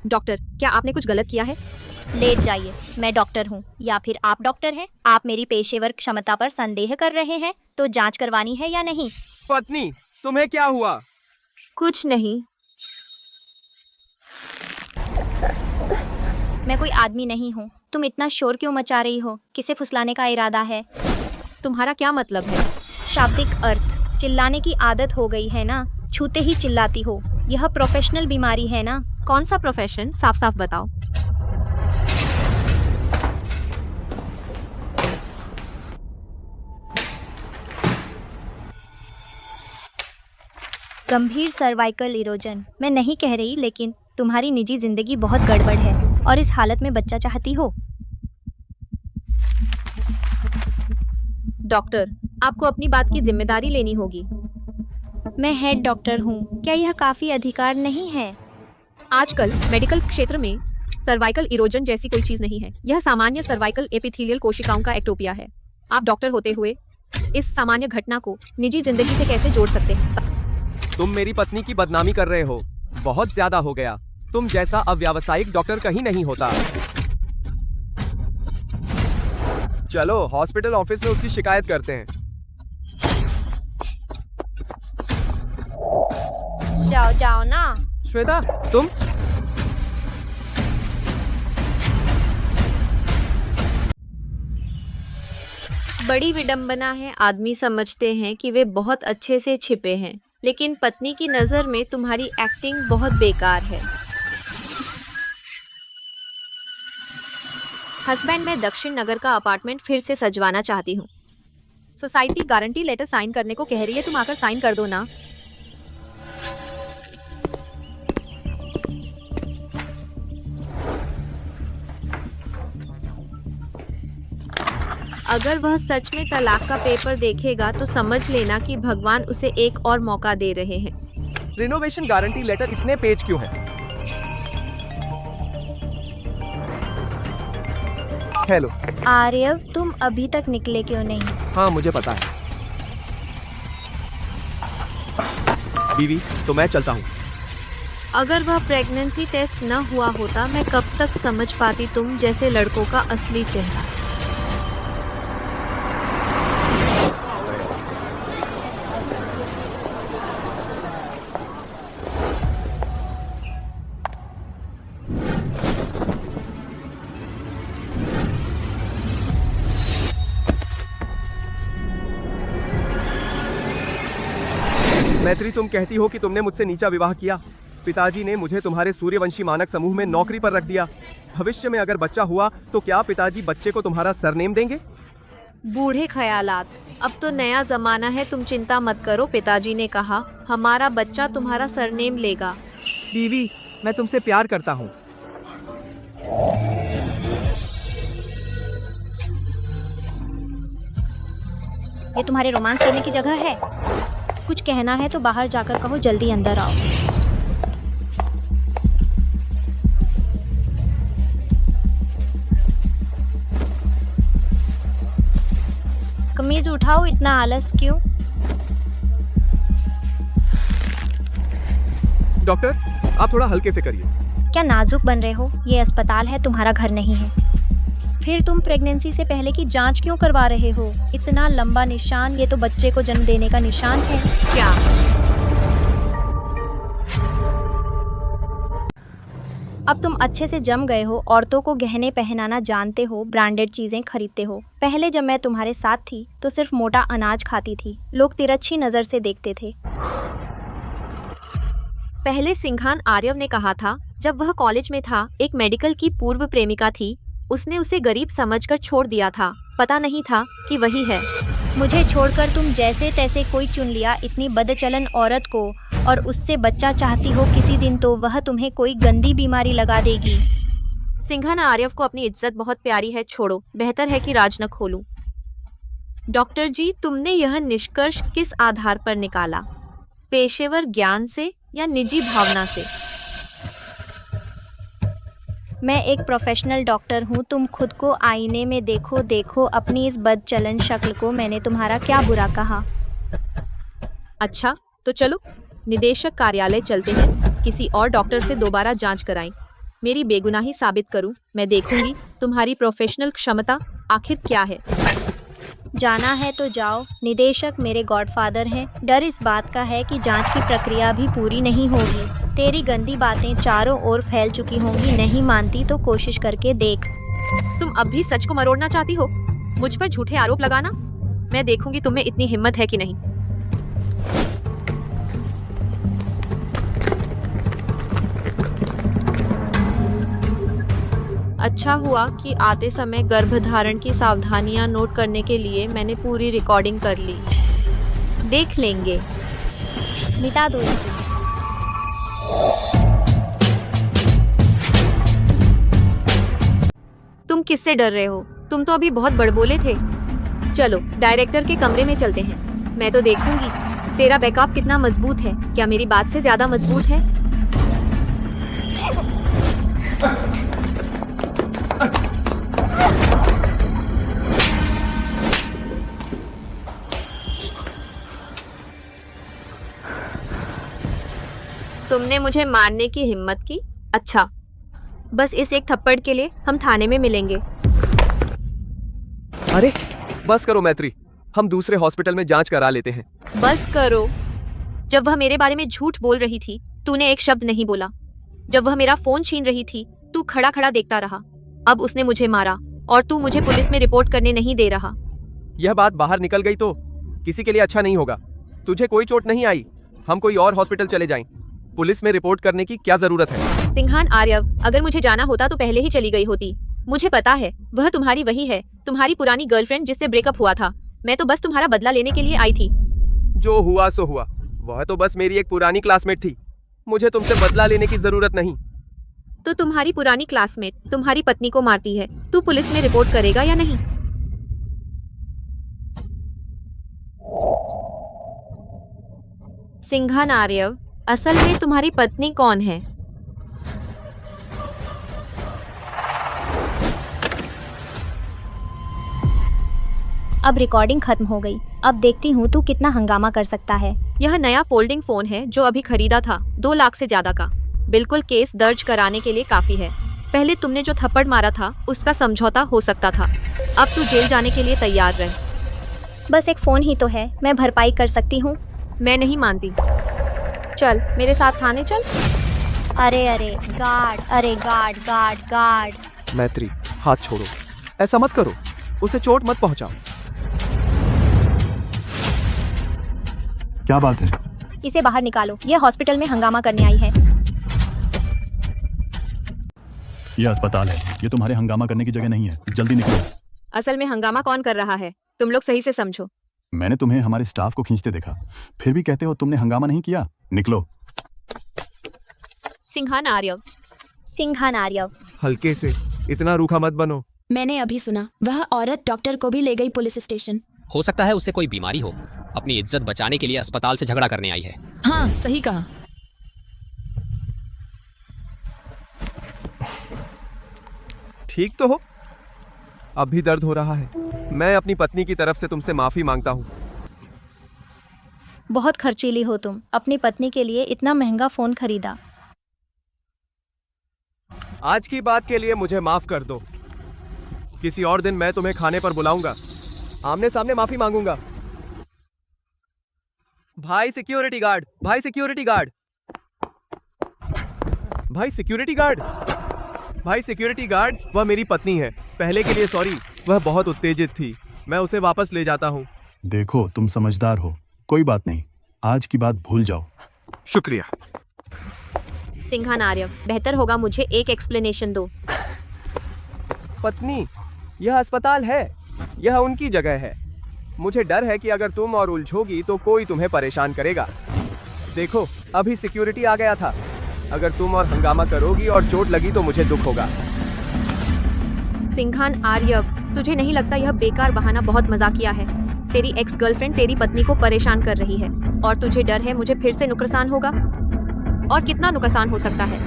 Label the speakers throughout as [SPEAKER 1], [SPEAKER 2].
[SPEAKER 1] Doctor, क्या आपने कुछ गलत किया है?
[SPEAKER 2] लेट जाइए, मैं डॉक्टर हूँ या फिर आप डॉक्टर हैं? आप मेरी पेशेवर क्षमता पर संदेह कर रहे हैं, तो जांच करवानी है या नहीं?
[SPEAKER 3] पत्नी, तुम्हें क्या हुआ?
[SPEAKER 1] कुछ नहीं।
[SPEAKER 2] मैं कोई आदमी नहीं हूँ। तुम इतना शोर क्यों मचा रही हो? किसे फुसलाने का इरादा है?
[SPEAKER 1] तुम्हारा क्या मतलब है?
[SPEAKER 2] शाब्दिक अर्थ, चिल्लाने की आदत हो गई है ना? छूते ही चिल्लाती हो। यह प्रोफेशनल बीमारी है ना?
[SPEAKER 1] कौन सा प्रोफेशन? साफ साफ बताओ।
[SPEAKER 2] गंभीर सर्वाइकल इरोजन। मैं नहीं कह रही, लेकिन तुम्हारी निजी जिंदगी बहुत गड़बड़ है और इस हालत में बच्चा चाहती हो।
[SPEAKER 1] डॉक्टर, आपको अपनी बात की जिम्मेदारी लेनी होगी।
[SPEAKER 2] मैं हेड डॉक्टर हूँ, क्या यह काफी अधिकार नहीं है?
[SPEAKER 1] आजकल मेडिकल क्षेत्र में सर्वाइकल इरोजन जैसी कोई चीज नहीं है। यह सामान्य सर्वाइकल एपिथेलियल कोशिकाओं का एक्टोपिया है। आप डॉक्टर होते हुए इस सामान्य घटना को निजी जिंदगी से कैसे जोड़ सकते हैं?
[SPEAKER 3] तुम मेरी पत्नी की बदनामी कर रहे हो। बहुत ज्यादा हो गया। तुम जैसा अव्यावसायिक डॉक्टर कहीं नहीं होता। चलो हॉस्पिटल ऑफिस में उसकी शिकायत करते हैं।
[SPEAKER 2] जाओ जाओ ना।
[SPEAKER 3] श्वेता, तुम?
[SPEAKER 1] बड़ी विडंबना है। आदमी समझते हैं कि वे बहुत अच्छे से छिपे हैं, लेकिन पत्नी की नजर में तुम्हारी एक्टिंग बहुत बेकार है। हस्बैंड, मैं दक्षिण नगर का अपार्टमेंट फिर से सजवाना चाहती हूँ। सोसाइटी गारंटी लेटर साइन करने को कह रही है, तुम आकर साइन कर दो ना। अगर वह सच में तलाक का पेपर देखेगा तो समझ लेना कि भगवान उसे एक और मौका दे रहे हैं।
[SPEAKER 3] रिनोवेशन गारंटी लेटर इतने पेज क्यों है? हेलो।
[SPEAKER 2] आर्यव, तुम अभी तक निकले क्यों नहीं?
[SPEAKER 3] हाँ, मुझे पता है। बीवी, तो मैं चलता हूँ।
[SPEAKER 1] अगर वह प्रेगनेंसी टेस्ट न हुआ होता, मैं कब तक समझ पाती तुम जैसे लड़कों का असली चेहरा।
[SPEAKER 3] मैत्री, तुम कहती हो कि तुमने मुझसे नीचा विवाह किया। पिताजी ने मुझे तुम्हारे सूर्यवंशी मानक समूह में नौकरी पर रख दिया। भविष्य में अगर बच्चा हुआ तो क्या पिताजी बच्चे को तुम्हारा सरनेम देंगे?
[SPEAKER 1] बूढ़े ख्यालात। अब तो नया जमाना है, तुम चिंता मत करो। पिताजी ने कहा हमारा बच्चा तुम्हारा सरनेम लेगा।
[SPEAKER 3] बीवी, मैं तुमसे प्यार करता हूँ।
[SPEAKER 2] ये तुम्हारे रोमांस करने की जगह है? कुछ कहना है तो बाहर जाकर कहो, जल्दी अंदर आओ। कमीज उठाओ, इतना आलस क्यों?
[SPEAKER 3] डॉक्टर, आप थोड़ा हल्के से करिए।
[SPEAKER 2] क्या नाजुक बन रहे हो? ये अस्पताल है, तुम्हारा घर नहीं है। फिर तुम प्रेगनेंसी से पहले की जांच क्यों करवा रहे हो? इतना लंबा निशान, ये तो बच्चे को जन्म देने का निशान है।
[SPEAKER 1] क्या?
[SPEAKER 2] अब तुम अच्छे से जम गए हो, औरतों को गहने पहनाना जानते हो, ब्रांडेड चीजें खरीदते हो। पहले जब मैं तुम्हारे साथ थी तो सिर्फ मोटा अनाज खाती थी, लोग तिरछी नजर से देखते थे।
[SPEAKER 1] पहले सिंघान आर्यव ने कहा था, जब वह कॉलेज में था, एक मेडिकल की पूर्व प्रेमिका थी, उसने उसे गरीब समझकर छोड़ दिया था। पता नहीं था कि वही है।
[SPEAKER 2] मुझे छोड़कर तुम जैसे तैसे कोई चुन लिया, इतनी बदचलन औरत को, और उससे बच्चा चाहती हो। किसी दिन तो वह तुम्हें कोई गंदी बीमारी लगा देगी।
[SPEAKER 1] सिंघान आर्यव को अपनी इज्जत बहुत प्यारी है, छोड़ो, बेहतर है कि राज न खोलूं। डॉक्टर जी, तुमने यह निष्कर्ष किस आधार पर निकाला? पेशेवर ज्ञान से या निजी भावना से?
[SPEAKER 2] मैं एक प्रोफेशनल डॉक्टर हूँ। तुम खुद को आईने में देखो, देखो अपनी इस बदचलन शक्ल को। मैंने तुम्हारा क्या बुरा कहा?
[SPEAKER 1] अच्छा, तो चलो निदेशक कार्यालय चलते हैं, किसी और डॉक्टर से दोबारा जांच कराएं। मेरी बेगुनाही साबित करूं। मैं देखूंगी तुम्हारी प्रोफेशनल क्षमता आखिर क्या है।
[SPEAKER 2] जाना है तो जाओ। निदेशक मेरे गॉडफादर हैं। डर इस बात का है कि जांच की प्रक्रिया भी पूरी नहीं होगी। तेरी गंदी बातें चारों ओर फैल चुकी होंगी। नहीं मानती तो कोशिश करके देख।
[SPEAKER 1] तुम अब भी सच को मरोड़ना चाहती हो, मुझ पर झूठे आरोप लगाना। मैं देखूंगी तुम्हें इतनी हिम्मत है कि नहीं। अच्छा हुआ कि आते समय गर्भधारण की सावधानियां नोट करने के लिए मैंने पूरी रिकॉर्डिंग कर ली। देख लेंगे।
[SPEAKER 2] मिटा दो इसे।
[SPEAKER 1] तुम किससे डर रहे हो? तुम तो अभी बहुत बड़बोले थे। चलो डायरेक्टर के कमरे में चलते हैं। मैं तो देखूंगी तेरा बैकअप कितना मजबूत है। क्या मेरी बात से ज्यादा मजबूत है? तुमने मुझे मारने की हिम्मत की? अच्छा, बस इस एक थप्पड़ के लिए हम थाने में मिलेंगे।
[SPEAKER 3] अरे बस करो मैत्री, हम दूसरे हॉस्पिटल में जांच करा लेते हैं।
[SPEAKER 1] बस करो। जब वह मेरे बारे में झूठ बोल रही थी, तूने एक शब्द नहीं बोला। जब वह मेरा फोन छीन रही थी, तू खड़ा खड़ा देखता रहा। अब उसने मुझे मारा और तू मुझे पुलिस में रिपोर्ट करने नहीं दे रहा।
[SPEAKER 3] यह बात बाहर निकल गई तो किसी के लिए अच्छा नहीं होगा। तुझे कोई चोट नहीं आई, हम कोई और हॉस्पिटल चले जाएं। पुलिस में रिपोर्ट करने की क्या जरूरत है?
[SPEAKER 1] सिंघान आर्यव, अगर मुझे जाना होता तो पहले ही चली गई होती। मुझे पता है वह तुम्हारी वही है, तुम्हारी पुरानी गर्लफ्रेंड जिससे ब्रेकअप हुआ था। मैं तो बस तुम्हारा बदला लेने के लिए आई थी।
[SPEAKER 3] जो हुआ सो हुआ। वह तो बस मेरी एक पुरानी क्लासमेट थी। मुझे तुमसे बदला लेने की जरूरत नहीं।
[SPEAKER 1] तो तुम्हारी पुरानी क्लासमेट तुम्हारी पत्नी को मारती है, तू पुलिस में रिपोर्ट करेगा या नहीं? सिंघान आर्यव, असल में तुम्हारी पत्नी कौन है?
[SPEAKER 2] अब रिकॉर्डिंग खत्म हो गई। अब देखती हूँ तू कितना हंगामा कर सकता है।
[SPEAKER 1] यह नया फोल्डिंग फोन है जो अभी खरीदा था, 2 लाख से ज्यादा का। बिल्कुल केस दर्ज कराने के लिए काफी है। पहले तुमने जो थप्पड़ मारा था उसका समझौता हो सकता था। अब तू जेल जाने के लिए तैयार रह।
[SPEAKER 2] बस एक फोन ही तो है, मैं भरपाई कर सकती हूँ।
[SPEAKER 1] मैं नहीं मानती। चल मेरे साथ थाने चल।
[SPEAKER 2] अरे अरे गार्ड, अरे गार्ड गार्ड गार्ड।
[SPEAKER 3] मैत्री, हाथ छोड़ो, ऐसा मत करो, उसे चोट मत पहुंचाओ।
[SPEAKER 4] क्या बात है?
[SPEAKER 2] इसे बाहर निकालो, यह हॉस्पिटल में हंगामा करने आई है।
[SPEAKER 4] ये अस्पताल है, ये तुम्हारे हंगामा करने की जगह नहीं है। जल्दी निकलो।
[SPEAKER 1] असल में हंगामा कौन कर रहा है, तुम लोग सही से समझो।
[SPEAKER 4] मैंने तुम्हें हमारे स्टाफ को खींचते देखा, फिर भी कहते हो तुमने हंगामा नहीं किया। निकलो।
[SPEAKER 1] सिंघान आर्यव।
[SPEAKER 2] सिंघान आर्यव।
[SPEAKER 3] हल्के से, इतना रूखा मत बनो।
[SPEAKER 5] मैंने अभी सुना वह औरत डॉक्टर को भी ले गई पुलिस स्टेशन।
[SPEAKER 6] हो सकता है उससे कोई बीमारी हो। अपनी इज्जत बचाने के लिए अस्पताल से झगड़ा करने आई है।
[SPEAKER 5] हाँ सही कहा।
[SPEAKER 3] ठीक तो हो? अब भी दर्द हो रहा है। मैं अपनी पत्नी की तरफ से तुमसे माफी मांगता हूँ।
[SPEAKER 2] बहुत खर्चीली हो तुम। अपनी पत्नी के लिए इतना महंगा फोन खरीदा।
[SPEAKER 3] आज की बात के लिए मुझे माफ कर दो। किसी और दिन मैं तुम्हें खाने पर बुलाऊंगा, आमने सामने माफी मांगूंगा। भाई सिक्योरिटी गार्ड, भाई सिक्योरिटी गार्ड, भाई सिक्योरिटी गार्ड, भाई सिक्योरिटी गार्ड। वह मेरी पत्नी है। पहले के लिए सॉरी, वह बहुत उत्तेजित थी। मैं उसे वापस ले जाता हूँ।
[SPEAKER 4] देखो तुम समझदार हो, कोई बात नहीं, आज की बात भूल जाओ।
[SPEAKER 3] शुक्रिया।
[SPEAKER 1] सिंघान आर्यव, बेहतर होगा मुझे एक एक्सप्लेनेशन दो।
[SPEAKER 3] पत्नी, यह अस्पताल है, यह उनकी जगह है। मुझे डर है कि अगर तुम और उलझोगी तो कोई तुम्हें परेशान करेगा। देखो अभी सिक्योरिटी आ गया था। अगर तुम और हंगामा करोगी और चोट लगी तो मुझे दुख होगा।
[SPEAKER 1] सिंघान आर्यव, तुझे नहीं लगता यह बेकार बहाना बहुत मजाकिया है? तेरी एक्स गर्लफ्रेंड तेरी पत्नी को परेशान कर रही है और तुझे डर है मुझे फिर से नुकसान होगा। और कितना नुकसान हो सकता है?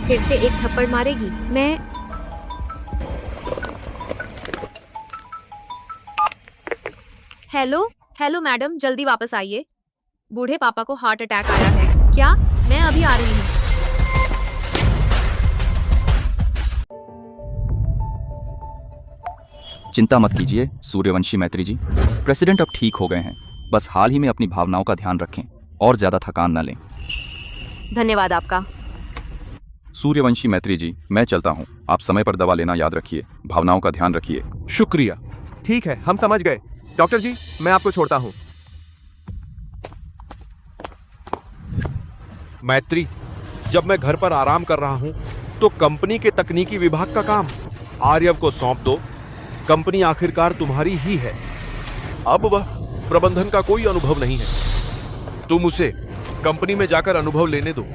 [SPEAKER 1] फिर से एक थप्पड़ मारेगी। मैं हेलो मैडम, जल्दी वापस आइए। बूढ़े पापा को हार्ट अटैक आया है। क्या? मैं अभी आ रही हूँ।
[SPEAKER 7] चिंता मत कीजिए सूर्यवंशी मैत्री जी, प्रेसिडेंट अब ठीक हो गए हैं। बस हाल ही में अपनी भावनाओं का ध्यान रखें और ज्यादा थकान न लें।
[SPEAKER 1] धन्यवाद आपका।
[SPEAKER 4] सूर्यवंशी मैत्री जी, मैं चलता हूँ। आप समय पर दवा लेना याद रखिए, भावनाओं का ध्यान रखिए।
[SPEAKER 3] शुक्रिया। ठीक है, हम समझ गए। डॉक्टर जी, मैं आपको छोड़ता हूँ।
[SPEAKER 8] मैत्री, जब मैं घर पर आराम कर रहा हूं तो कंपनी के तकनीकी विभाग का काम आर्यव को सौंप दो। कंपनी आखिरकार तुम्हारी ही है। अब वह प्रबंधन का कोई अनुभव नहीं है। तुम उसे कंपनी में जाकर अनुभव लेने दो।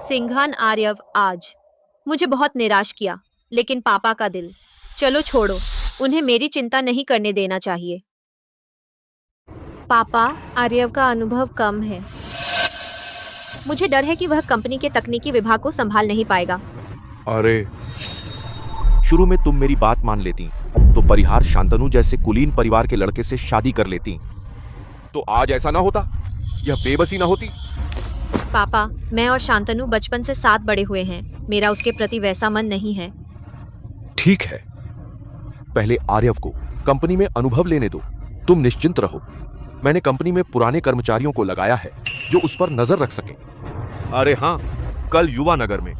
[SPEAKER 1] सिंघान आर्यव आज मुझे बहुत निराश किया, लेकिन पापा का दिल, चलो छोड़ो, उन्हें मेरी चिंता नहीं करने देना चाहिए। पापा, आर्यव का अनुभव कम है। मुझे डर है कि वह कंपनी के तकनीकी विभाग को संभाल नहीं पाएगा।
[SPEAKER 8] अरे, शुरू में तुम मेरी बात मान लेती तो परिहार शांतनु जैसे कुलीन परिवार के लड़के से शादी कर लेती, तो आज ऐसा ना होता, यह बेबसी ना होती।
[SPEAKER 1] पापा, मैं और शांतनु बचपन से साथ बड़े हुए हैं। मेरा उसके प्रति वैसा मन नहीं है।
[SPEAKER 8] ठीक है, पहले आर्यव को कंपनी में अनुभव लेने दो। तुम निश्चिंत रहो, मैंने कंपनी में पुराने कर्मचारियों को लगाया है जो उस पर नजर रख सके। अरे हाँ, कल युवा नगर में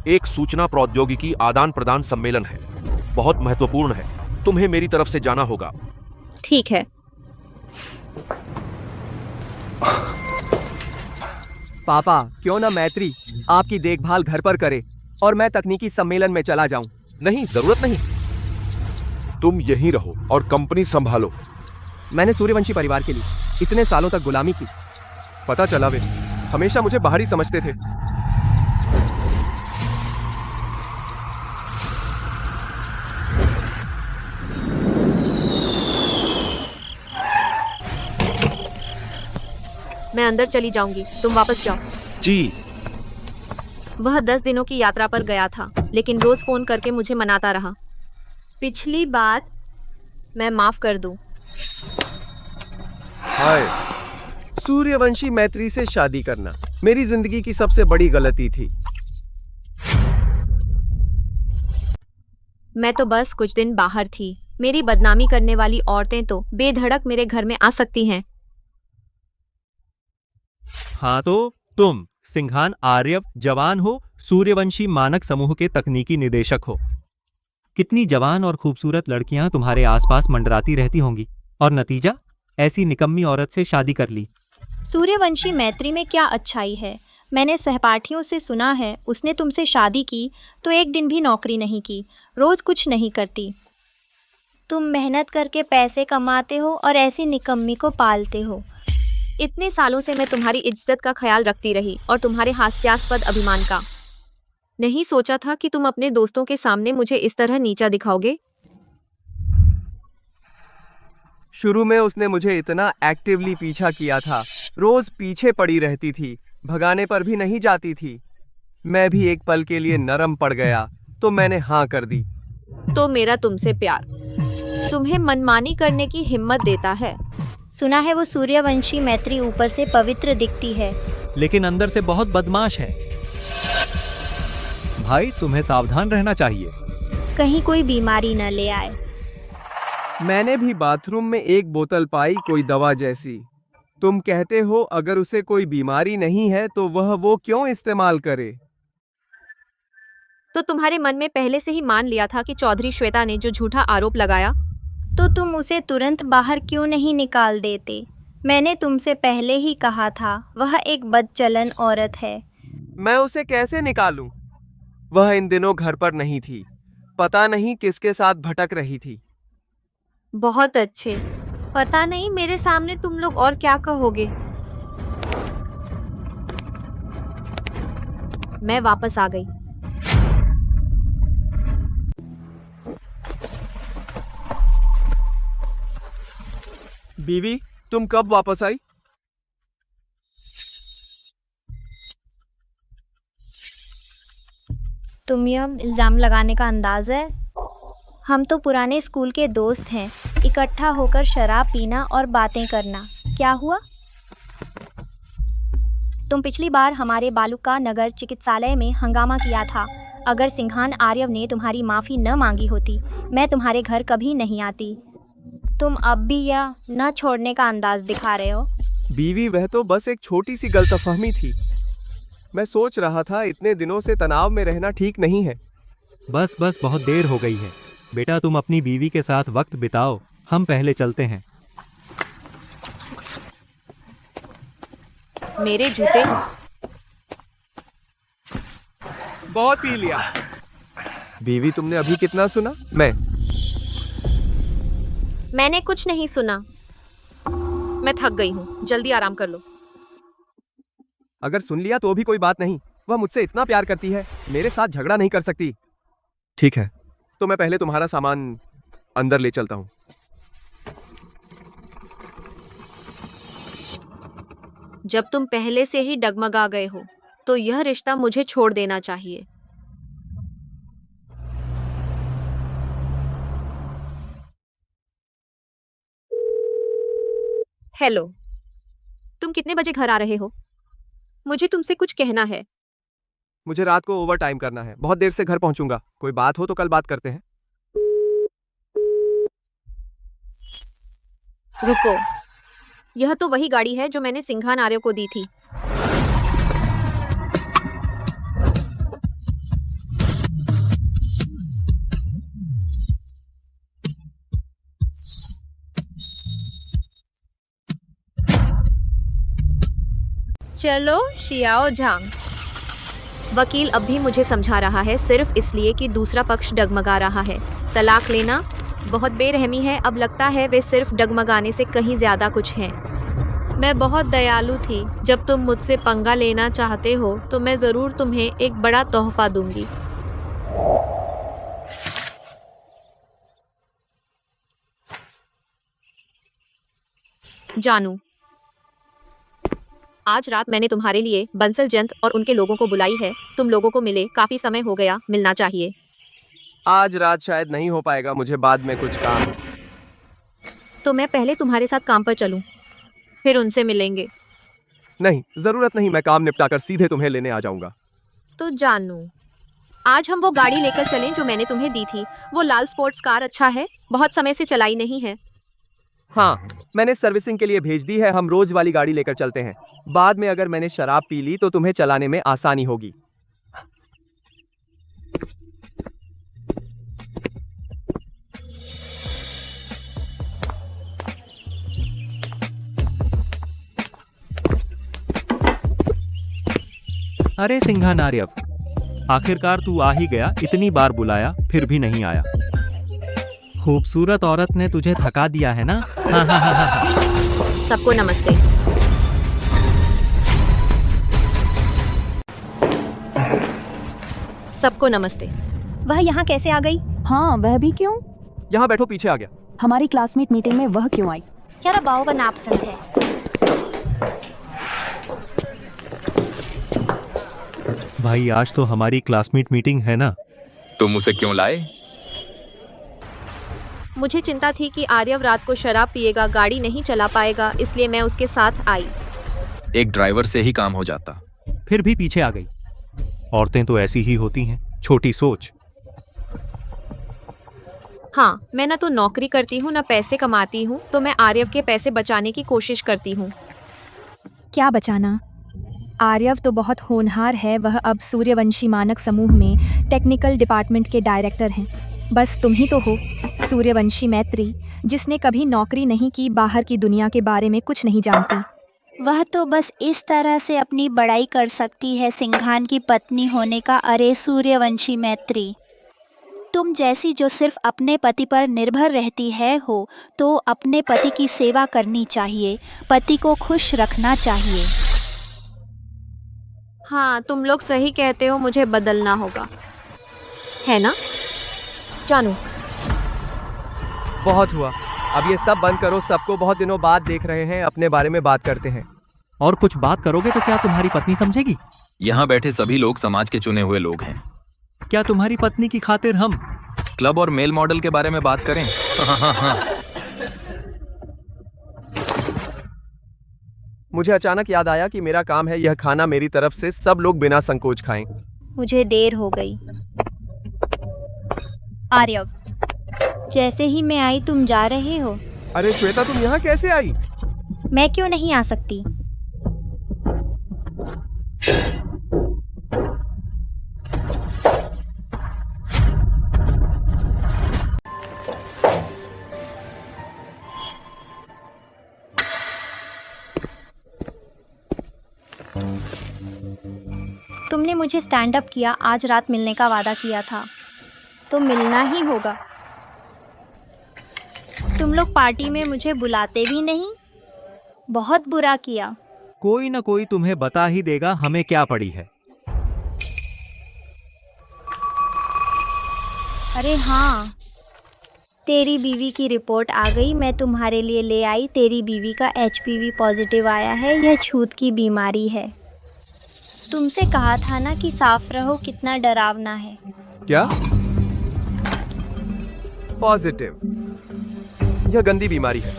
[SPEAKER 8] एक सूचना प्रौद्योगिकी आदान प्रदान सम्मेलन है, बहुत महत्वपूर्ण है। तुम्हें मेरी तरफ से जाना होगा।
[SPEAKER 1] ठीक है।
[SPEAKER 3] पापा, क्यों ना मैत्री आपकी देखभाल घर पर करे और मैं तकनीकी सम्मेलन में चला जाऊं।
[SPEAKER 8] नहीं, जरूरत नहीं, तुम यहीं रहो और कंपनी संभालो।
[SPEAKER 3] मैंने सूर्यवंशी परिवार के लिए इतने सालों तक गुलामी की। पता चला वे हमेशा मुझे बाहरी समझते थे।
[SPEAKER 1] मैं अंदर चली जाऊंगी, तुम वापस जाओ।
[SPEAKER 8] जी।
[SPEAKER 1] वह 10 दिनों की यात्रा पर गया था, लेकिन रोज फोन करके मुझे मनाता रहा। पिछली बात मैं माफ कर दूं।
[SPEAKER 3] हाय, सूर्यवंशी मैत्री से शादी करना मेरी जिंदगी की सबसे बड़ी गलती थी।
[SPEAKER 1] मैं तो बस कुछ दिन बाहर थी। मेरी बदनामी करने वाली औरतें तो बेधड़क मेरे घर में आ सकती हैं।
[SPEAKER 9] हाँ, तो तुम सिंघान आर्यव जवान हो, सूर्यवंशी मानक समूह के तकनीकी निदेशक हो। कितनी जवान और खूबसूरत लड़कियां तुम्हारे आसपास मंडराती रहती होंगी, और नतीजा ऐसी निकम्मी औरत से शादी कर ली।
[SPEAKER 2] सूर्यवंशी मैत्री में क्या अच्छाई है? मैंने सहपाठियों से सुना है उसने तुमसे शादी की तो एक दिन भी नौकरी नहीं की, रोज कुछ नहीं करती। तुम मेहनत करके पैसे कमाते हो और ऐसी निकम्मी को पालते हो।
[SPEAKER 1] इतने सालों से मैं तुम्हारी इज्जत का ख्याल रखती रही और तुम्हारे हास्यास्पद अभिमान का। नहीं सोचा था कि तुम अपने दोस्तों के सामने मुझे इस तरह नीचा दिखाओगे।
[SPEAKER 3] शुरू में उसने मुझे इतना एक्टिवली पीछा किया था, रोज पीछे पड़ी रहती थी, भगाने पर भी नहीं जाती थी। मैं भी एक पल के लिए नरम पड़ गया तो मैंने हाँ कर दी।
[SPEAKER 1] तो मेरा तुमसे प्यार तुम्हें मनमानी करने की हिम्मत देता है।
[SPEAKER 2] सुना है वो सूर्यवंशी मैत्री ऊपर से पवित्र दिखती है,
[SPEAKER 9] लेकिन अंदर से बहुत बदमाश है। भाई, तुम्हें सावधान रहना चाहिए।
[SPEAKER 2] कहीं कोई बीमारी न ले आए।
[SPEAKER 3] मैंने भी बाथरूम में एक बोतल पाई, कोई दवा जैसी। तुम कहते हो अगर उसे कोई बीमारी नहीं है तो वह वो क्यों इस्तेमाल करे?
[SPEAKER 1] तो तुम्हारे मन में पहले से ही मान लिया था कि चौधरी श्वेता ने जो झूठा आरोप लगाया।
[SPEAKER 2] तो तुम उसे तुरंत बाहर क्यों नहीं निकाल देते? मैंने तुमसे पहले ही कहा था वह एक बदचलन औरत है।
[SPEAKER 3] मैं उसे कैसे निकालूं? वह इन दिनों घर पर नहीं थी, पता नहीं किसके साथ भटक रही थी।
[SPEAKER 1] बहुत अच्छे। पता नहीं मेरे सामने तुम लोग और क्या कहोगे। मैं वापस आ गई।
[SPEAKER 3] बीवी, तुम कब वापस आई?
[SPEAKER 2] तुम यह इल्जाम लगाने का अंदाज है? हम तो पुराने स्कूल के दोस्त हैं, इकट्ठा होकर शराब पीना और बातें करना। क्या हुआ? तुम पिछली बार हमारे बालुका नगर चिकित्सालय में हंगामा किया था। अगर सिंघान आर्यव ने तुम्हारी माफ़ी न मांगी होती, मैं तुम्हारे घर कभी नहीं आती। तुम अब भी यह न छोड़ने का अंदाज दिखा रहे हो।
[SPEAKER 3] बीवी, वह तो बस एक छोटी सी गलतफहमी थी। मैं सोच रहा था इतने दिनों से तनाव में रहना ठीक नहीं है।
[SPEAKER 9] बस बस बहुत देर हो गई है। बेटा तुम अपनी बीवी के साथ वक्त बिताओ, हम पहले चलते हैं।
[SPEAKER 1] मेरे जूते।
[SPEAKER 3] बहुत पी लिया। बीवी, तुमने अभी कितना सुना?
[SPEAKER 1] मैंने कुछ नहीं सुना। मैं थक गई हूँ, जल्दी आराम कर लो।
[SPEAKER 3] अगर सुन लिया तो भी कोई बात नहीं। वह मुझसे इतना प्यार करती है, मेरे साथ झगड़ा नहीं कर सकती। ठीक है, तो मैं पहले तुम्हारा सामान अंदर ले चलता हूँ।
[SPEAKER 1] जब तुम पहले से ही डगमगा गए हो, तो यह रिश्ता मुझे छोड़ देना चाहिए। हेलो, तुम कितने बजे घर आ रहे हो? मुझे तुमसे कुछ कहना है।
[SPEAKER 3] मुझे रात को ओवर टाइम करना है, बहुत देर से घर पहुंचूंगा। कोई बात हो तो कल बात करते हैं।
[SPEAKER 1] रुको, यह तो वही गाड़ी है जो मैंने सिंघान आर्यव को दी थी। चलो शियाओ झांग। वकील अब भी मुझे समझा रहा है, सिर्फ इसलिए कि दूसरा पक्ष डगमगा रहा है। तलाक लेना बहुत बेरहमी है। अब लगता है वे सिर्फ डगमगाने से कहीं ज्यादा कुछ हैं। मैं बहुत दयालु थी। जब तुम मुझसे पंगा लेना चाहते हो तो मैं जरूर तुम्हें एक बड़ा तोहफा दूंगी। जानू, आज रात मैंने तुम्हारे लिए बंसल जंत और उनके लोगों को बुलाई है। तुम लोगों को मिले काफी समय हो गया, मिलना चाहिए।
[SPEAKER 3] आज रात शायद नहीं हो पाएगा, मुझे बाद में कुछ काम है।
[SPEAKER 1] तो मैं पहले तुम्हारे साथ काम पर चलूं, फिर उनसे मिलेंगे।
[SPEAKER 3] नहीं, जरूरत नहीं, मैं काम निपटाकर सीधे तुम्हें लेने आ जाऊंगा।
[SPEAKER 1] तो जानू, आज हम वो गाड़ी लेकर चलें जो मैंने तुम्हें दी थी। वो लाल स्पोर्ट्स कार अच्छा है, बहुत समय से चलाई नहीं है।
[SPEAKER 3] हाँ, मैंने सर्विसिंग के लिए भेज दी है। हम रोज वाली गाड़ी लेकर चलते हैं। बाद में अगर मैंने शराब पी ली तो तुम्हें चलाने में आसानी होगी।
[SPEAKER 9] अरे सिंघान आर्यव, आखिरकार तू आ ही गया। इतनी बार बुलाया फिर भी नहीं आया। खूबसूरत औरत ने तुझे थका दिया है ना? हाँ हाँ हाँ हाँ।
[SPEAKER 1] सबको नमस्ते। सबको नमस्ते।
[SPEAKER 2] वह यहाँ कैसे आ गई?
[SPEAKER 10] हाँ, वह भी क्यों?
[SPEAKER 3] यहाँ बैठो, पीछे आ गया।
[SPEAKER 10] हमारी क्लासमेट मीटिंग में वह क्यों आई?
[SPEAKER 2] यार बाओ का नापसंद है।
[SPEAKER 9] भाई आज तो हमारी क्लासमेट मीटिंग है ना?
[SPEAKER 4] तुम उसे क्यों लाए?
[SPEAKER 1] मुझे चिंता थी कि आर्यव रात को शराब पिएगा, गाड़ी नहीं चला पाएगा, इसलिए मैं उसके साथ आई।
[SPEAKER 4] एक ड्राइवर से ही काम हो जाता।
[SPEAKER 9] फिर भी पीछे आ गई। औरतें तो ऐसी ही होती हैं, छोटी सोच।
[SPEAKER 1] हाँ, मैं न तो नौकरी करती हूँ न पैसे कमाती हूँ, तो मैं आर्यव के पैसे बचाने की कोशिश करती हूँ।
[SPEAKER 10] क्या बचाना? आर्यव तो बहुत होनहार है। वह अब सूर्यवंशी मानक समूह में टेक्निकल डिपार्टमेंट के डायरेक्टर हैं। बस तुम ही तो हो सूर्यवंशी मैत्री, जिसने कभी नौकरी नहीं की, बाहर की दुनिया के बारे में कुछ नहीं जानती।
[SPEAKER 11] वह तो बस इस तरह से अपनी बड़ाई कर सकती है सिंघान की पत्नी होने का। अरे सूर्यवंशी मैत्री, तुम जैसी जो सिर्फ अपने पति पर निर्भर रहती है हो, तो अपने पति की सेवा करनी चाहिए, पति को खुश रखना चाहिए।
[SPEAKER 1] हाँ, तुम लोग सही कहते हो, मुझे बदलना होगा, है ना जानू?
[SPEAKER 3] बहुत हुआ, अब ये सब बंद करो। सबको बहुत दिनों बाद देख रहे हैं, अपने बारे में बात करते हैं।
[SPEAKER 9] और कुछ बात करोगे तो क्या तुम्हारी पत्नी समझेगी?
[SPEAKER 4] यहाँ बैठे सभी लोग समाज के चुने हुए लोग हैं।
[SPEAKER 9] क्या तुम्हारी पत्नी की खातिर हम
[SPEAKER 4] क्लब और मेल मॉडल के बारे में बात करें?
[SPEAKER 3] मुझे अचानक याद आया कि मेरा काम है यह खाना मेरी तरफ से सब लोग बिना संकोच खाएं।
[SPEAKER 2] मुझे देर हो गई। आर्यव, जैसे ही मैं आई तुम जा रहे हो।
[SPEAKER 3] अरे श्वेता, तुम यहाँ कैसे आई?
[SPEAKER 2] मैं क्यों नहीं आ सकती? तुमने मुझे स्टैंड अप किया, आज रात मिलने का वादा किया था, तो मिलना ही होगा। तुम लोग पार्टी में मुझे बुलाते भी नहीं, बहुत बुरा किया।
[SPEAKER 9] कोई ना कोई तुम्हें बता ही देगा, हमें क्या पड़ी है।
[SPEAKER 2] अरे हाँ, तेरी बीवी की रिपोर्ट आ गई, मैं तुम्हारे लिए ले आई। तेरी बीवी का HPV पॉजिटिव आया है, यह छूत की बीमारी है। तुमसे कहा था ना कि साफ रहो, कितना डरावना है।
[SPEAKER 3] क्या? पॉजिटिव? यह गंदी बीमारी है।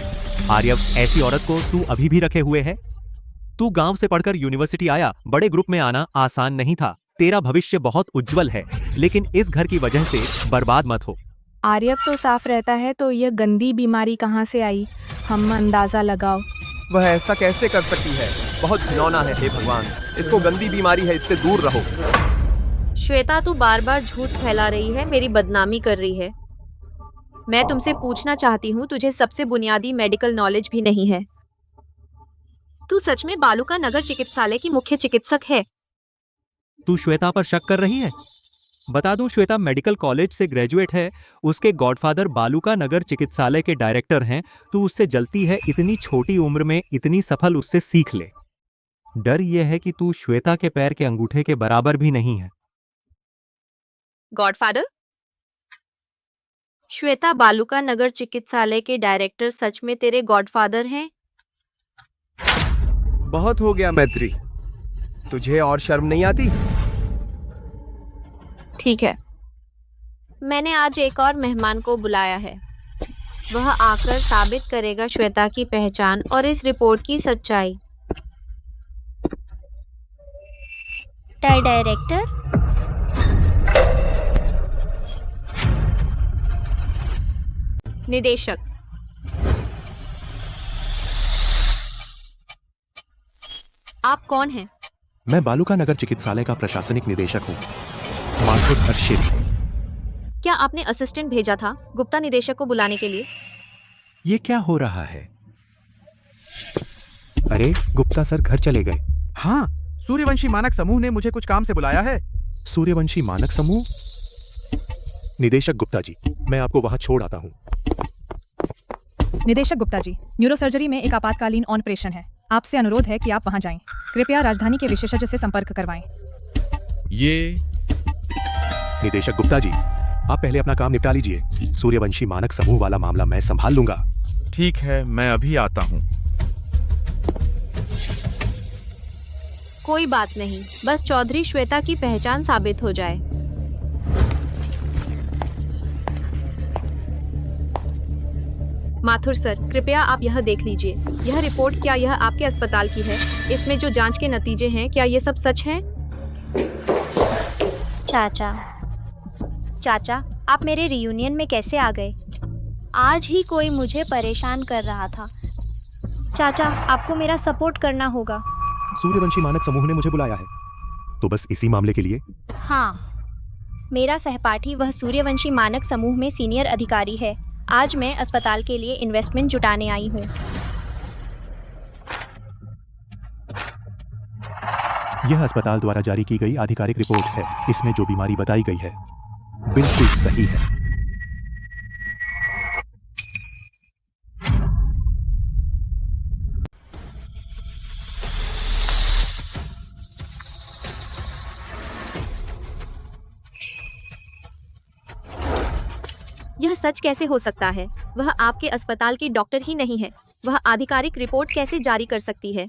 [SPEAKER 9] आर्यव, ऐसी औरत को तू अभी भी रखे हुए है? तू गांव से पढ़कर यूनिवर्सिटी आया, बड़े ग्रुप में आना आसान नहीं था। तेरा भविष्य बहुत उज्जवल है, लेकिन इस घर की वजह से बर्बाद मत हो।
[SPEAKER 10] आर्यव तो साफ रहता है, तो यह गंदी बीमारी कहाँ से आई? हम अंदाजा लगाओ।
[SPEAKER 3] वह ऐसा कैसे कर सकती है? बहुत घिनौना है। हे भगवान, इसको गंदी बीमारी है, इससे दूर रहो।
[SPEAKER 1] श्वेता, तू बार बार झूठ फैला रही है, मेरी बदनामी कर रही है। मैं तुमसे पूछना चाहती हूँ, तुझे सबसे बुनियादी मेडिकल नॉलेज भी नहीं है। तू सच में बालूका नगर चिकित्सालय की मुख्य चिकित्सक है?
[SPEAKER 9] तू श्वेता पर शक कर रही है? बता दूं, श्वेता मेडिकल कॉलेज से ग्रेजुएट है, उसके गॉडफादर बालूका नगर चिकित्सालय के डायरेक्टर हैं। तू उससे जलती है, इतनी छोटी उम्र में इतनी सफल उससे सीख ले। डर यह है कि तू श्वेता के पैर के अंगूठे के बराबर भी नहीं है।
[SPEAKER 1] गॉडफादर? श्वेता बालूका नगर चिकित्सालय के डायरेक्टर सच में तेरे गॉडफादर हैं?
[SPEAKER 3] बहुत हो गया मैत्री, तुझे और शर्म नहीं आती?
[SPEAKER 1] ठीक है, मैंने आज एक और मेहमान को बुलाया है। वह आकर साबित करेगा श्वेता की पहचान और इस रिपोर्ट की सच्चाई।
[SPEAKER 2] डायरेक्टर,
[SPEAKER 1] निदेशक, आप कौन हैं?
[SPEAKER 8] मैं बालूका नगर चिकित्सालय का प्रशासनिक निदेशक हूँ, माधुर हर्षित।
[SPEAKER 1] क्या आपने असिस्टेंट भेजा था गुप्ता निदेशक को बुलाने के लिए?
[SPEAKER 8] ये क्या हो रहा है? अरे गुप्ता सर घर चले गए।
[SPEAKER 12] हाँ, सूर्यवंशी मानक समूह ने मुझे कुछ काम से बुलाया है।
[SPEAKER 8] सूर्यवंशी मानक समूह? निदेशक गुप्ता जी, मैं आपको वहां छोड़ आता हूँ।
[SPEAKER 13] निदेशक गुप्ता जी, न्यूरोसर्जरी में एक आपातकालीन ऑपरेशन है, आपसे अनुरोध है कि आप वहां जाएं। कृपया राजधानी के विशेषज्ञ से संपर्क करवाएं।
[SPEAKER 8] ये निदेशक गुप्ता जी, आप पहले अपना काम निपटा लीजिए। सूर्यवंशी मानक समूह वाला मामला मैं संभाल लूंगा।
[SPEAKER 12] ठीक है, मैं अभी आता हूँ।
[SPEAKER 1] कोई बात नहीं, बस चौधरी श्वेता की पहचान साबित हो जाए। माथुर सर, कृपया आप यह देख लीजिए। यह रिपोर्ट, क्या यह आपके अस्पताल की है? इसमें जो जांच के नतीजे हैं, क्या ये सब सच हैं?
[SPEAKER 2] चाचा, आप मेरे रियूनियन में कैसे आ गए? आज ही कोई मुझे परेशान कर रहा था। चाचा, आपको मेरा सपोर्ट करना होगा।
[SPEAKER 8] सूर्यवंशी मानक समूह ने मुझे बुलाया है, तो बस इसी मामले के लिए?
[SPEAKER 2] हाँ, मेरा सहपाठी वह सूर्यवंशी मानक समूह में सीनियर अधिकारी है। आज मैं अस्पताल के लिए इन्वेस्टमेंट जुटाने आई हूँ।
[SPEAKER 8] यह अस्पताल द्वारा जारी की गई आधिकारिक रिपोर्ट है। इसमें जो बीमारी बताई गई है बिल्कुल सही है।
[SPEAKER 1] यह सच कैसे हो सकता है? वह आपके अस्पताल की डॉक्टर ही नहीं है, वह आधिकारिक रिपोर्ट कैसे जारी कर सकती है?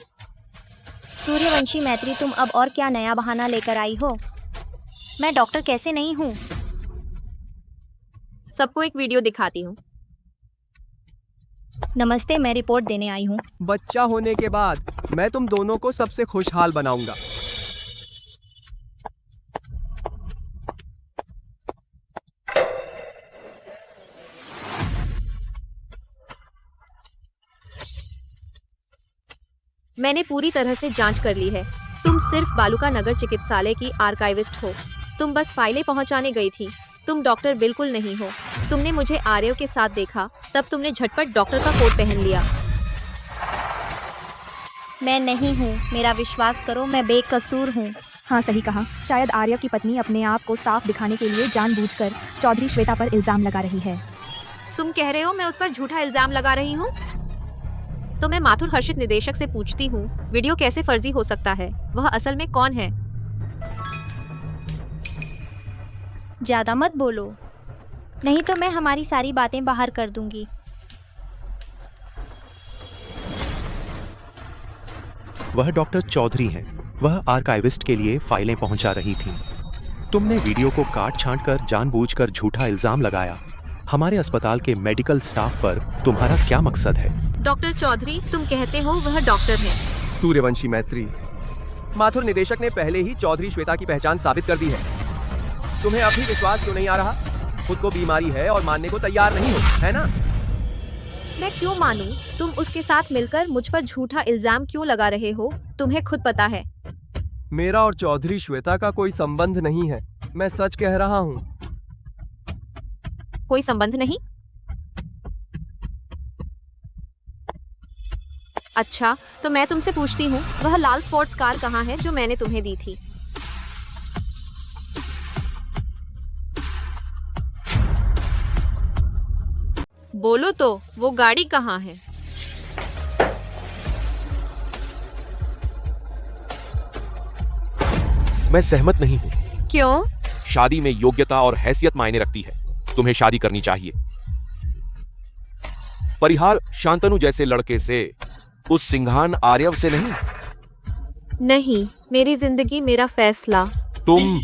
[SPEAKER 2] सूर्यवंशी मैत्री, तुम अब और क्या नया बहाना लेकर आई हो? मैं डॉक्टर कैसे नहीं हूँ?
[SPEAKER 1] सबको एक वीडियो दिखाती हूँ।
[SPEAKER 2] नमस्ते, मैं रिपोर्ट देने आई हूँ।
[SPEAKER 3] बच्चा होने के बाद मैं तुम दोनों को सबसे खुशहाल बनाऊंगा।
[SPEAKER 1] मैंने पूरी तरह से जांच कर ली है। तुम सिर्फ बालूका नगर चिकित्सालय की आर्काइविस्ट हो। तुम बस फाइलें पहुंचाने गई थी। तुम डॉक्टर बिल्कुल नहीं हो। तुमने मुझे आर्यव के साथ देखा, तब तुमने झटपट डॉक्टर का कोट पहन लिया।
[SPEAKER 2] मैं नहीं हूँ, मेरा विश्वास करो, मैं बेकसूर हूँ।
[SPEAKER 10] हाँ सही कहा। शायद आर्यव की पत्नी अपने आप को साफ दिखाने के लिए जानबूझकर चौधरी श्वेता पर इल्जाम लगा रही है।
[SPEAKER 1] तुम कह रहे हो मैं उस पर झूठा इल्जाम लगा रही हूँ? तो मैं माथुर हर्षित निदेशक से पूछती हूँ, वीडियो कैसे फर्जी हो सकता है? वह असल में कौन है?
[SPEAKER 2] ज्यादा मत बोलो, नहीं तो मैं हमारी सारी बातें बाहर कर दूंगी।
[SPEAKER 14] वह डॉक्टर चौधरी हैं। वह आर्काइविस्ट के लिए फाइलें पहुंचा रही थीं। तुमने वीडियो को काट छांट कर जानबूझकर झूठा इल्जाम लगाया। हमारे अस्पताल के मेडिकल स्टाफ पर तुम्हारा क्या मकसद है?
[SPEAKER 1] डॉक्टर चौधरी, तुम कहते हो वह डॉक्टर है?
[SPEAKER 3] सूर्यवंशी मैत्री, माथुर निदेशक ने पहले ही चौधरी श्वेता की पहचान साबित कर दी है। तुम्हें अभी विश्वास क्यों नहीं आ रहा? खुद को बीमारी है और मानने को तैयार नहीं हो, है ना?
[SPEAKER 1] मैं क्यों मानूं? तुम उसके साथ मिलकर मुझ पर झूठा इल्जाम क्यों लगा रहे हो? तुम्हें खुद पता है।
[SPEAKER 3] मेरा और चौधरी श्वेता का कोई संबंध नहीं है। मैं सच कह रहा हूँ।
[SPEAKER 1] कोई संबंध नहीं? अच्छा, तो मैं तुमसे पूछती हूँ, वह लाल स्पोर्ट्स कार कहाँ है जो मैंने तुम्हें दी थी? बोलो तो, वो गाड़ी कहाँ है?
[SPEAKER 8] मैं सहमत नहीं हूँ।
[SPEAKER 1] क्यों?
[SPEAKER 8] शादी में योग्यता और हैसियत मायने रखती है। तुम्हें शादी करनी चाहिए। परिहार शांतनु जैसे लड़के से, उस सिंघान आर्यव से नहीं।
[SPEAKER 1] नहीं, मेरी जिंदगी मेरा फैसला।
[SPEAKER 8] तुम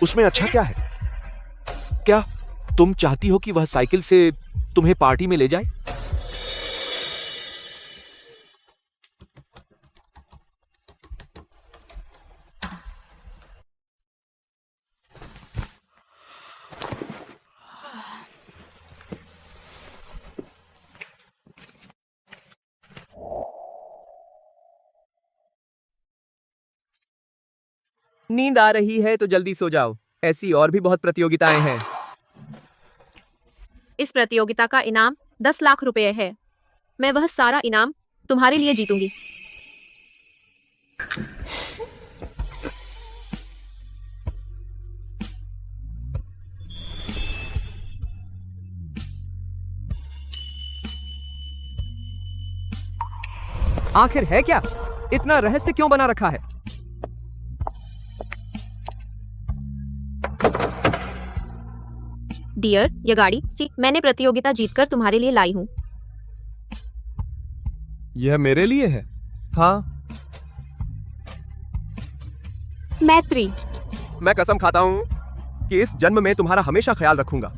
[SPEAKER 8] उसमें अच्छा क्या है? क्या तुम चाहती हो कि वह साइकिल से तुम्हें पार्टी में ले जाए?
[SPEAKER 3] नींद आ रही है तो जल्दी सो जाओ। ऐसी और भी बहुत प्रतियोगिताएं हैं।
[SPEAKER 1] इस प्रतियोगिता का इनाम 10 लाख रुपए है। मैं वह सारा इनाम तुम्हारे लिए जीतूंगी।
[SPEAKER 3] आखिर है क्या? इतना रहस्य क्यों बना रखा है?
[SPEAKER 1] डियर, यह गाड़ी मैंने प्रतियोगिता जीतकर तुम्हारे लिए लाई हूँ।
[SPEAKER 3] यह मेरे लिए है? हाँ।
[SPEAKER 1] मैत्री,
[SPEAKER 3] मैं कसम खाता हूँ कि इस जन्म में तुम्हारा हमेशा ख्याल रखूंगा।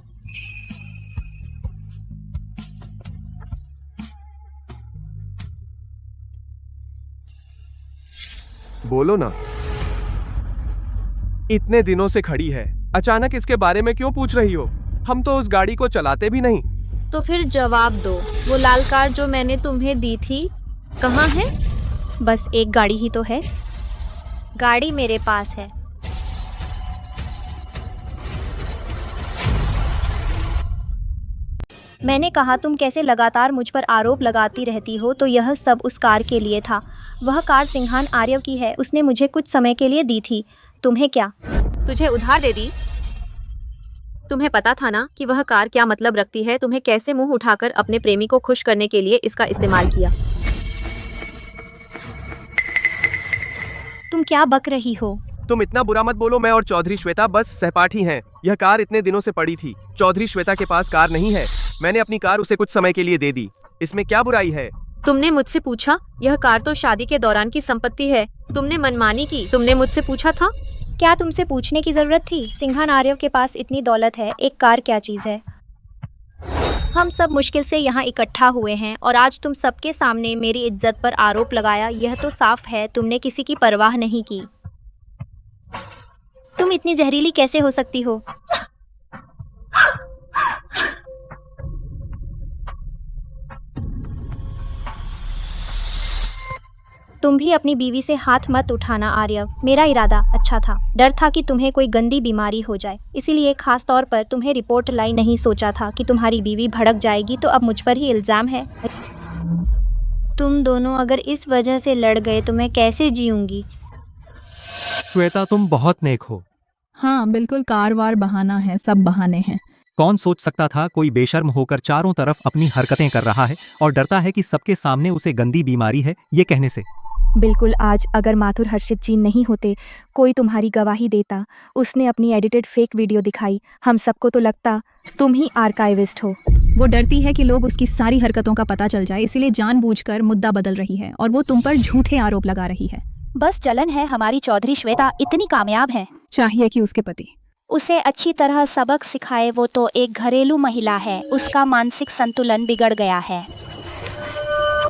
[SPEAKER 3] बोलो ना। इतने दिनों से खड़ी है, अचानक इसके बारे में क्यों पूछ रही हो? हम तो उस गाड़ी को चलाते भी नहीं।
[SPEAKER 1] तो फिर जवाब दो, वो लाल कार जो मैंने तुम्हें दी थी कहाँ है?
[SPEAKER 2] बस एक गाड़ी ही तो है। गाड़ी मेरे पास है। मैंने कहा तुम कैसे लगातार मुझ पर आरोप लगाती रहती हो, तो यह सब उस कार के लिए था। वह कार सिंघान आर्यव की है, उसने मुझे कुछ समय के लिए दी थी। तुम्हें क्या?
[SPEAKER 1] तुझे उधार दे दी? तुम्हें पता था ना कि वह कार क्या मतलब रखती है। तुम्हें कैसे मुंह उठाकर अपने प्रेमी को खुश करने के लिए इसका इस्तेमाल किया।
[SPEAKER 2] तुम क्या बक रही हो?
[SPEAKER 3] तुम इतना बुरा मत बोलो। मैं और चौधरी श्वेता बस सहपाठी हैं। यह कार इतने दिनों से पड़ी थी। चौधरी श्वेता के पास कार नहीं है। मैंने अपनी कार उसे कुछ समय के लिए दे दी। इसमें क्या बुराई है?
[SPEAKER 1] तुमने मुझसे पूछा? यह कार तो शादी के दौरान की संपत्ति है। तुमने मनमानी की। तुमने मुझसे पूछा था?
[SPEAKER 2] क्या तुमसे पूछने की जरूरत थी? सिंघान आर्यव के पास इतनी दौलत है, एक कार क्या चीज है? हम सब मुश्किल से यहाँ इकट्ठा हुए हैं और आज तुम सबके सामने मेरी इज्जत पर आरोप लगाया। यह तो साफ है तुमने किसी की परवाह नहीं की। तुम इतनी जहरीली कैसे हो सकती हो? तुम भी अपनी बीवी से हाथ मत उठाना आर्यव। मेरा इरादा अच्छा था, डर था कि तुम्हें कोई गंदी बीमारी हो जाए, इसीलिए खास तौर पर तुम्हें रिपोर्ट लाई नहीं सोचा था कि तुम्हारी बीवी भड़क जाएगी तो अब मुझ पर ही इल्ज़ाम है। तुम दोनों अगर इस वजह से लड़ गए तो मैं कैसे जीऊंगी?
[SPEAKER 9] श्वेता तुम बहुत नेक हो।
[SPEAKER 13] हाँ बिल्कुल, कारवार बहाना है, सब बहाने हैं।
[SPEAKER 9] कौन सोच सकता था कोई बेशर्म होकर चारों तरफ अपनी हरकतें कर रहा है और डरता है कि सबके सामने उसे गंदी बीमारी है ये कहने से।
[SPEAKER 10] बिल्कुल, आज अगर माथुर हर्षित जी नहीं होते, कोई तुम्हारी गवाही देता, उसने अपनी एडिटेड फेक वीडियो दिखाई, हम सबको तो लगता तुम ही आर्काइविस्ट हो।
[SPEAKER 13] वो डरती है कि लोग उसकी सारी हरकतों का पता चल जाए, इसीलिए जानबूझकर मुद्दा बदल रही है और वो तुम पर झूठे आरोप लगा रही है।
[SPEAKER 11] बस जलन है, हमारी चौधरी श्वेता इतनी कामयाब है।
[SPEAKER 13] चाहिए कि उसके पति
[SPEAKER 11] उसे अच्छी तरह सबक सिखाए, वो तो एक घरेलू महिला है, उसका मानसिक संतुलन बिगड़ गया है।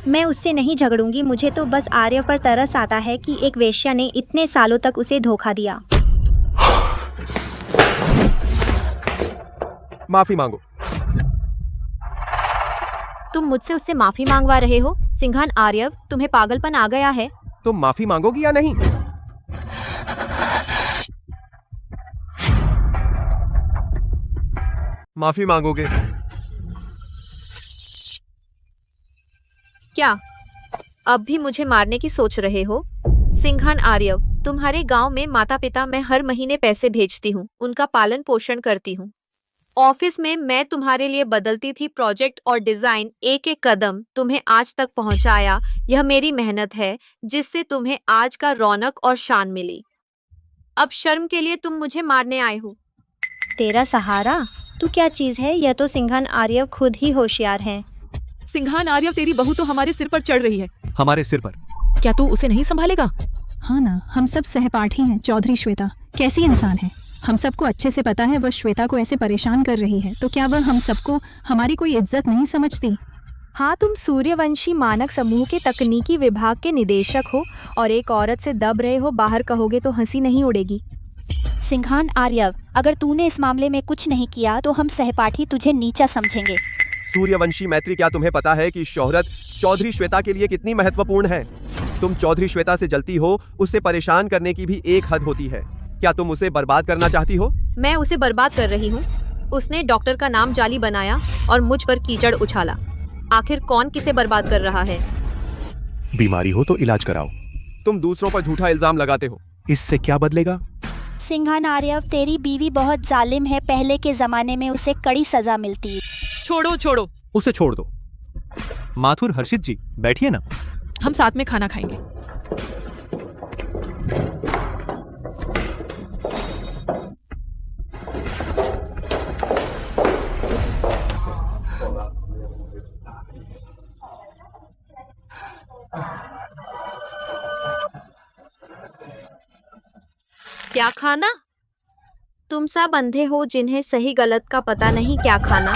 [SPEAKER 2] मैं उससे नहीं झगड़ूंगी, मुझे तो बस आर्य पर तरस आता है कि एक वेश्या ने इतने सालों तक उसे धोखा दिया।
[SPEAKER 3] माफी मांगो।
[SPEAKER 1] तुम मुझसे उससे माफी मांगवा रहे हो? सिंघान आर्यव, तुम्हें पागलपन आ गया है?
[SPEAKER 3] तुम माफी मांगोगी या नहीं? माफी मांगोगे?
[SPEAKER 1] क्या अब भी मुझे मारने की सोच रहे हो? सिंघान आर्यव, तुम्हारे गांव में माता पिता मैं हर महीने पैसे भेजती हूँ, उनका पालन पोषण करती हूँ। ऑफिस में मैं तुम्हारे लिए बदलती थी प्रोजेक्ट और डिजाइन, एक एक कदम तुम्हें आज तक पहुंचाया। यह मेरी मेहनत है जिससे तुम्हें आज का रौनक और शान मिली। अब शर्म के लिए तुम मुझे मारने आए हो।
[SPEAKER 2] तेरा सहारा? तू क्या चीज है? यह तो सिंघान आर्यव खुद ही होशियार हैं।
[SPEAKER 15] सिंघान आर्यव, तेरी बहू तो हमारे सिर पर चढ़ रही है।
[SPEAKER 9] हमारे सिर पर?
[SPEAKER 15] क्या तू उसे नहीं संभालेगा?
[SPEAKER 13] हाँ ना, हम सब सहपाठी हैं। चौधरी श्वेता कैसी इंसान है, हम सबको अच्छे से पता है। वह श्वेता को ऐसे परेशान कर रही है तो क्या वह हम सबको हमारी कोई इज्जत नहीं समझती?
[SPEAKER 10] हाँ, तुम सूर्यवंशी मानक समूह के तकनीकी विभाग के निदेशक हो और एक औरत से दब रहे हो। बाहर कहोगे तो हंसी नहीं उड़ेगी।
[SPEAKER 11] सिंघान आर्यव, अगर तूने इस मामले में कुछ नहीं किया तो हम सहपाठी तुझे नीचा समझेंगे।
[SPEAKER 3] सूर्यवंशी मैत्री, क्या तुम्हें पता है कि शोहरत चौधरी श्वेता के लिए कितनी महत्वपूर्ण है? तुम चौधरी श्वेता से जलती हो, उससे परेशान करने की भी एक हद होती है। क्या तुम उसे बर्बाद करना चाहती हो?
[SPEAKER 1] मैं उसे बर्बाद कर रही हूँ? उसने डॉक्टर का नाम जाली बनाया और मुझ पर कीचड़ उछाला। आखिर कौन किसे बर्बाद कर रहा है?
[SPEAKER 14] बीमारी हो तो इलाज कराओ।
[SPEAKER 3] तुम दूसरों पर झूठा इल्जाम लगाते हो,
[SPEAKER 14] इससे क्या बदलेगा?
[SPEAKER 11] सिंघान आर्यव, तेरी बीवी बहुत जालिम है, पहले के जमाने में उसे कड़ी सजा मिलती है।
[SPEAKER 15] छोड़ो छोड़ो,
[SPEAKER 9] उसे छोड़ दो। माथुर हर्षित जी बैठिए ना,
[SPEAKER 15] हम साथ में खाना खाएंगे।
[SPEAKER 1] क्या खाना? तुम सब अंधे हो जिन्हें सही गलत का पता नहीं। क्या खाना?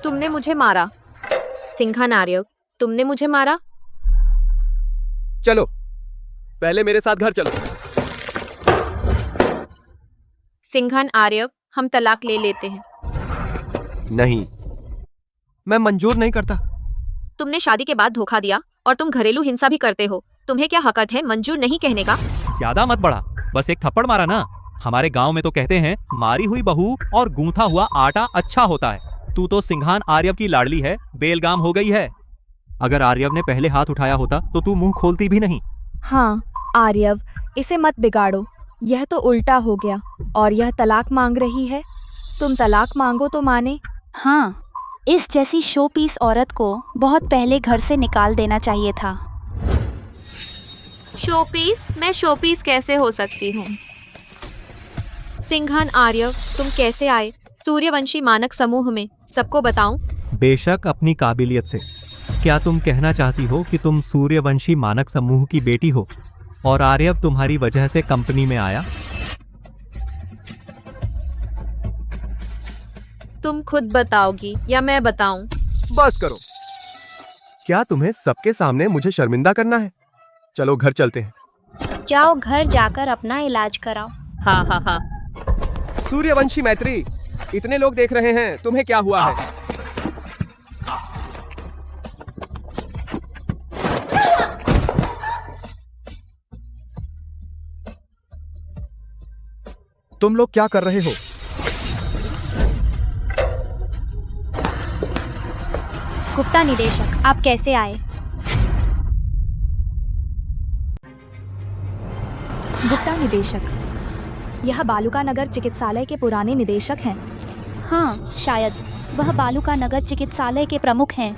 [SPEAKER 1] तुमने मुझे मारा। सिंघान आर्यव, तुमने मुझे मारा।
[SPEAKER 3] चलो पहले मेरे साथ घर चलो।
[SPEAKER 1] सिंघान आर्यव, हम तलाक ले लेते हैं।
[SPEAKER 3] नहीं, मैं मंजूर नहीं करता।
[SPEAKER 1] तुमने शादी के बाद धोखा दिया और तुम घरेलू हिंसा भी करते हो। तुम्हें क्या हक है मंजूर नहीं कहने का?
[SPEAKER 9] ज्यादा मत बढ़ा, बस एक थप्पड़ मारा ना। हमारे गांव में तो कहते हैं मारी हुई बहू और गूंथा हुआ आटा अच्छा होता है। तू तो सिंघान आर्यव की लाडली है, बेलगाम हो गई है। अगर आर्यव ने पहले हाथ उठाया होता तो तू मुंह खोलती भी नहीं।
[SPEAKER 10] हाँ आर्यव, इसे मत बिगाड़ो। यह तो उल्टा हो गया और यह तलाक मांग रही है। तुम तलाक मांगो तो माने।
[SPEAKER 11] हाँ, इस जैसी शोपीस औरत को बहुत पहले घर से निकाल देना चाहिए था।
[SPEAKER 1] शोपीस? मैं शोपीस कैसे हो सकती हूँ? सिंघान आर्यव, तुम कैसे आए सूर्यवंशी मानक समूह में? सबको बताऊं?
[SPEAKER 9] बेशक अपनी काबिलियत से। क्या तुम कहना चाहती हो कि तुम सूर्यवंशी मानक समूह की बेटी हो और आर्यव तुम्हारी वजह से कंपनी में आया?
[SPEAKER 1] तुम खुद बताओगी या मैं बताऊं?
[SPEAKER 3] बस करो। क्या तुम्हें सबके सामने मुझे शर्मिंदा करना है? चलो घर चलते हैं।
[SPEAKER 2] जाओ घर जाकर अपना इलाज कराओ।
[SPEAKER 1] हाँ हाँ हाँ।
[SPEAKER 3] सूर्यवंशी मैत्री, इतने लोग देख रहे हैं, तुम्हें क्या हुआ है? तुम लोग क्या कर रहे हो?
[SPEAKER 2] गुप्ता निदेशक, आप कैसे आए?
[SPEAKER 10] गुप्ता निदेशक, यह बालुका नगर चिकित्सालय के पुराने निदेशक हैं।
[SPEAKER 11] हाँ, शायद वह बालुका नगर चिकित्सालय के प्रमुख हैं।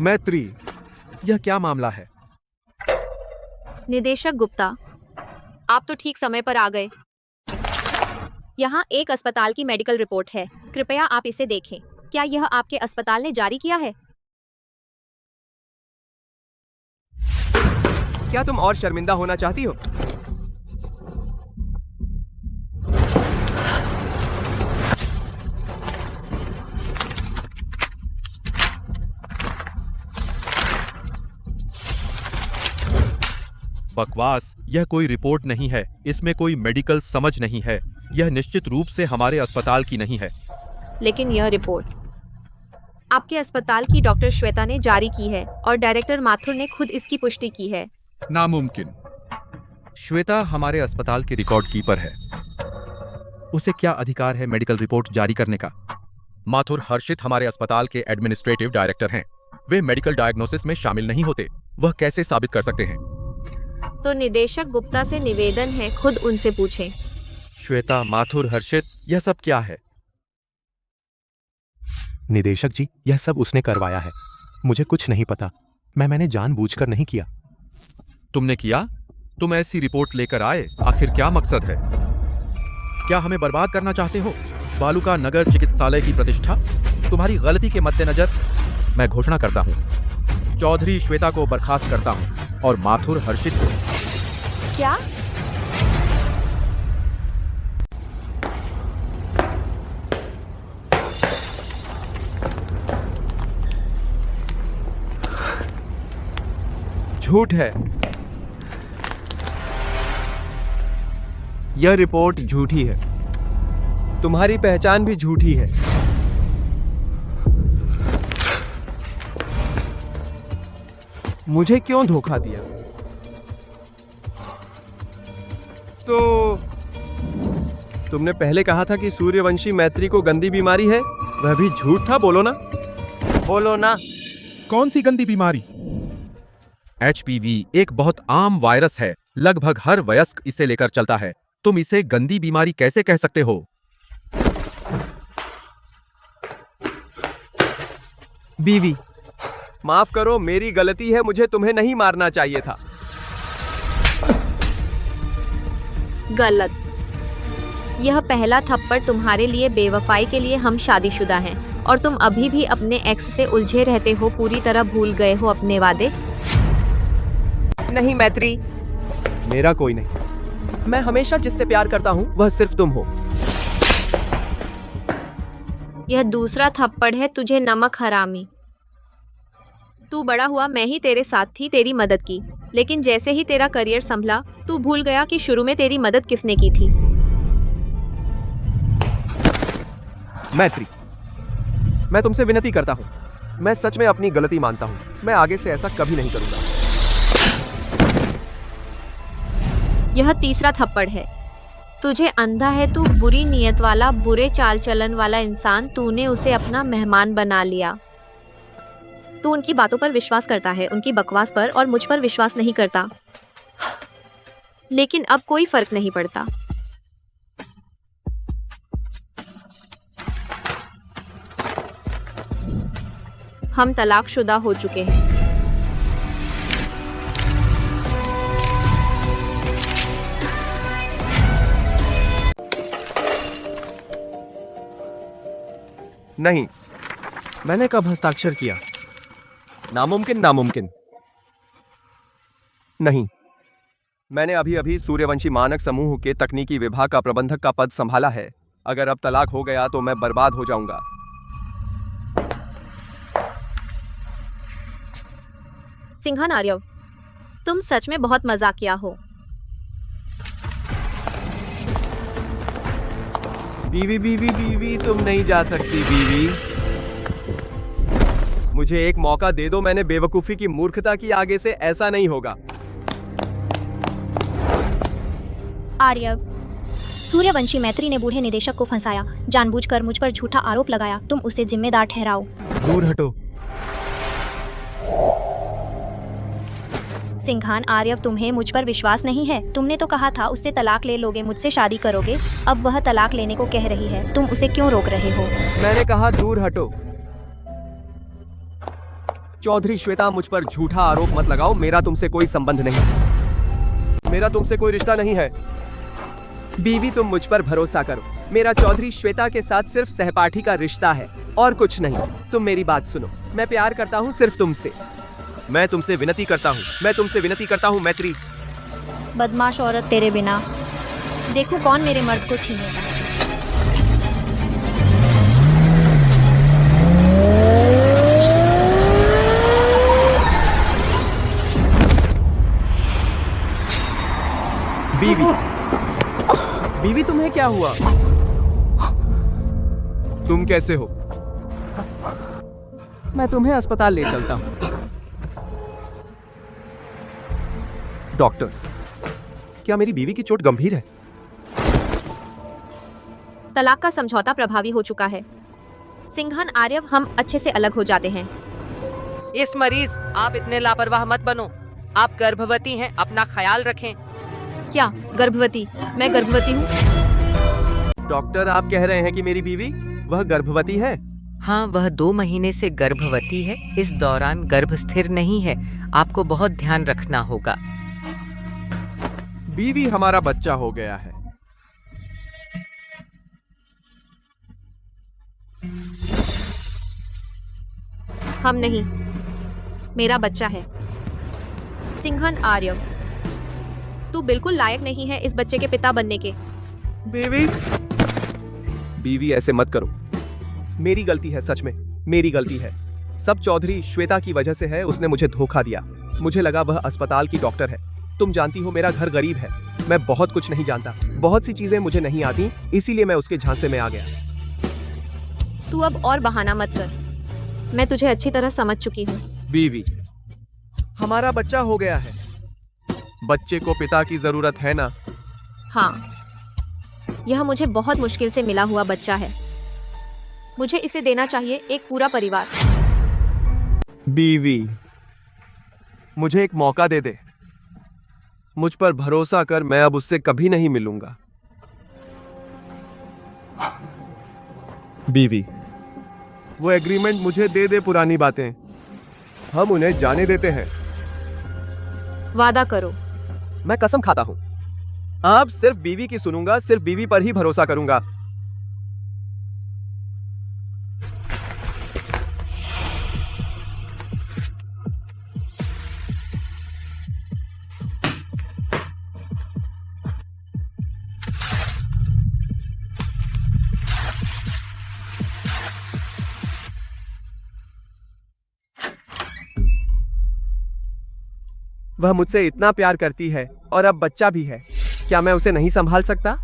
[SPEAKER 12] मैत्री, यह क्या मामला है?
[SPEAKER 1] निदेशक गुप्ता, आप तो ठीक समय पर आ गए। यहाँ एक अस्पताल की मेडिकल रिपोर्ट है, कृपया आप इसे देखें। क्या यह आपके अस्पताल ने जारी किया है?
[SPEAKER 3] क्या तुम और शर्मिंदा होना चाहती हो?
[SPEAKER 14] बकवास, यह कोई रिपोर्ट नहीं है, इसमें कोई मेडिकल समझ नहीं है, यह निश्चित रूप से हमारे अस्पताल की नहीं है।
[SPEAKER 1] लेकिन यह रिपोर्ट आपके अस्पताल की डॉक्टर श्वेता ने जारी की है और डायरेक्टर माथुर ने खुद इसकी पुष्टि की है।
[SPEAKER 12] नामुमकिन।
[SPEAKER 14] श्वेता हमारे अस्पताल के रिकॉर्ड कीपर है, उसे क्या अधिकार है मेडिकल रिपोर्ट जारी करने का? माथुर हर्षित हमारे अस्पताल के एडमिनिस्ट्रेटिव डायरेक्टर हैं, वे मेडिकल डायग्नोसिस में शामिल नहीं होते, वह कैसे साबित कर सकते हैं?
[SPEAKER 1] तो निदेशक गुप्ता से निवेदन है, खुद उनसे पूछें।
[SPEAKER 14] श्वेता, माथुर, हर्षित, यह सब क्या है?
[SPEAKER 8] निदेशक जी, यह सब उसने करवाया है, मुझे कुछ नहीं पता, मैंने जानबूझकर नहीं किया।
[SPEAKER 14] तुमने किया? तुम ऐसी रिपोर्ट लेकर आए, आखिर क्या मकसद है? क्या हमें बर्बाद करना चाहते हो? बालुका नगर चिकित्सालय की प्रतिष्ठा? तुम्हारी गलती के मद्देनजर मैं घोषणा करता हूँ, चौधरी श्वेता को बर्खास्त करता हूँ और माथुर हर्षित को।
[SPEAKER 2] क्या?
[SPEAKER 3] झूठ है, यह रिपोर्ट झूठी है, तुम्हारी पहचान भी झूठी है। मुझे क्यों धोखा दिया? तो तुमने पहले कहा था कि सूर्यवंशी मैत्री को गंदी बीमारी है, वह भी झूठ था। बोलो ना, बोलो ना।
[SPEAKER 12] कौन सी गंदी बीमारी?
[SPEAKER 14] HPV एक बहुत आम वायरस है, लगभग हर वयस्क इसे लेकर चलता है, तुम इसे गंदी बीमारी कैसे कह सकते हो?
[SPEAKER 3] बीवी, माफ करो, मेरी गलती है, मुझे तुम्हें नहीं मारना चाहिए था।
[SPEAKER 1] गलत। यह पहला थप्पड़ तुम्हारे लिए बेवफाई के लिए हम शादीशुदा हैं और तुम अभी भी अपने एक्स से उलझे रहते हो, पूरी तरह भूल गए हो अपने वादे।
[SPEAKER 3] नहीं मैत्री, मेरा कोई नहीं, मैं हमेशा जिससे प्यार करता हूँ वह सिर्फ तुम हो।
[SPEAKER 1] यह दूसरा थप्पड़ है तुझे, नमक हरामी। तू बड़ा हुआ, मैं ही तेरे साथ थी, तेरी मदद की, लेकिन जैसे ही तेरा करियर संभला तू भूल गया कि शुरू में तेरी मदद किसने की थी।
[SPEAKER 3] मैत्री, मैं तुमसे विनती करता हूँ, मैं सच में अपनी गलती मानता हूँ, मैं आगे से ऐसा कभी नहीं करूंगा।
[SPEAKER 1] यह तीसरा थप्पड़ है, तुझे अंधा है, तू बुरी नीयत वाला, बुरे चाल चलन वाला इंसान, तूने उसे अपना मेहमान बना लिया। तू उनकी बातों पर विश्वास करता है, उनकी बकवास पर, और मुझ पर विश्वास नहीं करता, लेकिन अब कोई फर्क नहीं पड़ता। हम तलाकशुदा हो चुके हैं।
[SPEAKER 3] नहीं, मैंने कब हस्ताक्षर किया? नामुमकिन, नामुमकिन। नहीं, मैंने अभी अभी सूर्यवंशी मानक समूह के तकनीकी विभाग का प्रबंधक का पद संभाला है। अगर अब तलाक हो गया तो मैं बर्बाद हो जाऊंगा।
[SPEAKER 1] सिंघान आर्यव, तुम सच में बहुत मजाकिया हो।
[SPEAKER 3] बीवी बीवी बीवी, तुम नहीं जा सकती बीवी। मुझे एक मौका दे दो, मैंने बेवकूफी की मूर्खता की, आगे से ऐसा नहीं होगा।
[SPEAKER 2] आर्यव, सूर्यवंशी मैत्री ने बूढ़े निदेशक को फंसाया, जानबूझकर मुझ पर झूठा आरोप लगाया। तुम उसे जिम्मेदार ठहराओ।
[SPEAKER 3] दूर हटो।
[SPEAKER 2] सिंघान आर्यव, तुम्हें मुझ पर विश्वास नहीं है। तुमने तो कहा था उससे तलाक ले लोगे, मुझसे शादी करोगे। अब वह तलाक लेने को कह रही है, तुम उसे क्यों रोक रहे हो?
[SPEAKER 3] मैंने कहा दूर हटो। चौधरी श्वेता, मुझ पर झूठा आरोप मत लगाओ। मेरा तुमसे कोई संबंध नहीं, मेरा तुमसे कोई रिश्ता नहीं है। बीवी, तुम मुझ पर भरोसा करो। मेरा चौधरी श्वेता के साथ सिर्फ सहपाठी का रिश्ता है और कुछ नहीं। तुम मेरी बात सुनो, मैं प्यार करता हूँ सिर्फ तुमसे। मैं तुमसे विनती करता हूँ, मैं तुमसे विनती करता हूँ मैत्री।
[SPEAKER 2] बदमाश औरत, तेरे बिना देखो कौन मेरे मर्द को छीनेगा।
[SPEAKER 3] बीवी, बीवी, तुम्हें क्या हुआ? तुम कैसे हो? मैं तुम्हें अस्पताल ले चलता हूं। डॉक्टर, क्या मेरी बीवी की चोट गंभीर है?
[SPEAKER 1] तलाक का समझौता प्रभावी हो चुका है। सिंघान आर्यव, हम अच्छे से अलग हो जाते हैं।
[SPEAKER 16] इस मरीज, आप इतने लापरवाह मत बनो। आप गर्भवती हैं, अपना ख्याल रखें।
[SPEAKER 1] क्या गर्भवती? मैं गर्भवती हूँ?
[SPEAKER 3] डॉक्टर, आप कह रहे हैं कि मेरी बीवी वह गर्भवती है?
[SPEAKER 16] हाँ, वह 2 महीने से गर्भवती है। इस दौरान गर्भ स्थिर नहीं है। आपको बहुत ध्यान रखना होगा।
[SPEAKER 3] बीवी, हमारा बच्चा हो गया है।
[SPEAKER 1] हम नहीं, मेरा बच्चा है। सिंघान आर्यव, तू बिल्कुल लायक नहीं है इस बच्चे के पिता बनने के।
[SPEAKER 3] बीवी, बीवी, ऐसे मत करो। मेरी गलती है, सच में मेरी गलती है। सब चौधरी श्वेता की वजह से है। उसने मुझे धोखा दिया। मुझे लगा वह अस्पताल की डॉक्टर है। तुम जानती हो मेरा घर गरीब है, मैं बहुत कुछ नहीं जानता। बहुत सी चीजें मुझे नहीं आती, इसीलिए मैं उसके झांसे में आ गया।
[SPEAKER 1] तू अब और बहाना मत कर, मैं तुझे अच्छी तरह समझ चुकी हूँ।
[SPEAKER 3] बीवी, हमारा बच्चा हो गया है। बच्चे को पिता की जरूरत है ना?
[SPEAKER 1] हाँ, यह मुझे बहुत मुश्किल से मिला हुआ बच्चा है। मुझे इसे देना चाहिए एक पूरा परिवार।
[SPEAKER 3] बीवी, मुझे एक मौका दे दे। मुझ पर भरोसा कर, मैं अब उससे कभी नहीं मिलूंगा। बीवी, वो एग्रीमेंट मुझे दे दे। पुरानी बातें हम उन्हें जाने देते हैं।
[SPEAKER 1] वादा करो।
[SPEAKER 3] मैं कसम खाता हूं, अब सिर्फ बीवी की सुनूंगा, सिर्फ बीवी पर ही भरोसा करूंगा। वह मुझसे इतना प्यार करती है और अब बच्चा भी है। क्या मैं उसे नहीं संभाल सकता?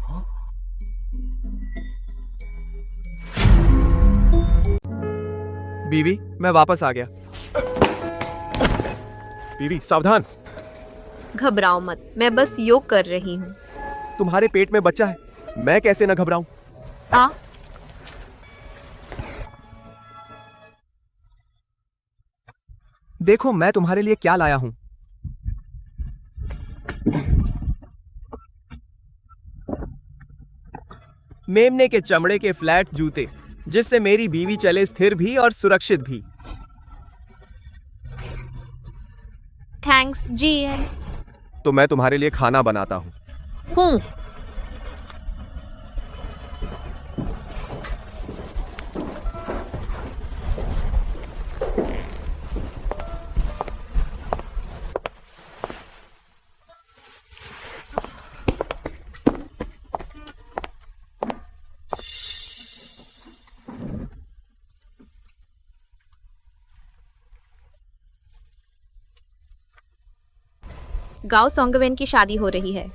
[SPEAKER 3] बीवी, मैं वापस आ गया। बीवी, सावधान।
[SPEAKER 1] घबराओ मत, मैं बस योग कर रही हूँ।
[SPEAKER 3] तुम्हारे पेट में बच्चा है, मैं कैसे न घबराऊं?
[SPEAKER 1] हाँ,
[SPEAKER 3] देखो मैं तुम्हारे लिए क्या लाया हूं। मेमने के चमड़े के फ्लैट जूते, जिससे मेरी बीवी चले स्थिर भी और सुरक्षित भी।
[SPEAKER 1] थैंक्स जी।
[SPEAKER 3] तो मैं तुम्हारे लिए खाना बनाता हूँ।
[SPEAKER 1] गाओ सोंगवेन की शादी हो रही है।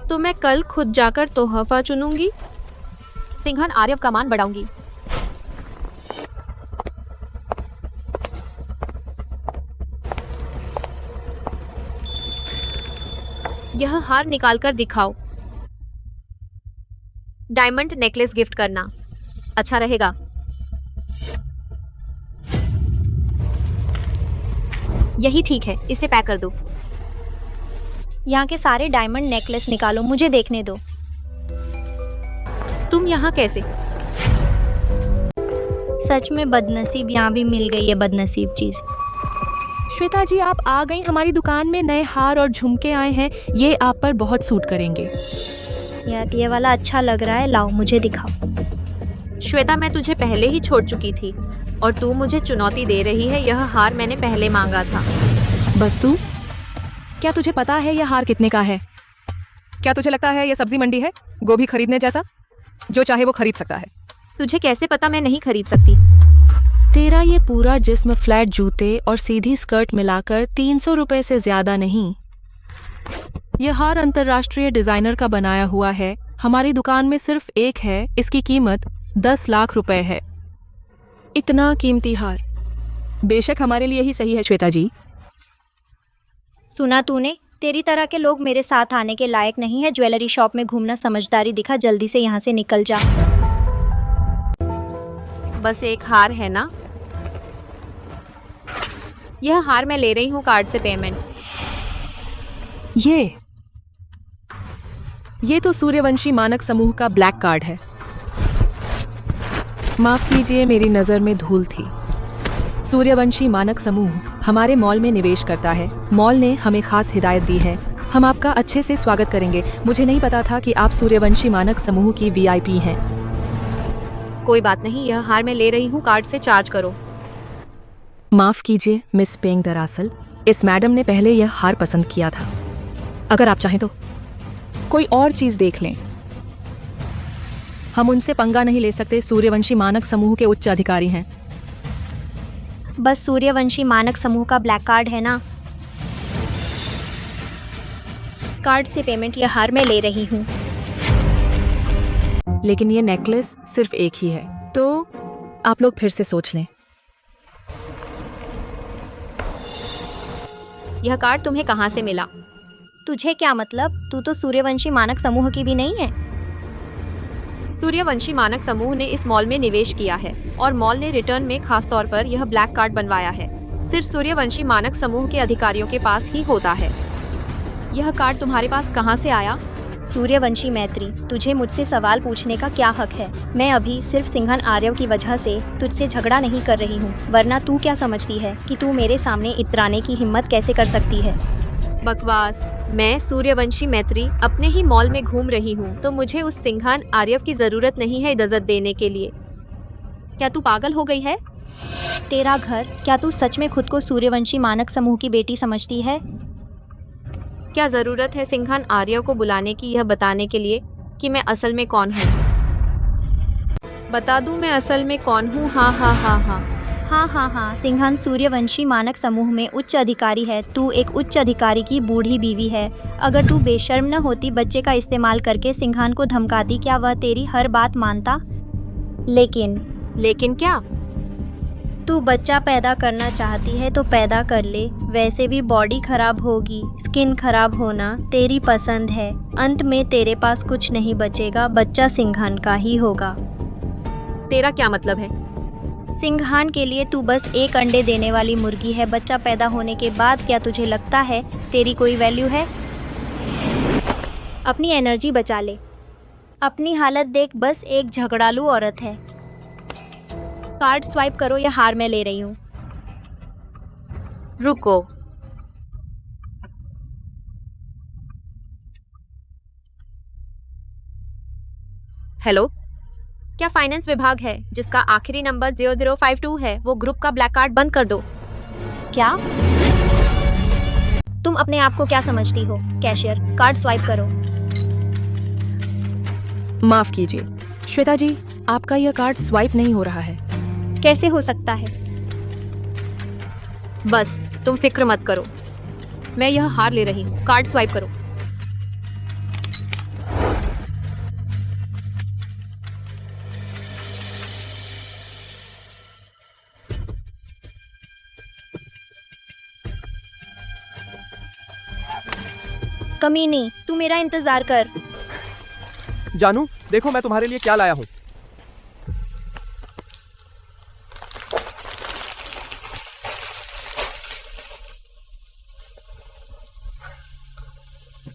[SPEAKER 1] तो मैं कल खुद जाकर तोहफा चुनूंगी।
[SPEAKER 15] सिंघान आर्यव का मान बढ़ाऊंगी।
[SPEAKER 1] यह हार निकाल कर दिखाओ। डायमंड नेकलेस गिफ्ट करना अच्छा रहेगा। यही ठीक है, इसे पैक कर दो।
[SPEAKER 2] यहाँ के सारे डायमंड नेकलेस निकालो, मुझे देखने दो।
[SPEAKER 1] तुम यहाँ कैसे?
[SPEAKER 2] सच में बदनसीब, यहाँ भी मिल गई है बदनसीब चीज।
[SPEAKER 10] श्वेता जी, आप आ गई। हमारी दुकान में नए हार और झुमके आए हैं, ये आप पर बहुत सूट करेंगे।
[SPEAKER 2] यार ये वाला अच्छा लग रहा है, लाओ मुझे दिखाओ।
[SPEAKER 1] श्वेता, मैं तुझे पहले ही छोड़ चुकी थी और तू मुझे चुनौती दे रही है। यह हार मैंने पहले मांगा था।
[SPEAKER 10] बस तू, क्या तुझे पता है यह हार कितने का है? क्या तुझे लगता है यह सब्जी मंडी है, गोभी खरीदने जैसा? जो चाहे वो खरीद सकता है।
[SPEAKER 1] तुझे कैसे पता मैं नहीं खरीद सकती?
[SPEAKER 10] तेरा ये पूरा जिस्म फ्लैट जूते और सीधी स्कर्ट मिलाकर 300 रुपए से ज्यादा नहीं। यह हार अंतर्राष्ट्रीय डिजाइनर का बनाया हुआ है। हमारी दुकान में सिर्फ एक है, इसकी कीमत 10 लाख रुपए है। इतना कीमती हार बेशक हमारे लिए ही सही है श्वेता जी।
[SPEAKER 2] सुना तूने? तेरी तरह के लोग मेरे साथ आने के लायक नहीं है। ज्वेलरी शॉप में घूमना समझदारी दिखा, जल्दी से यहाँ से निकल जा।
[SPEAKER 1] बस एक हार है ना? यह हार मैं ले रही हूँ कार्ड से पेमेंट।
[SPEAKER 10] ये तो सूर्यवंशी मानक समूह का ब्लैक कार्ड है। माफ कीजिए, मेरी नज़र में धूल थी। सूर्यवंशी मानक समूह हमारे मॉल में निवेश करता है। मॉल ने हमें खास हिदायत दी है। हम आपका अच्छे से स्वागत करेंगे। मुझे नहीं पता था कि आप सूर्यवंशी मानक समूह की VIP हैं।
[SPEAKER 1] कोई बात नहीं, यह हार मैं ले रही हूँ, कार्ड से चार्ज करो।
[SPEAKER 10] माफ कीजिए मिस पेंग, दरअसल इस मैडम ने पहले यह हार पसंद किया था। अगर आप चाहें तो कोई और चीज देख लें। हम उनसे पंगा नहीं ले सकते, सूर्यवंशी मानक समूह के उच्च अधिकारी हैं।
[SPEAKER 2] बस सूर्यवंशी मानक समूह का ब्लैक कार्ड है ना? कार्ड से पेमेंट, यह हार मैं ले रही हूँ।
[SPEAKER 10] लेकिन ये नेकलेस सिर्फ एक ही है, तो आप लोग फिर से सोच लें।
[SPEAKER 1] यह कार्ड तुम्हें कहाँ से मिला?
[SPEAKER 2] तुझे क्या मतलब? तू तो सूर्यवंशी मानक समूह की भी नहीं है।
[SPEAKER 1] सूर्यवंशी मानक समूह ने इस मॉल में निवेश किया है और मॉल ने रिटर्न में खास तौर पर यह ब्लैक कार्ड बनवाया है। सिर्फ सूर्यवंशी मानक समूह के अधिकारियों के पास ही होता है। यह कार्ड तुम्हारे पास कहाँ से आया?
[SPEAKER 2] सूर्यवंशी मैत्री, तुझे मुझसे सवाल पूछने का क्या हक है? मैं अभी सिर्फ सिंघान आर्यव की वजह से तुझसे झगड़ा नहीं कर रही हूँ, वरना तू क्या समझती है कि तू मेरे सामने इतराने की हिम्मत कैसे कर सकती है?
[SPEAKER 1] बकवास। मैं सूर्यवंशी मैत्री अपने ही मॉल में घूम रही हूँ, तो मुझे उस सिंघान आर्यव की जरूरत नहीं है इजाजत देने के लिए। क्या तू पागल हो गई है?
[SPEAKER 2] तेरा घर, क्या तू सच में खुद को सूर्यवंशी मानक समूह की बेटी समझती है?
[SPEAKER 1] क्या जरूरत है सिंघान आर्यव को बुलाने की यह बताने के लिए कि मैं असल में कौन हूँ? बता दूं मैं असल में कौन हूँ? हाँ हाँ हाँ हाँ
[SPEAKER 2] हाँ, सिंघान सूर्यवंशी मानक समूह में उच्च अधिकारी है। तू एक उच्च अधिकारी की बूढ़ी बीवी है। अगर तू बेशर्म न होती, बच्चे का इस्तेमाल करके सिंघान को धमकाती, क्या वह तेरी हर बात मानता?
[SPEAKER 1] लेकिन क्या?
[SPEAKER 2] तू बच्चा पैदा करना चाहती है तो पैदा कर ले। वैसे भी बॉडी खराब होगी, स्किन खराब होना तेरी पसंद है। अंत में तेरे पास कुछ नहीं बचेगा, बच्चा सिंघान का ही होगा।
[SPEAKER 1] तेरा क्या मतलब है?
[SPEAKER 2] सिंघान के लिए तू बस एक अंडे देने वाली मुर्गी है। बच्चा पैदा होने के बाद क्या तुझे लगता है तेरी कोई वैल्यू है? अपनी एनर्जी बचा ले। अपनी हालत देख, बस एक झगड़ालू औरत है। कार्ड स्वाइप करो, यह हार मैं ले रही हूँ।
[SPEAKER 1] रुको, हेलो, क्या फाइनेंस विभाग है जिसका आखिरी नंबर 0052 है? वो ग्रुप का ब्लैक कार्ड बंद कर दो।
[SPEAKER 2] क्या तुम अपने आप को क्या समझती हो? कैशियर, कार्ड स्वाइप करो।
[SPEAKER 10] माफ कीजिए श्वेता जी, आपका यह कार्ड स्वाइप नहीं हो रहा है।
[SPEAKER 2] कैसे हो सकता है?
[SPEAKER 1] बस तुम फिक्र मत करो, मैं यह हार ले रही हूँ। कार्ड स्वाइप करो।
[SPEAKER 2] कमीनी, तू मेरा इंतजार कर।
[SPEAKER 3] जानू, देखो मैं तुम्हारे लिए क्या लाया हूँ।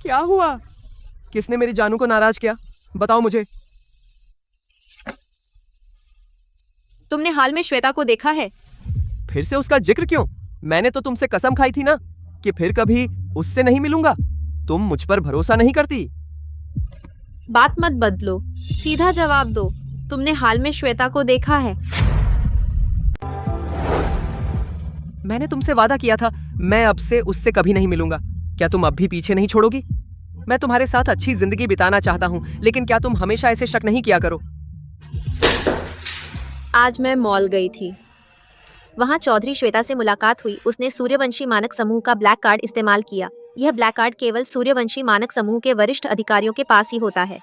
[SPEAKER 3] क्या हुआ? किसने मेरी जानू को नाराज किया? बताओ मुझे।
[SPEAKER 15] तुमने हाल में श्वेता को देखा है?
[SPEAKER 3] फिर से उसका जिक्र क्यों? मैंने तो तुमसे कसम खाई थी ना कि फिर कभी उससे नहीं मिलूंगा। तुम मुझ पर भरोसा नहीं करती।
[SPEAKER 15] बात मत बदलो, सीधा जवाब दो। तुमने हाल में श्वेता को देखा है?
[SPEAKER 3] मैंने तुमसे वादा किया था मैं अब से उससे कभी नहीं मिलूंगा। क्या तुम अब भी पीछे नहीं छोड़ोगी? मैं तुम्हारे साथ अच्छी जिंदगी बिताना चाहता हूँ, लेकिन क्या तुम हमेशा ऐसे शक नहीं किया करो?
[SPEAKER 1] आज मैं मॉल गई थी। वहां चौधरी श्वेता से मुलाकात हुई। उसने सूर्यवंशी मानक समूह का ब्लैक कार्ड इस्तेमाल किया। यह ब्लैक कार्ड केवल सूर्यवंशी मानक समूह के वरिष्ठ अधिकारियों के पास ही होता है।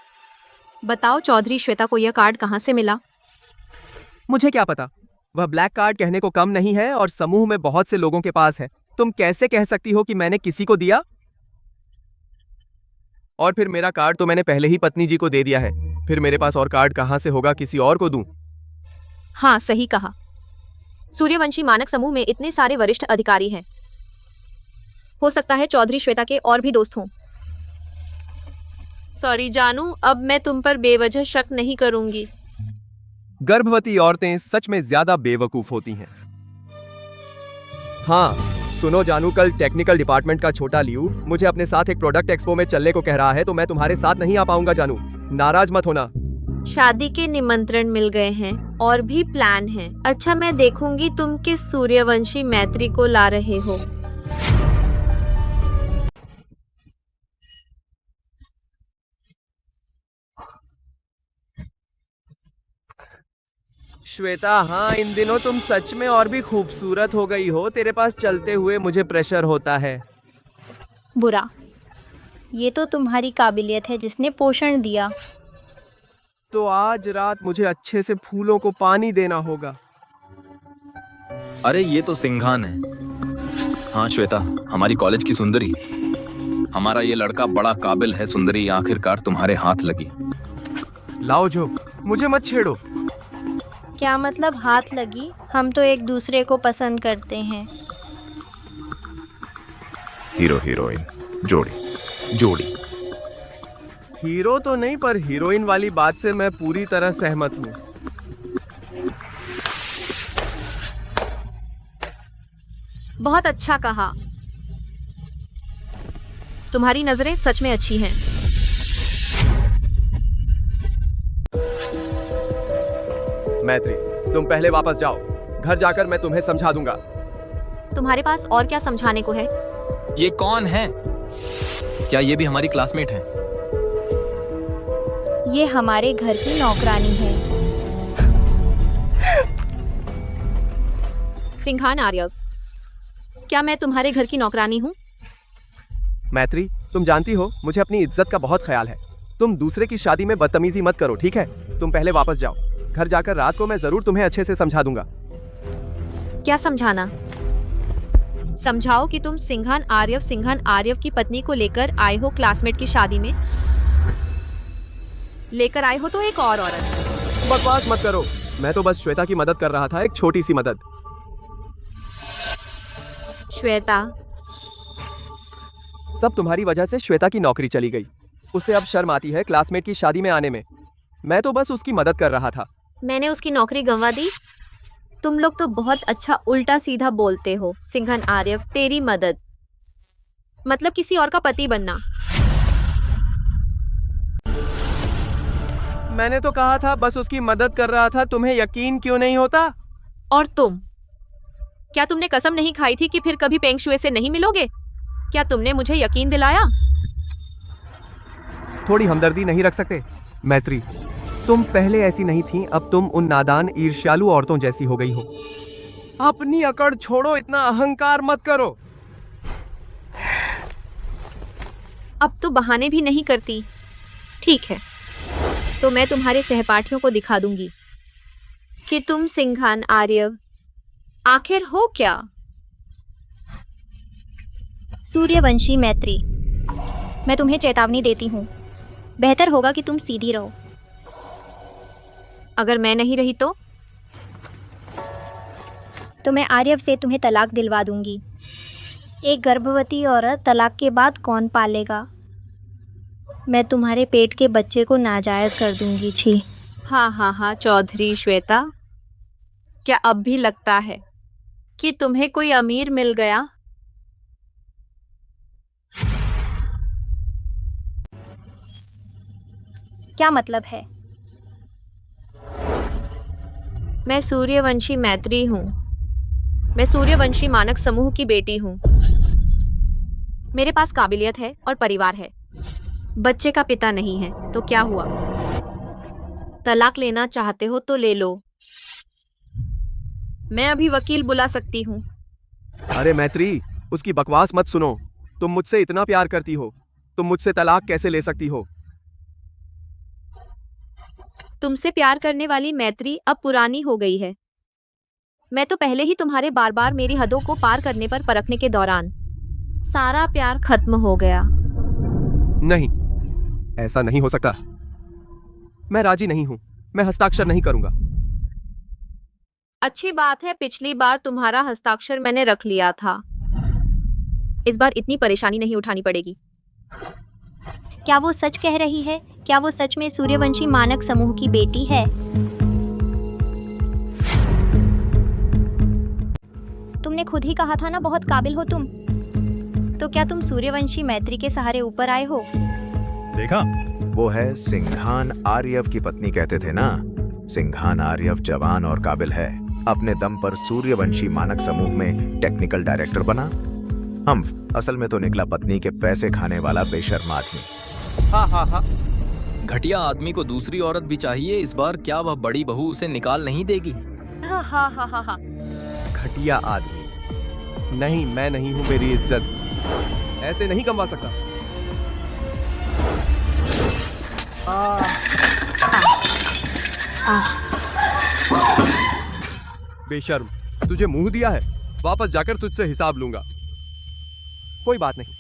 [SPEAKER 15] बताओ चौधरी श्वेता को यह कार्ड कहाँ से मिला?
[SPEAKER 3] मुझे क्या पता। वह ब्लैक कार्ड कहने को कम नहीं है और समूह में बहुत से लोगों के पास है। तुम कैसे कह सकती हो कि मैंने किसी को दिया? और फिर मेरा कार्ड तो मैंने पहले ही पत्नी जी को दे दिया है। फिर मेरे पास और कार्ड कहां से होगा? किसी और को दूं?
[SPEAKER 15] हाँ, सही कहा।
[SPEAKER 1] सूर्यवंशी मानक समूह में इतने सारे वरिष्ठ अधिकारी हैं। हो सकता है चौधरी श्वेता के और भी दोस्त हों। सॉरी जानू, अब मैं तुम पर बेवजह शक नहीं करूंगी।
[SPEAKER 3] गर्भवती औरतें सच में ज्यादा बेवकूफ होती हैं। हाँ सुनो जानू, कल टेक्निकल डिपार्टमेंट का छोटा लियू मुझे अपने साथ एक प्रोडक्ट एक्सपो में चलने को कह रहा है, तो मैं तुम्हारे साथ नहीं आ पाऊंगा जानू। नाराज मत होना।
[SPEAKER 1] शादी के निमंत्रण मिल गए हैं और भी प्लान हैं। अच्छा, मैं देखूंगी तुम किस सूर्यवंशी मैत्री को ला रहे हो।
[SPEAKER 3] श्वेता, हाँ इन दिनों तुम सच में और भी खूबसूरत हो गई हो। तेरे पास चलते हुए मुझे प्रेशर होता है।
[SPEAKER 2] बुरा, ये तो तुम्हारी काबिलियत है जिसने पोषण दिया।
[SPEAKER 3] तो आज रात मुझे अच्छे से फूलों को पानी देना होगा।
[SPEAKER 7] अरे ये तो सिंघान है। हाँ श्वेता, हमारी कॉलेज की सुंदरी। हमारा ये लड़का बड़ा काबिल है सुंदरी, आखिरकार तुम्हारे हाथ लगी।
[SPEAKER 3] लाओ जो, मुझे मत छेड़ो।
[SPEAKER 2] क्या मतलब हाथ लगी? हम तो एक दूसरे को पसंद करते हैं।
[SPEAKER 8] हीरो हीरोइन जोड़ी।
[SPEAKER 7] जोड़ी
[SPEAKER 3] हीरो तो नहीं, पर हीरोइन वाली बात से मैं पूरी तरह सहमत हूँ।
[SPEAKER 15] बहुत अच्छा कहा। तुम्हारी नजरें सच में अच्छी हैं।
[SPEAKER 3] मैत्री, तुम पहले वापस जाओ। घर जाकर मैं तुम्हें समझा दूंगा।
[SPEAKER 15] तुम्हारे पास और क्या समझाने को है?
[SPEAKER 7] ये कौन है? क्या ये भी हमारी क्लासमेट है?
[SPEAKER 2] ये हमारे घर की नौकरानी है।
[SPEAKER 15] सिंघान आर्यव, क्या मैं तुम्हारे घर की नौकरानी हूँ?
[SPEAKER 3] मैत्री, तुम जानती हो मुझे अपनी इज्जत का बहुत ख्याल है। तुम दूसरे की शादी में बदतमीजी मत करो, ठीक है? तुम पहले वापस जाओ। घर जाकर रात को मैं जरूर तुम्हें अच्छे से समझा दूंगा।
[SPEAKER 1] क्या समझाना? समझाओ कि तुम सिंघान आर्यव की पत्नी को लेकर आए हो क्लासमेट की शादी में। लेकर आए हो तो एक और औरत।
[SPEAKER 3] बकवास मत करो। मैं तो बस श्वेता की मदद कर रहा था, एक छोटी सी मदद।
[SPEAKER 1] श्वेता,
[SPEAKER 3] सब तुम्हारी वजह से श्वेता की नौकरी चली गई। उसे अब शर्म आती है क्लासमेट की शादी में आने में। मैं तो बस उसकी मदद कर रहा था।
[SPEAKER 1] मैंने उसकी नौकरी गंवा दी? तुम लोग तो बहुत अच्छा उल्टा सीधा बोलते हो। सिंघान आर्यव, तेरी मदद मतलब किसी और का पति बनना।
[SPEAKER 3] मैंने तो कहा था बस उसकी मदद कर रहा था। तुम्हें यकीन क्यों नहीं होता?
[SPEAKER 15] और तुम, क्या तुमने कसम नहीं खाई थी कि फिर कभी पेंग शुए से नहीं मिलोगे? क्या तुमने मुझे यकीन दिलाया?
[SPEAKER 3] थोड़ी हमदर्दी नहीं रख सकते? मैत्री, तुम पहले ऐसी नहीं थी, अब तुम उन नादान ईर्ष्यालु औरतों जैसी हो गई हो। अपनी अकड़ छोड़ो, इतना अहंकार मत करो।
[SPEAKER 1] अब तो बहाने भी नहीं करती। ठीक है, तो मैं तुम्हारे सहपाठियों को दिखा दूंगी कि तुम सिंघान आर्यव आखिर हो क्या।
[SPEAKER 2] सूर्यवंशी मैत्री। मैं तुम्हें चेतावनी देती हूँ, बेहतर होगा कि तुम सीधी रहो।
[SPEAKER 1] अगर मैं नहीं रही
[SPEAKER 2] तो मैं आर्यव से तुम्हें तलाक दिलवा दूंगी। एक गर्भवती औरत तलाक के बाद कौन पालेगा? मैं तुम्हारे पेट के बच्चे को नाजायज कर दूंगी। छी।
[SPEAKER 1] हाँ, चौधरी श्वेता, क्या अब भी लगता है कि तुम्हें कोई अमीर मिल गया?
[SPEAKER 2] क्या मतलब है?
[SPEAKER 1] मैं सूर्यवंशी मैत्री हूँ। मैं सूर्यवंशी मानक समूह की बेटी हूँ। मेरे पास काबिलियत है और परिवार है। बच्चे का पिता नहीं है तो क्या हुआ? तलाक लेना चाहते हो तो ले लो। मैं अभी वकील बुला सकती हूँ।
[SPEAKER 3] अरे मैत्री, उसकी बकवास मत सुनो। तुम मुझसे इतना प्यार करती हो, तुम मुझसे तलाक कैसे ले सकती हो?
[SPEAKER 1] तुमसे प्यार करने वाली मैत्री अब पुरानी हो गई है। मैं तो पहले ही तुम्हारे बार बार मेरी हदों को पार करने पर परखने के दौरान सारा प्यार खत्म हो गया।
[SPEAKER 3] नहीं, ऐसा नहीं हो सकता। मैं राजी नहीं हूं। मैं हस्ताक्षर नहीं करूंगा।
[SPEAKER 1] अच्छी बात है, पिछली बार तुम्हारा हस्ताक्षर मैंने रख लिया था। इस बार इतनी परेशानी नहीं उठानी पड़ेगी।
[SPEAKER 2] क्या वो सच कह रही है? क्या वो सच में सूर्यवंशी मानक समूह की बेटी है? तुमने खुद ही कहा था ना, बहुत काबिल हो तुम। तो क्या तुम सूर्यवंशी मैत्री के सहारे ऊपर आए हो?
[SPEAKER 17] देखा, वो है सिंघान आर्यव की पत्नी, कहते थे ना। सिंघान आर्यव जवान और काबिल है। अपने दम पर सूर्यवंशी मानक समूह में टेक्निकल डायरेक्टर बना। हम असल में तो निकला पत्नी के पैसे खाने वाला बेशर्म आदमी।
[SPEAKER 3] हाँ।
[SPEAKER 7] घटिया आदमी को दूसरी औरत भी चाहिए। इस बार क्या वह बड़ी बहू उसे निकाल नहीं देगी?
[SPEAKER 1] हाँ।
[SPEAKER 3] घटिया आदमी नहीं, मैं नहीं हूं। मेरी इज्जत ऐसे नहीं कमवा सकता। बेशर्म, तुझे मुंह दिया है। वापस जाकर तुझसे हिसाब लूंगा। कोई बात नहीं,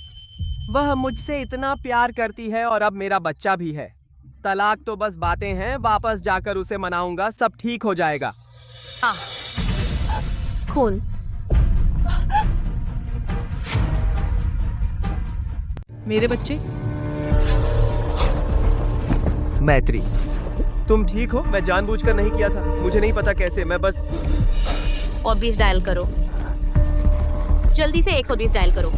[SPEAKER 3] वह मुझसे इतना प्यार करती है और अब मेरा बच्चा भी है। तलाक तो बस बातें हैं, वापस जाकर उसे मनाऊंगा, सब ठीक हो जाएगा।
[SPEAKER 1] खून।
[SPEAKER 18] मेरे बच्चे।
[SPEAKER 3] मैत्री, तुम ठीक हो? मैं जानबूझकर नहीं किया था। मुझे नहीं पता कैसे, मैं बस।
[SPEAKER 1] और 20 डायल करो, जल्दी से 120 डायल करो।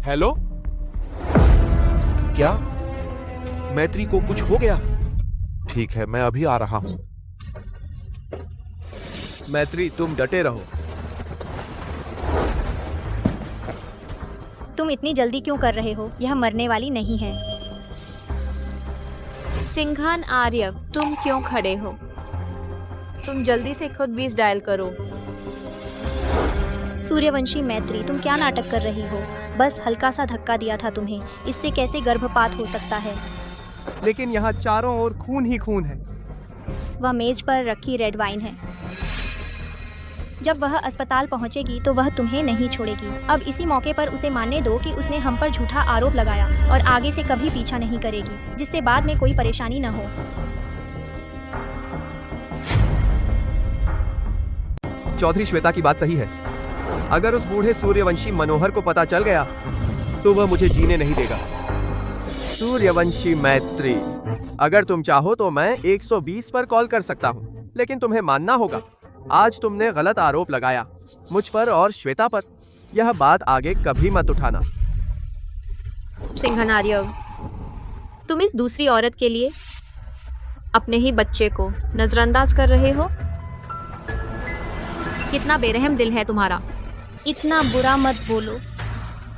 [SPEAKER 3] हेलो?
[SPEAKER 8] क्या?
[SPEAKER 3] मैत्री को कुछ हो गया?
[SPEAKER 8] ठीक है, मैं अभी आ रहा हूं।
[SPEAKER 3] मैत्री, तुम डटे रहो।
[SPEAKER 2] तुम इतनी जल्दी क्यों कर रहे हो? यह मरने वाली नहीं है।
[SPEAKER 1] सिंघान आर्यव, तुम क्यों खड़े हो? तुम जल्दी से खुद 20 डायल करो।
[SPEAKER 2] सूर्यवंशी मैत्री, तुम क्या नाटक कर रही हो? बस हल्का सा धक्का दिया था तुम्हें, इससे कैसे गर्भपात हो सकता है?
[SPEAKER 3] लेकिन यहाँ चारों ओर खून ही खून है।
[SPEAKER 2] वह मेज पर रखी रेड वाइन है। जब वह अस्पताल पहुंचेगी तो वह तुम्हें नहीं छोड़ेगी। अब इसी मौके पर उसे मानने दो कि उसने हम पर झूठा आरोप लगाया और आगे से कभी पीछा नहीं करेगी, जिससे बाद में कोई परेशानी न हो।
[SPEAKER 3] चौधरी श्वेता की बात सही है। अगर उस बूढ़े सूर्यवंशी मनोहर को पता चल गया तो वह मुझे जीने नहीं देगा। सूर्यवंशी मैत्री, अगर तुम चाहो तो मैं 120 पर कॉल कर सकता हूँ, लेकिन तुम्हें मानना होगा आज तुमने गलत आरोप लगाया मुझ पर और श्वेता पर। यह बात आगे कभी मत उठाना।
[SPEAKER 1] सिंघान आर्यव, तुम इस दूसरी औरत के लिए अपने ही बच्चे को नजरअंदाज कर रहे हो। कितना बेरहम दिल है तुम्हारा।
[SPEAKER 2] इतना बुरा मत बोलो।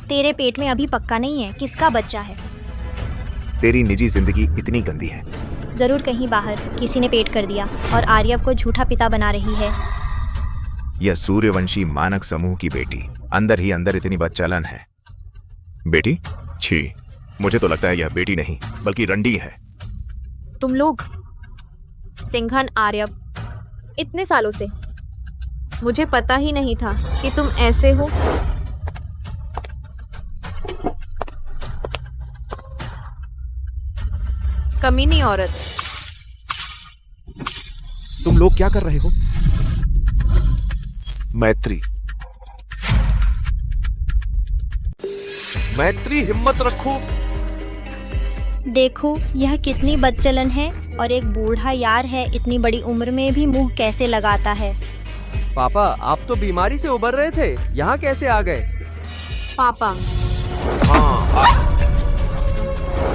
[SPEAKER 2] तेरे पेट में अभी पक्का नहीं है किसका बच्चा है।
[SPEAKER 17] तेरी निजी जिंदगी इतनी गंदी है।
[SPEAKER 2] जरूर कहीं बाहर किसी ने पेट कर दिया और आर्यव को झूठा पिता बना रही है।
[SPEAKER 17] यह सूर्यवंशी मानक समूह की बेटी अंदर ही अंदर इतनी बदचालन है। बेटी? छी, मुझे तो लगता है यह बेटी नहीं बल्कि रंडी है।
[SPEAKER 1] तुम लोग सिंघान आर्यव इतने सालों से मुझे पता ही नहीं था कि तुम ऐसे हो। कमीनी औरत।
[SPEAKER 8] तुम लोग क्या कर रहे हो? मैत्री, मैत्री हिम्मत रखो।
[SPEAKER 2] देखो यह कितनी बदचलन है, और एक बूढ़ा यार है, इतनी बड़ी उम्र में भी मुंह कैसे लगाता है।
[SPEAKER 3] पापा, आप तो बीमारी से उबर रहे थे, यहाँ कैसे आ गए?
[SPEAKER 1] पापा,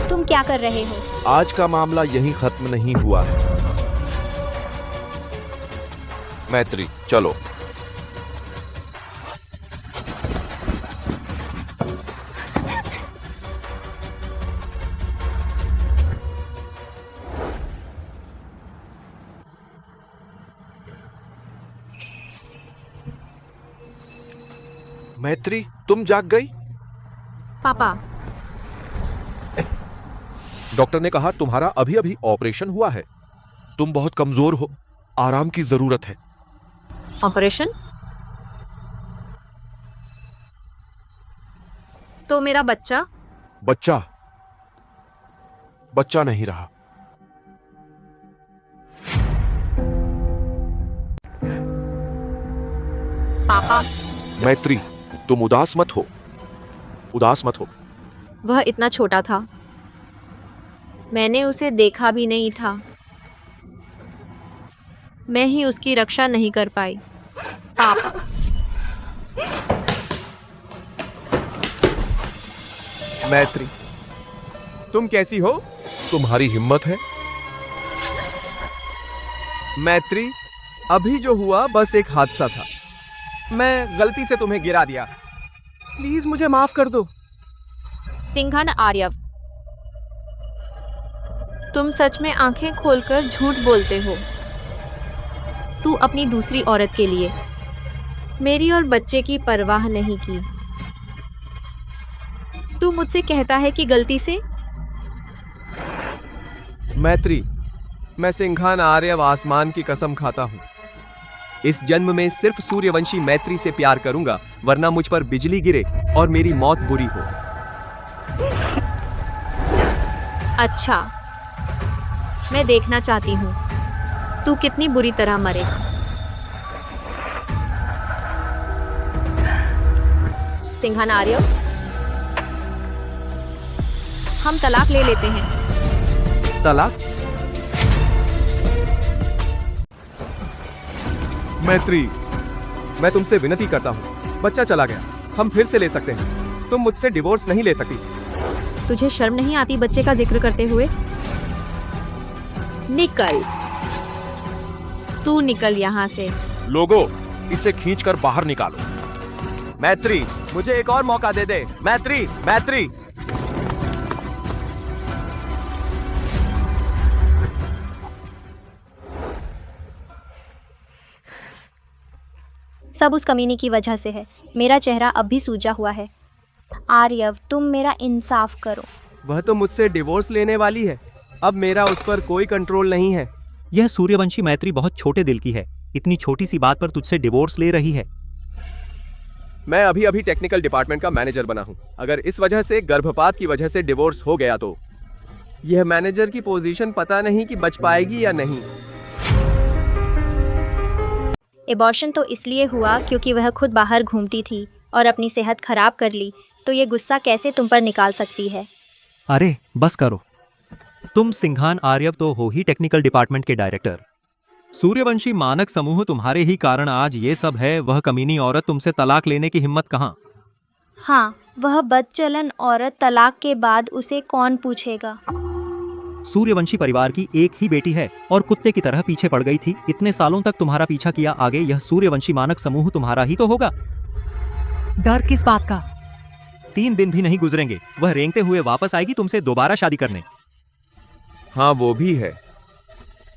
[SPEAKER 2] तुम क्या कर रहे हो?
[SPEAKER 8] आज का मामला यहीं खत्म नहीं हुआ है। मैत्री, चलो। मैत्री, तुम जाग गई?
[SPEAKER 1] पापा,
[SPEAKER 8] डॉक्टर ने कहा तुम्हारा अभी अभी ऑपरेशन हुआ है। तुम बहुत कमजोर हो, आराम की जरूरत है।
[SPEAKER 1] ऑपरेशन? तो मेरा बच्चा?
[SPEAKER 8] बच्चा? बच्चा नहीं रहा।
[SPEAKER 1] पापा,
[SPEAKER 8] मैत्री, तुम उदास मत हो, उदास मत हो।
[SPEAKER 1] वह इतना छोटा था, मैंने उसे देखा भी नहीं था। मैं ही उसकी रक्षा नहीं कर पाई। पापा,
[SPEAKER 3] मैत्री, तुम कैसी हो?
[SPEAKER 8] तुम्हारी हिम्मत है?
[SPEAKER 3] मैत्री, अभी जो हुआ बस एक हादसा था। मैं गलती से तुम्हें गिरा दिया। प्लीज मुझे माफ कर दो।
[SPEAKER 1] सिंघान आर्यव, तुम सच में आंखें खोलकर झूठ बोलते हो। तू अपनी दूसरी औरत के लिए मेरी और बच्चे की परवाह नहीं की। तू मुझसे कहता है कि गलती से।
[SPEAKER 3] मैत्री, मैं सिंघान आर्यव आसमान की कसम खाता हूं, इस जन्म में सिर्फ सूर्यवंशी मैत्री से प्यार करूंगा, वरना मुझ पर बिजली गिरे और मेरी मौत बुरी हो।
[SPEAKER 1] अच्छा, मैं देखना चाहती हूँ तू कितनी बुरी तरह मरे। सिंघान आर्यव, हम तलाक ले लेते हैं।
[SPEAKER 3] तलाक? मैत्री, मैं तुमसे विनती करता हूँ, बच्चा चला गया, हम फिर से ले सकते हैं। तुम मुझसे डिवोर्स नहीं ले सकती।
[SPEAKER 1] तुझे शर्म नहीं आती बच्चे का जिक्र करते हुए? निकल, तू निकल यहाँ से।
[SPEAKER 8] लोगों, इसे खींचकर बाहर निकालो।
[SPEAKER 3] मैत्री, मुझे एक और मौका दे दे। मैत्री, मैत्री।
[SPEAKER 2] सब उस कमीनी की वजह से है। मेरा चेहरा अब भी सूजा हुआ है। आर्यव, तुम मेरा इंसाफ करो।
[SPEAKER 3] वह तो मुझसे डिवोर्स लेने वाली है, अब मेरा उस पर कोई कंट्रोल नहीं है।
[SPEAKER 9] यह सूर्यवंशी मैत्री बहुत छोटे दिल की है, इतनी छोटी सी बात पर तुझसे डिवोर्स ले रही है।
[SPEAKER 3] मैं अभी अभी टेक्निकल डिपार्टमेंट का मैनेजर बना हूँ। अगर इस वजह से, गर्भपात की वजह से डिवोर्स हो गया तो यह मैनेजर की पोजीशन पता नहीं कि बच पाएगी या नहीं।
[SPEAKER 2] एबॉर्शन तो इसलिए हुआ क्योंकि वह खुद बाहर घूमती थी और अपनी सेहत खराब कर ली, तो ये गुस्सा कैसे तुम पर निकाल सकती है?
[SPEAKER 9] अरे बस करो, तुम सिंघान आर्यव तो हो ही टेक्निकल डिपार्टमेंट के डायरेक्टर। सूर्यवंशी मानक समूह तुम्हारे ही कारण आज ये सब है। वह कमीनी औरत तुमसे तलाक लेने की हिम्मत कहाँ?
[SPEAKER 2] हाँ, वह बदचलन औरत, तलाक के बाद उसे कौन पूछेगा?
[SPEAKER 9] सूर्यवंशी परिवार की एक ही बेटी है और कुत्ते की तरह पीछे पड़ गई थी। इतने सालों तक तुम्हारा पीछा किया, आगे यह सूर्यवंशी मानक समूह तुम्हारा ही तो होगा। डर किस बात का? 3 दिन भी नहीं गुजरेंगे, वह रेंगते हुए वापस आएगी तुमसे दोबारा शादी करने।
[SPEAKER 3] हाँ, वो भी है।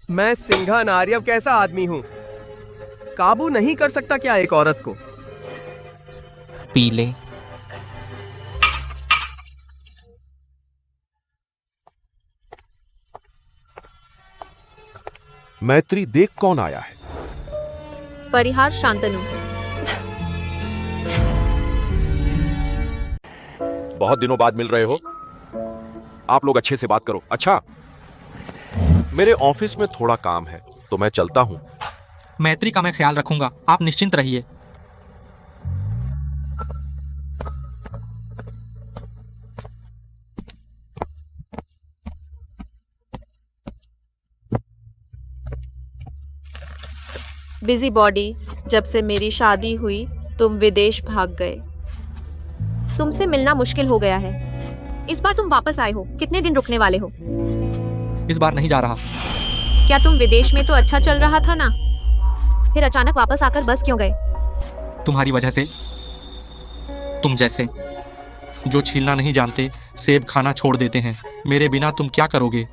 [SPEAKER 3] मैं सिंघान आर्यव कैसा आदमी हूँ? काबू नहीं कर सकता क्या एक औरत को?
[SPEAKER 9] पीले
[SPEAKER 8] मैत्री, देख कौन आया है।
[SPEAKER 1] परिहार शांतनु।
[SPEAKER 8] बहुत दिनों बाद मिल रहे हो। आप लोग अच्छे से बात करो। अच्छा, मेरे ऑफिस में थोड़ा काम है तो मैं चलता हूँ।
[SPEAKER 19] मैत्री का मैं ख्याल रखूंगा, आप निश्चिंत रहिए।
[SPEAKER 1] बिजी बॉडी, जब से मेरी शादी हुई तुम विदेश भाग गए। तुमसे मिलना मुश्किल हो गया है। इस बार तुम वापस आए हो, कितने दिन रुकने वाले हो?
[SPEAKER 19] इस बार नहीं जा रहा।
[SPEAKER 1] क्या तुम विदेश में तो अच्छा चल रहा था ना, फिर अचानक वापस आकर बस क्यों गए?
[SPEAKER 19] तुम्हारी वजह से। तुम जैसे जो छीलना नहीं जानते सेब खाना छोड़ देते हैं, मेरे बिना तुम क्या करोगे?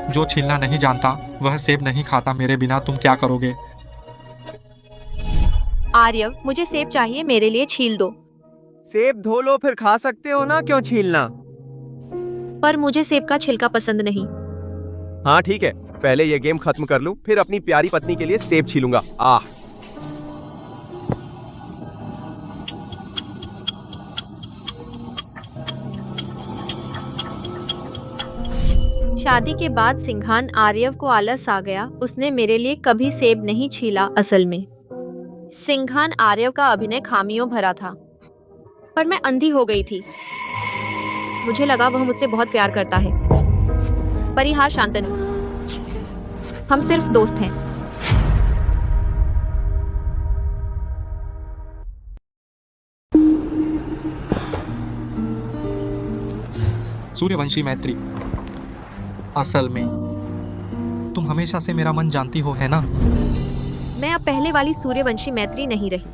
[SPEAKER 19] जो छीलना नहीं जानता वह सेब नहीं खाता, मेरे बिना तुम क्या करोगे?
[SPEAKER 1] आर्यव, मुझे सेब चाहिए, मेरे लिए छील दो।
[SPEAKER 3] सेब धो लो फिर खा सकते हो ना, क्यों छीलना?
[SPEAKER 1] पर मुझे सेब का छिलका पसंद नहीं।
[SPEAKER 3] हाँ ठीक है, पहले ये गेम खत्म कर लूं, फिर अपनी प्यारी पत्नी के लिए सेब छीलूंगा। आह,
[SPEAKER 1] शादी के बाद सिंघान आर्यव को आलस आ गया। उसने मेरे लिए कभी सेब नहीं छीला। असल में सिंघान आर्यव का अभिनय खामियों भरा था, पर मैं अंधी हो गई थी। मुझे लगा वह मुझसे बहुत प्यार करता है। परिहार शांतनु, हम सिर्फ दोस्त हैं।
[SPEAKER 19] सूर्यवंशी मैत्री, असल में तुम हमेशा से मेरा मन जानती हो, है ना?
[SPEAKER 1] मैं अब पहले वाली सूर्यवंशी मैत्री नहीं रही।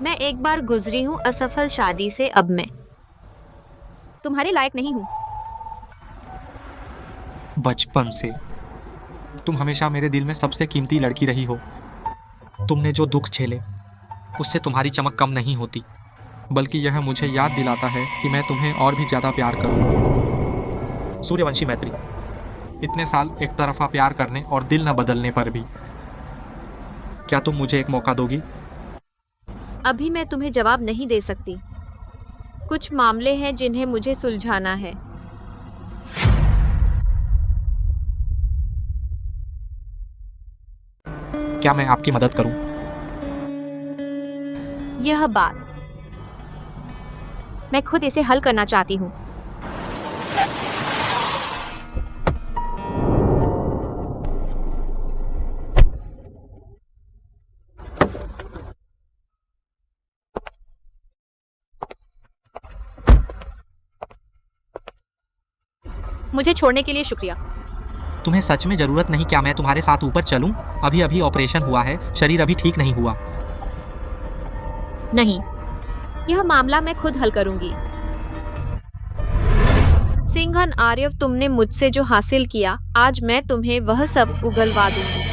[SPEAKER 1] मैं एक बार गुजरी हूँ असफल शादी से। अब मैं तुम्हारे लायक नहीं हूँ।
[SPEAKER 19] बचपन से तुम हमेशा मेरे दिल में सबसे कीमती लड़की रही हो। तुमने जो दुख झेले उससे तुम्हारी चमक कम नहीं होती, बल्कि यह मुझे याद दिलाता है कि मैं तुम्हें और भी ज्यादा प्यार करूं। सूर्यवंशी मैत्री, इतने साल एक तरफा प्यार करने और दिल न बदलने पर भी क्या तुम मुझे एक मौका दोगी?
[SPEAKER 1] अभी मैं तुम्हें जवाब नहीं दे सकती। कुछ मामले हैं जिन्हें मुझे सुलझाना है।
[SPEAKER 19] क्या मैं आपकी मदद करूं?
[SPEAKER 1] यह बात मैं खुद इसे हल करना चाहती हूँ। मुझे छोड़ने के लिए शुक्रिया।
[SPEAKER 19] तुम्हें सच में जरूरत नहीं क्या मैं तुम्हारे साथ ऊपर चलूं? अभी अभी ऑपरेशन हुआ है, शरीर अभी ठीक नहीं हुआ।
[SPEAKER 1] नहीं, यह मामला मैं खुद हल करूंगी। सिंघान आर्यव, तुमने मुझसे जो हासिल किया, आज मैं तुम्हें वह सब उगलवा दूंगी।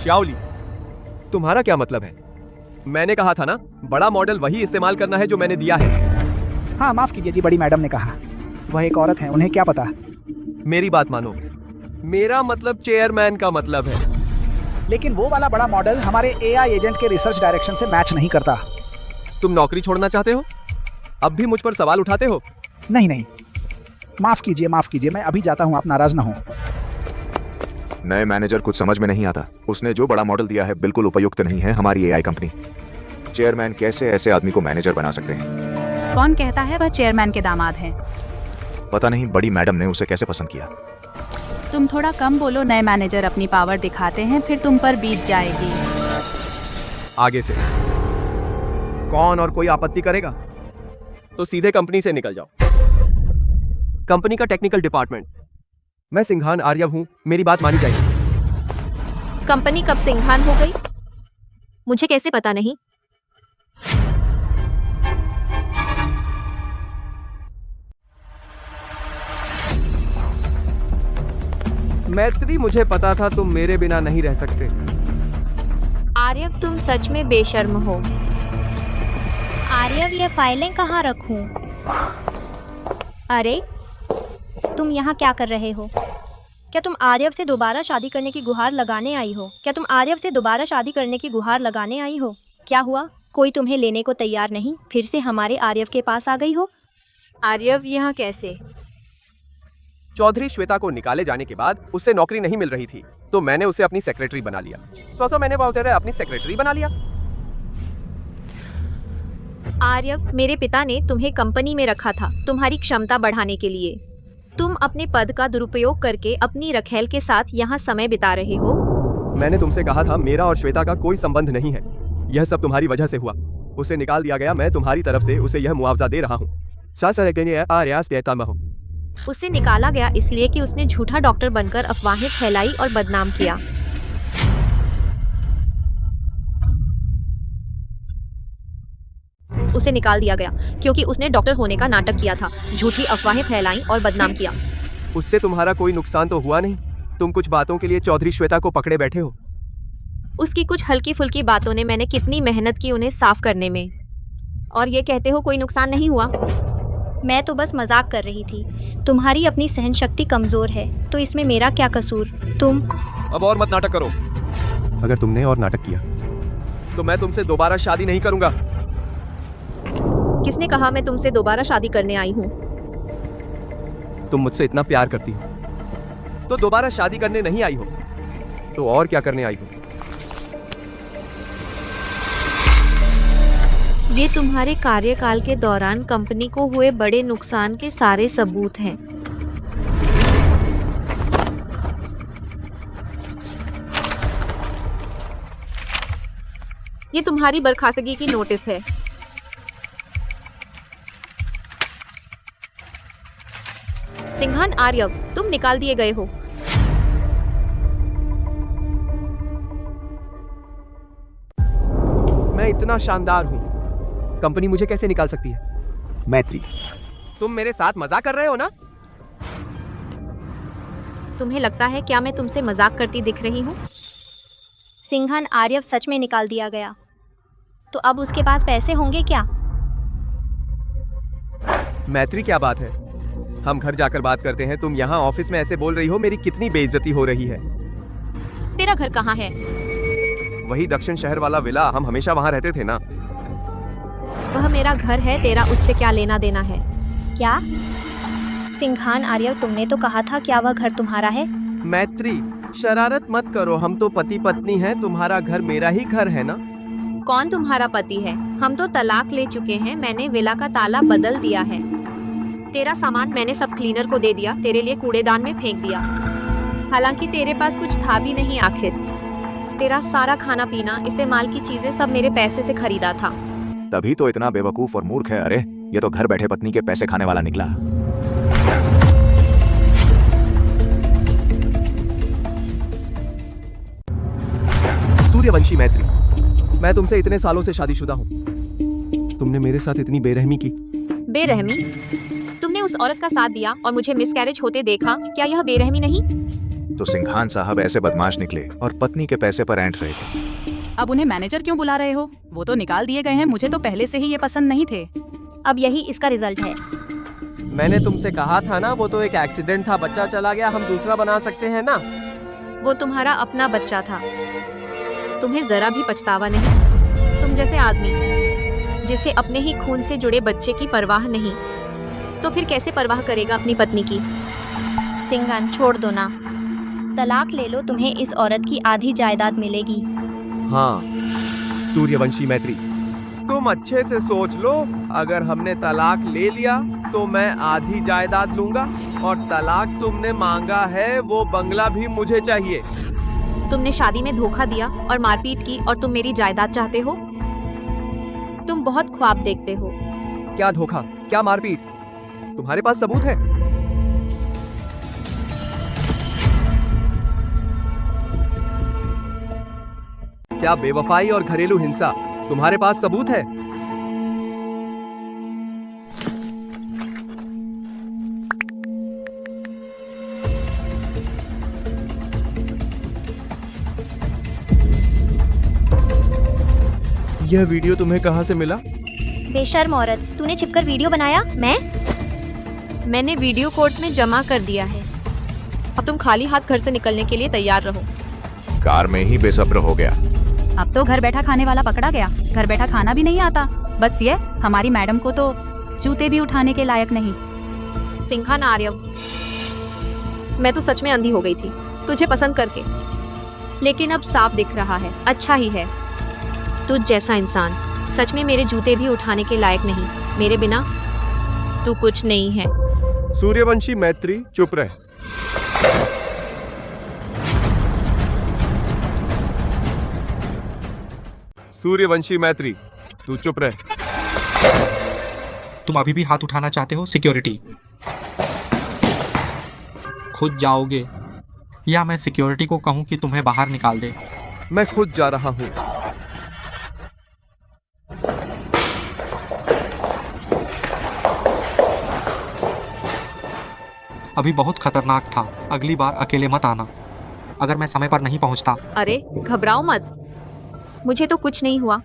[SPEAKER 3] श्याओली, तुम्हारा क्या मतलब है? मैंने कहा था ना, बड़ा मॉडल वही इस्तेमाल करना है जो मैंने दिया है।
[SPEAKER 20] हाँ माफ कीजिए जी, बड़ी मैडम ने कहा। वह एक औरत है, उन्हें क्या पता।
[SPEAKER 3] मेरी बात मानो, मेरा मतलब चेयरमैन का मतलब है।
[SPEAKER 20] लेकिन वो वाला बड़ा मॉडल हमारे एआई एजेंट के रिसर्च डायरेक्शन से मैच नहीं करता।
[SPEAKER 3] तुम नौकरी छोड़ना चाहते हो? अब भी मुझ पर सवाल उठाते हो?
[SPEAKER 20] नहीं नहीं, माफ कीजिए, मैं अभी जाता हूँ, आप नाराज ना हो।
[SPEAKER 17] नए मैनेजर कुछ समझ में नहीं आता। उसने जो बड़ा मॉडल दिया है बिल्कुल उपयुक्त नहीं है हमारी एआई कंपनी। चेयरमैन कैसे ऐसे आदमी को मैनेजर बना सकते हैं?
[SPEAKER 21] कौन कहता है वह चेयरमैन के दामाद हैं?
[SPEAKER 17] पता नहीं बड़ी मैडम ने उसे कैसे पसंद किया।
[SPEAKER 21] तुम थोड़ा कम बोलो, नए मैनेजर अपनी पावर दिखाते हैं, फिर तुम पर बीत जाएगी।
[SPEAKER 3] आगे से कौन और कोई आपत्ति करेगा तो सीधे कंपनी से निकल जाओ। कंपनी का टेक्निकल डिपार्टमेंट, मैं सिंघान आर्यव हूँ, मेरी बात मानी जाएगी।
[SPEAKER 1] कंपनी कब सिंघान हो गई? मुझे कैसे पता नहीं?
[SPEAKER 3] मैत्री, मुझे पता था तुम मेरे बिना नहीं रह सकते।
[SPEAKER 1] आर्यव, तुम सच में बेशर्म हो।
[SPEAKER 2] आर्यव, ये फाइलें कहाँ रखूं? अरे, तुम यहाँ क्या कर रहे हो? क्या तुम आर्यव से दोबारा शादी करने की गुहार लगाने आई हो? क्या तुम आर्यव से दोबारा शादी करने की गुहार लगाने आई हो? क्या हुआ? कोई तुम्हें लेने को तैयार नहीं? फिर से हमारे आर्यव के पास आ गई हो?
[SPEAKER 1] आर्यव यहाँ कैसे?
[SPEAKER 3] चौधरी श्वेता को निकाले जाने के बाद उससे नौकरी नहीं मिल रही थी, तो मैंने उसे अपनी सेक्रेटरी बना लिया। सोचो, मैंने वाउचर अपनी सेक्रेटरी बना लिया।
[SPEAKER 1] आर्यव, मेरे पिता ने तुम्हें कंपनी में रखा था तुम्हारी क्षमता बढ़ाने के लिए। तुम अपने पद का दुरुपयोग करके अपनी रखेल के साथ यहाँ समय बिता रहे हो।
[SPEAKER 3] मैंने तुमसे कहा था मेरा और श्वेता का कोई संबंध नहीं है। यह सब तुम्हारी वजह से हुआ। उसे निकाल दिया गया। मैं तुम्हारी तरफ से उसे यह मुआवजा दे रहा हूँ।
[SPEAKER 1] उसे निकाला गया इसलिए कि उसने झूठा डॉक्टर बनकर अफवाहें फैलाई और बदनाम किया। उसे निकाल दिया गया क्योंकि उसने डॉक्टर होने का नाटक किया था, झूठी अफवाहें फैलाई और बदनाम किया।
[SPEAKER 3] उससे तुम्हारा कोई नुकसान तो हुआ नहीं? तुम कुछ बातों के लिए चौधरी श्वेता को पकड़े बैठे हो।
[SPEAKER 1] उसकी कुछ हल्की फुल्की बातों ने मैंने कितनी मेहनत की उन्हें साफ करने में, और ये कहते हो कोई नुकसान नहीं हुआ?
[SPEAKER 2] मैं तो बस मजाक कर रही थी। तुम्हारी अपनी सहन शक्ति कमजोर है, तो इसमें मेरा क्या कसूर? तुम
[SPEAKER 3] अब और मत नाटक करो। अगर तुमने और नाटक किया तो मैं तुमसे दोबारा शादी नहीं करूंगा।
[SPEAKER 1] किसने कहा मैं तुमसे दोबारा शादी करने आई हूँ?
[SPEAKER 3] तुम मुझसे इतना प्यार करती हो तो दोबारा शादी करने नहीं आई हो तो और क्या करने आई हो?
[SPEAKER 1] ये तुम्हारे कार्यकाल के दौरान कंपनी को हुए बड़े नुकसान के सारे सबूत हैं। ये तुम्हारी बर्खास्तगी की नोटिस है। सिंघान आर्यव, तुम निकाल दिए गए हो।
[SPEAKER 3] मैं इतना शानदार हूँ, कंपनी मुझे कैसे निकाल सकती है? मैत्री, तुम मेरे साथ मजाक कर रहे हो ना?
[SPEAKER 1] तुम्हें लगता है क्या मैं तुमसे मजाक करती दिख रही हूँ?
[SPEAKER 2] सिंघान आर्यव सच में निकाल दिया गया, तो अब उसके पास पैसे होंगे क्या?
[SPEAKER 3] मैत्री, क्या बात है? हम घर जाकर बात करते हैं। तुम यहाँ ऑफिस में ऐसे बोल रही हो, मेरी कितनी बेइज्जती हो रही है।
[SPEAKER 1] तेरा घर कहाँ है?
[SPEAKER 3] वही दक्षिण शहर वाला विला, हम हमेशा वहाँ रहते थे ना।
[SPEAKER 1] वह मेरा घर है, तेरा उससे क्या लेना देना है?
[SPEAKER 2] क्या? सिंघान आर्यव, तुमने तो कहा था क्या वह घर तुम्हारा है?
[SPEAKER 3] मैत्री, शरारत मत करो। हम तो पति पत्नी हैं। तुम्हारा घर मेरा ही घर है ना।
[SPEAKER 1] कौन तुम्हारा पति है? हम तो तलाक ले चुके हैं। मैंने विला का ताला बदल दिया है। तेरा सामान मैंने सब क्लीनर को दे दिया, तेरे लिए कूड़ेदान में फेंक दिया। हालांकि तेरे पास कुछ था भी नहीं। आखिर तेरा सारा खाना पीना, इस्तेमाल की चीजें सब मेरे पैसे से खरीदा था।
[SPEAKER 17] तभी तो इतना बेवकूफ और मूर्ख है। अरे, ये तो घर बैठे पत्नी के पैसे खाने वाला निकला।
[SPEAKER 3] सूर्यवंशी मैत्री, मैं तुमसे इतने सालों से शादीशुदा हूँ। तुमने मेरे साथ इतनी बेरहमी की।
[SPEAKER 1] बेरहमी? तुमने उस औरत का साथ दिया और मुझे मिसकैरेज होते देखा, क्या यह बेरहमी नहीं?
[SPEAKER 17] तो सिंघान साहब ऐसे बदमाश निकले और पत्नी के पैसे पर ऐंठ रहे थे।
[SPEAKER 21] अब उन्हें मैनेजर क्यों बुला रहे हो? वो तो निकाल दिए गए हैं। मुझे तो पहले से ही ये पसंद नहीं थे।
[SPEAKER 2] अब यही इसका रिजल्ट है।
[SPEAKER 3] मैंने तुमसे कहा था ना, वो तो एक एक्सीडेंट था। बच्चा चला गया, हम दूसरा बना सकते हैं ना।
[SPEAKER 1] वो तुम्हारा अपना बच्चा था। तुम्हें जरा भी पछतावा नहीं? तुम जैसे आदमी जिसे अपने ही खून से जुड़े बच्चे की परवाह नहीं, तो फिर कैसे परवाह करेगा अपनी पत्नी की?
[SPEAKER 2] सिंघान, छोड़ दो ना, तलाक ले लो, तुम्हें इस औरत की आधी जायदाद मिलेगी।
[SPEAKER 3] हाँ सूर्यवंशी मैत्री, तुम अच्छे से सोच लो। अगर हमने तलाक ले लिया तो मैं आधी जायदाद लूंगा, और तलाक तुमने मांगा है वो बंगला भी मुझे चाहिए।
[SPEAKER 1] तुमने शादी में धोखा दिया और मारपीट की, और तुम मेरी जायदाद चाहते हो? तुम बहुत ख्वाब देखते हो।
[SPEAKER 3] क्या धोखा, क्या मारपीट? तुम्हारे पास सबूत है? क्या बेवफाई और घरेलू हिंसा? तुम्हारे पास सबूत है? यह वीडियो तुम्हें कहाँ से मिला?
[SPEAKER 2] बेशर्म औरत, तूने छिपकर वीडियो बनाया?
[SPEAKER 15] मैंने वीडियो कोर्ट में जमा कर दिया है। अब तुम खाली हाथ घर से निकलने के लिए तैयार रहो।
[SPEAKER 17] कार में ही बेसब्र हो गया।
[SPEAKER 21] अब तो घर बैठा खाने वाला पकड़ा गया। घर बैठा खाना भी नहीं आता। बस ये हमारी मैडम को तो जूते भी उठाने के लायक नहीं।
[SPEAKER 15] सिंघान आर्यव, मैं तो सच में अंधी हो गई थी तुझे पसंद करके, लेकिन अब साफ दिख रहा है अच्छा ही है। तुझ जैसा इंसान सच में मेरे जूते भी उठाने के लायक नहीं। मेरे बिना तू कुछ नहीं है।
[SPEAKER 3] सूर्यवंशी मैत्री, चुप रह। सूर्यवंशी मैत्री, तू चुप रह।
[SPEAKER 19] तुम अभी भी हाथ उठाना चाहते हो सिक्योरिटी? खुद जाओगे या मैं सिक्योरिटी को कहूं कि तुम्हें बाहर निकाल दे?
[SPEAKER 3] मैं खुद जा रहा हूं।
[SPEAKER 19] अभी बहुत खतरनाक था। अगली बार अकेले मत आना अगर मैं समय पर नहीं पहुंचता।
[SPEAKER 15] अरे घबराओ मत, मुझे तो कुछ नहीं हुआ।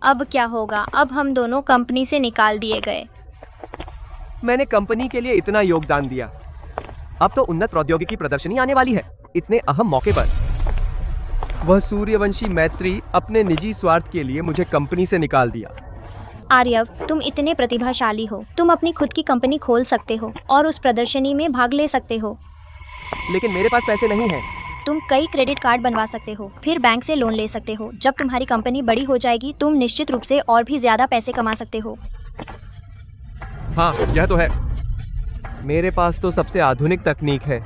[SPEAKER 2] अब क्या होगा? अब हम दोनों कंपनी से निकाल दिए गए।
[SPEAKER 3] मैंने कंपनी के लिए इतना योगदान दिया। अब तो उन्नत प्रौद्योगिकी प्रदर्शनी आने वाली है, इतने अहम मौके पर। वह सूर्यवंशी मैत्री अपने निजी स्वार्थ के लिए मुझे कंपनी से निकाल दिया।
[SPEAKER 2] आर्यव, तुम इतने प्रतिभाशाली हो। तुम अपनी खुद की कंपनी खोल सकते हो और उस प्रदर्शनी में भाग ले सकते हो।
[SPEAKER 3] लेकिन मेरे पास पैसे नहीं हैं।
[SPEAKER 2] तुम कई क्रेडिट कार्ड बनवा सकते हो, फिर बैंक से लोन ले सकते हो। जब तुम्हारी कंपनी बड़ी हो जाएगी तुम निश्चित रूप से और भी ज्यादा पैसे कमा सकते हो।
[SPEAKER 3] हाँ, यह तो है। मेरे पास तो सबसे आधुनिक तकनीक है।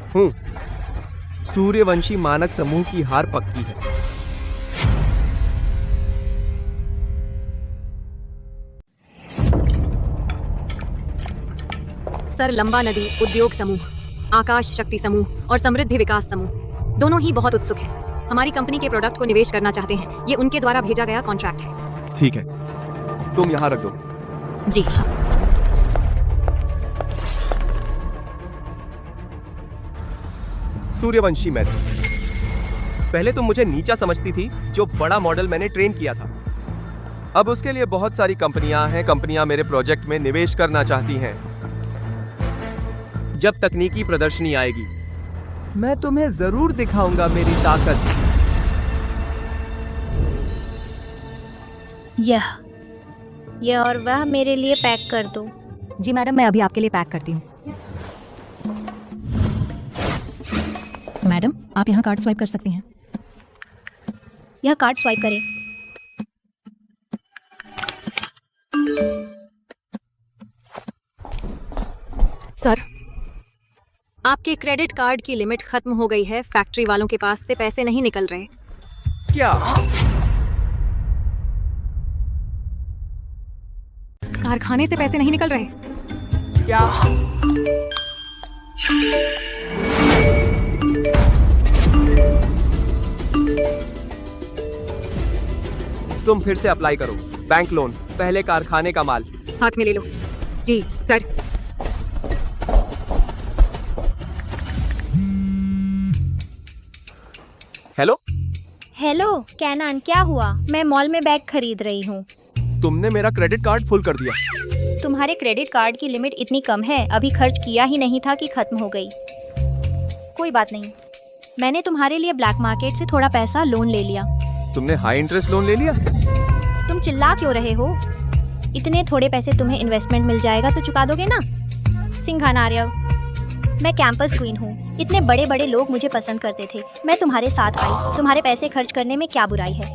[SPEAKER 3] सूर्यवंशी मानक समूह की हार पक्की है।
[SPEAKER 15] सर लंबा नदी उद्योग समूह, आकाश शक्ति समूह और समृद्धि विकास समूह दोनों ही बहुत उत्सुक हैं। हमारी कंपनी के प्रोडक्ट को निवेश करना चाहते हैं। ये उनके द्वारा भेजा गया कॉन्ट्रैक्ट है।
[SPEAKER 3] ठीक है, तुम यहाँ रख दो।
[SPEAKER 15] जी हाँ।
[SPEAKER 3] सूर्यवंशी मैत्री, पहले तुम मुझे नीचा समझती थी। जो बड़ा मॉडल मैंने ट्रेन किया था, अब उसके लिए बहुत सारी कंपनियां हैं। कंपनियां मेरे प्रोजेक्ट में निवेश करना चाहती हैं। जब तकनीकी प्रदर्शनी आएगी मैं तुम्हें जरूर दिखाऊंगा मेरी ताकत।
[SPEAKER 2] यह और वह मेरे लिए पैक कर दो।
[SPEAKER 10] जी मैडम, मैं अभी आपके लिए पैक करती हूँ।
[SPEAKER 13] मैडम, आप यहाँ कार्ड स्वाइप कर सकती हैं।
[SPEAKER 2] यह कार्ड स्वाइप करें।
[SPEAKER 15] सर, आपके क्रेडिट कार्ड की लिमिट खत्म हो गई है। फैक्ट्री वालों के पास से पैसे नहीं निकल रहे।
[SPEAKER 3] क्या?
[SPEAKER 15] कारखाने से पैसे नहीं निकल रहे?
[SPEAKER 3] क्या? तुम फिर से अप्लाई करो। बैंक लोन, पहले कारखाने का माल।
[SPEAKER 15] हाथ में ले लो। जी सर।
[SPEAKER 3] हेलो
[SPEAKER 2] हेलो कैनान, क्या हुआ? मैं मॉल में बैग खरीद रही हूँ।
[SPEAKER 3] तुमने मेरा क्रेडिट कार्ड फुल कर दिया।
[SPEAKER 2] तुम्हारे क्रेडिट कार्ड की लिमिट इतनी कम है, अभी खर्च किया ही नहीं था कि खत्म हो गई। कोई बात नहीं, मैंने तुम्हारे लिए ब्लैक मार्केट से थोड़ा पैसा लोन ले लिया।
[SPEAKER 3] तुमने हाई इंटरेस्ट लोन ले लिया?
[SPEAKER 2] तुम चिल्ला क्यों रहे हो? इतने थोड़े पैसे तुम्हें इन्वेस्टमेंट मिल जाएगा तो चुका दोगे ना? सिंघान आर्यव, मैं कैंपस क्वीन हूँ। इतने बड़े बड़े लोग मुझे पसंद करते थे। मैं तुम्हारे साथ आई। तुम्हारे पैसे खर्च करने में क्या बुराई है?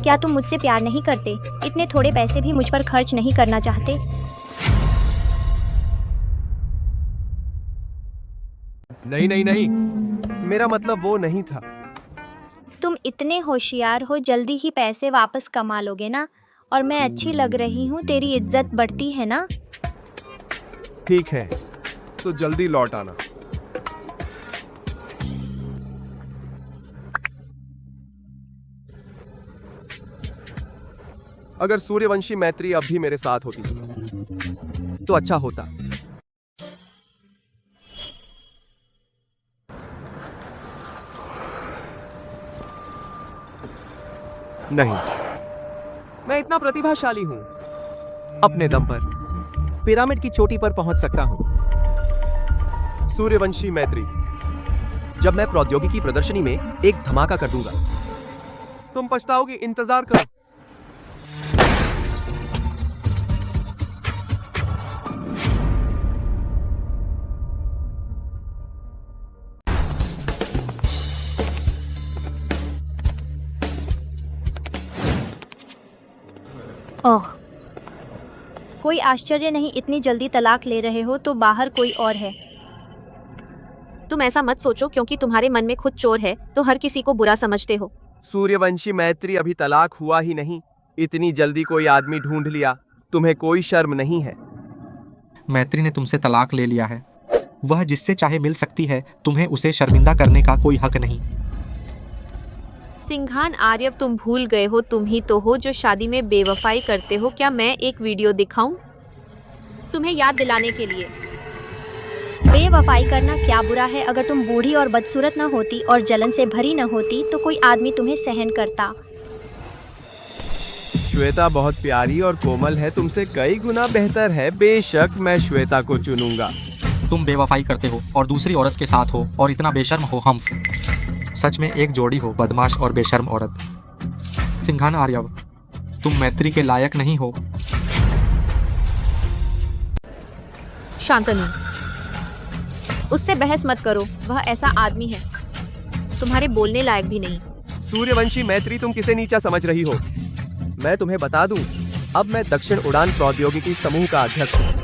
[SPEAKER 2] क्या तुम मुझसे प्यार नहीं करते? इतने थोड़े पैसे भी मुझ पर खर्च नहीं करना चाहते?
[SPEAKER 3] नहीं नहीं नहीं, मेरा मतलब वो नहीं था।
[SPEAKER 2] तुम इतने होशियार हो, जल्दी ही पैसे वापस कमा लोगे ना? और मैं अच्छी लग रही हूँ, तेरी इज्जत बढ़ती है ना?
[SPEAKER 3] ठीक है, तो जल्दी लौट आना। अगर सूर्यवंशी मैत्री अब भी मेरे साथ होती तो अच्छा होता। नहीं, मैं इतना प्रतिभाशाली हूं। अपने दम पर पिरामिड की चोटी पर पहुंच सकता हूं। सूर्यवंशी मैत्री, जब मैं प्रौद्योगिकी प्रदर्शनी में एक धमाका कर दूंगा, तुम पछताओगे। इंतजार करो।
[SPEAKER 2] ओह, कोई आश्चर्य नहीं, इतनी जल्दी तलाक ले रहे हो तो बाहर कोई और है।
[SPEAKER 15] तुम ऐसा मत सोचो, क्योंकि तुम्हारे मन में खुद चोर है तो हर किसी को बुरा समझते हो।
[SPEAKER 3] सूर्यवंशी मैत्री, अभी तलाक हुआ ही नहीं, इतनी जल्दी कोई आदमी ढूंढ लिया। तुम्हें कोई शर्म नहीं है?
[SPEAKER 19] मैत्री ने तुमसे तलाक ले लिया है। वह जिससे चाहे मिल सकती है, तुम्हें उसे शर्मिंदा करने का कोई हक नहीं।
[SPEAKER 1] सिंघान आर्यव, तुम भूल गए हो, तुम ही तो हो जो शादी में बेवफाई करते हो। क्या मैं एक वीडियो दिखाऊं तुम्हें याद दिलाने के लिए?
[SPEAKER 2] बेवफाई करना क्या बुरा है? अगर तुम बूढ़ी और बदसूरत न होती और जलन से भरी न होती तो कोई आदमी तुम्हें सहन करता।
[SPEAKER 3] श्वेता बहुत प्यारी और कोमल है, तुमसे कई गुना बेहतर है। बेशक मैं श्वेता को चुनूंगा।
[SPEAKER 19] तुम बेवफाई करते हो और दूसरी औरत के साथ हो और इतना बेशर्म हो। हम सच में एक जोड़ी हो, बदमाश और बेशर्म औरत। सिंघान आर्यव, तुम मैत्री के लायक नहीं हो।
[SPEAKER 1] शांतनु, उससे बहस मत करो, वह ऐसा आदमी है तुम्हारे बोलने लायक भी नहीं।
[SPEAKER 3] सूर्यवंशी मैत्री, तुम किसे नीचा समझ रही हो? मैं तुम्हें बता दूं, अब मैं दक्षिण उड़ान प्रौद्योगिकी समूह का अध्यक्ष हूँ।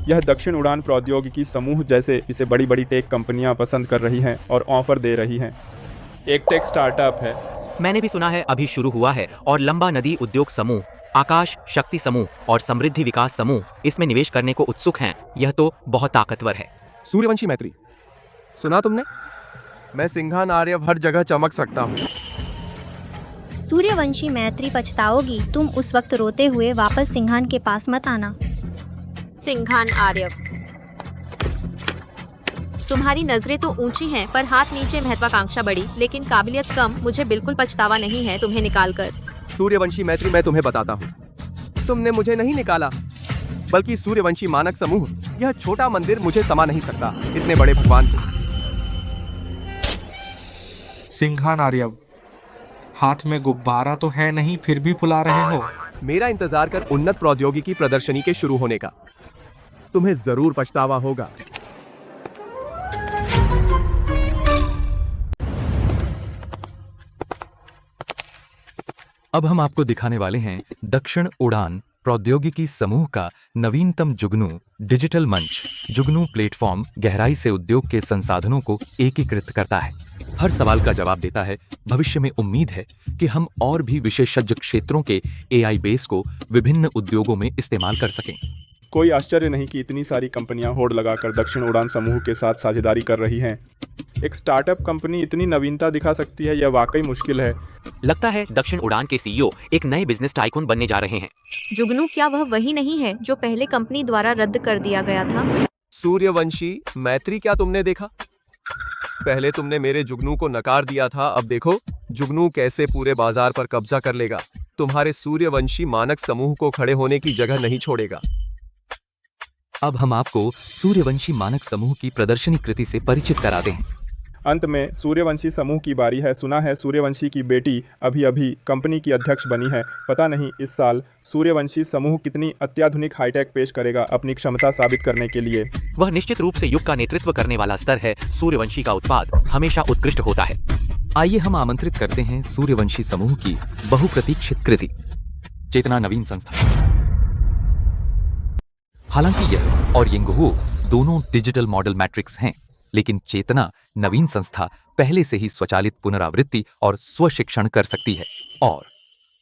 [SPEAKER 6] यह दक्षिण उड़ान प्रौद्योगिकी समूह जैसे इसे बड़ी बड़ी टेक कंपनियां पसंद कर रही हैं और ऑफर दे रही हैं। एक टेक स्टार्टअप है,
[SPEAKER 22] मैंने भी सुना है, अभी शुरू हुआ है, और लंबा नदी उद्योग समूह, आकाश शक्ति समूह और समृद्धि विकास समूह इसमें निवेश करने को उत्सुक हैं। यह तो बहुत ताकतवर है।
[SPEAKER 3] सूर्यवंशी मैत्री, सुना तुमने? मैं सिंघान आर्यव हर जगह चमक सकता हूँ।
[SPEAKER 2] सूर्यवंशी मैत्री, पछताओगी। तुम उस वक्त रोते हुए वापस सिंघान के पास मत आना।
[SPEAKER 1] सिंघान आर्यव, तुम्हारी नजरें तो ऊंची हैं पर हाथ नीचे, महत्वाकांक्षा बड़ी लेकिन काबिलियत कम। मुझे बिल्कुल पछतावा नहीं है तुम्हें निकालकर।
[SPEAKER 3] सूर्यवंशी मैत्री, मैं तुम्हें बताता हूँ, तुमने मुझे नहीं निकाला बल्कि सूर्यवंशी मानक समूह। यह छोटा मंदिर मुझे समा नहीं सकता इतने बड़े भगवान को।
[SPEAKER 19] सिंघान आर्यव, हाथ में गुब्बारा तो है नहीं, फिर भी फुला रहे हो।
[SPEAKER 3] मेरा इंतजार कर उन्नत प्रौद्योगिकी प्रदर्शनी के शुरू होने का। तुम्हें जरूर पछतावा होगा।
[SPEAKER 23] अब हम आपको दिखाने वाले हैं दक्षिण उड़ान प्रौद्योगिकी समूह का नवीनतम जुगनू डिजिटल मंच। जुगनू प्लेटफॉर्म गहराई से उद्योग के संसाधनों को एकीकृत करता है, हर सवाल का जवाब देता है। भविष्य में उम्मीद है कि हम और भी विशेषज्ञ क्षेत्रों के AI बेस को विभिन्न उद्योगों में इस्तेमाल कर सकें।
[SPEAKER 6] कोई आश्चर्य नहीं कि इतनी सारी कंपनियां होड़ लगाकर दक्षिण उड़ान समूह के साथ साझेदारी कर रही हैं। एक स्टार्टअप कंपनी इतनी नवीनता दिखा सकती है, यह वाकई मुश्किल है।
[SPEAKER 22] लगता है दक्षिण उड़ान के CEO एक नए बिजनेस टाइकून बनने जा रहे हैं।
[SPEAKER 1] जुगनू, क्या वह वही नहीं है जो पहले कंपनी द्वारा रद्द कर दिया गया था?
[SPEAKER 3] सूर्यवंशी मैत्री, क्या तुमने देखा? पहले तुमने मेरे जुगनू को नकार दिया था, अब देखो जुगनू कैसे पूरे बाजार पर कब्जा कर लेगा। तुम्हारे सूर्यवंशी मानक समूह को खड़े होने की जगह नहीं छोड़ेगा।
[SPEAKER 23] अब हम आपको सूर्यवंशी मानक समूह की प्रदर्शनी कृति से परिचित कराते हैं।
[SPEAKER 6] अंत में सूर्यवंशी समूह की बारी है। सुना है सूर्यवंशी की बेटी अभी अभी कंपनी की अध्यक्ष बनी है। पता नहीं इस साल सूर्यवंशी समूह कितनी अत्याधुनिक हाईटेक पेश करेगा अपनी क्षमता साबित करने के लिए।
[SPEAKER 22] वह निश्चित रूप से युग का नेतृत्व करने वाला स्तर है। सूर्यवंशी का उत्पाद हमेशा उत्कृष्ट होता है।
[SPEAKER 23] आइए हम आमंत्रित करते हैं सूर्यवंशी समूह की बहुप्रतीक्षित कृति, चेतना नवीन संस्था। हालांकि यह और यिंगहुओ दोनों डिजिटल मॉडल मैट्रिक्स हैं, लेकिन चेतना नवीन संस्था पहले से ही स्वचालित पुनरावृत्ति और स्वशिक्षण कर सकती है, और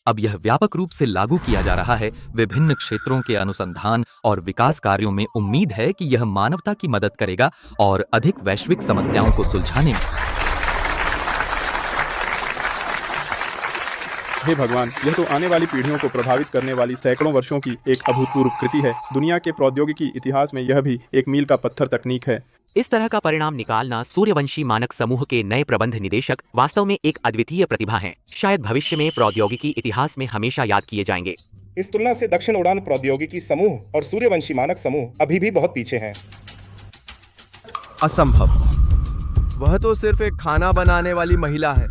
[SPEAKER 23] अब यह व्यापक रूप से लागू किया जा रहा है। विभिन्न क्षेत्रों के अनुसंधान और विकास कार्यों में उम्मीद है कि यह मानवता की मदद करेगा और अधिक वैश्विक समस्याओं को सुलझाने में।
[SPEAKER 6] हे भगवान, यह तो आने वाली पीढ़ियों को प्रभावित करने वाली सैकड़ों वर्षों की एक अभूतपूर्व कृति है। दुनिया के प्रौद्योगिकी इतिहास में यह भी एक मील का पत्थर तकनीक है।
[SPEAKER 22] इस तरह का परिणाम निकालना सूर्यवंशी मानक समूह के नए प्रबंध निदेशक वास्तव में एक अद्वितीय प्रतिभा हैं। शायद भविष्य में प्रौद्योगिकी इतिहास में हमेशा याद किए जाएंगे।
[SPEAKER 4] इस तुलना से दक्षिण उड़ान प्रौद्योगिकी समूह और सूर्यवंशी मानक समूह अभी भी बहुत पीछे हैं।
[SPEAKER 3] असंभव। वह तो सिर्फ एक खाना बनाने वाली महिला है।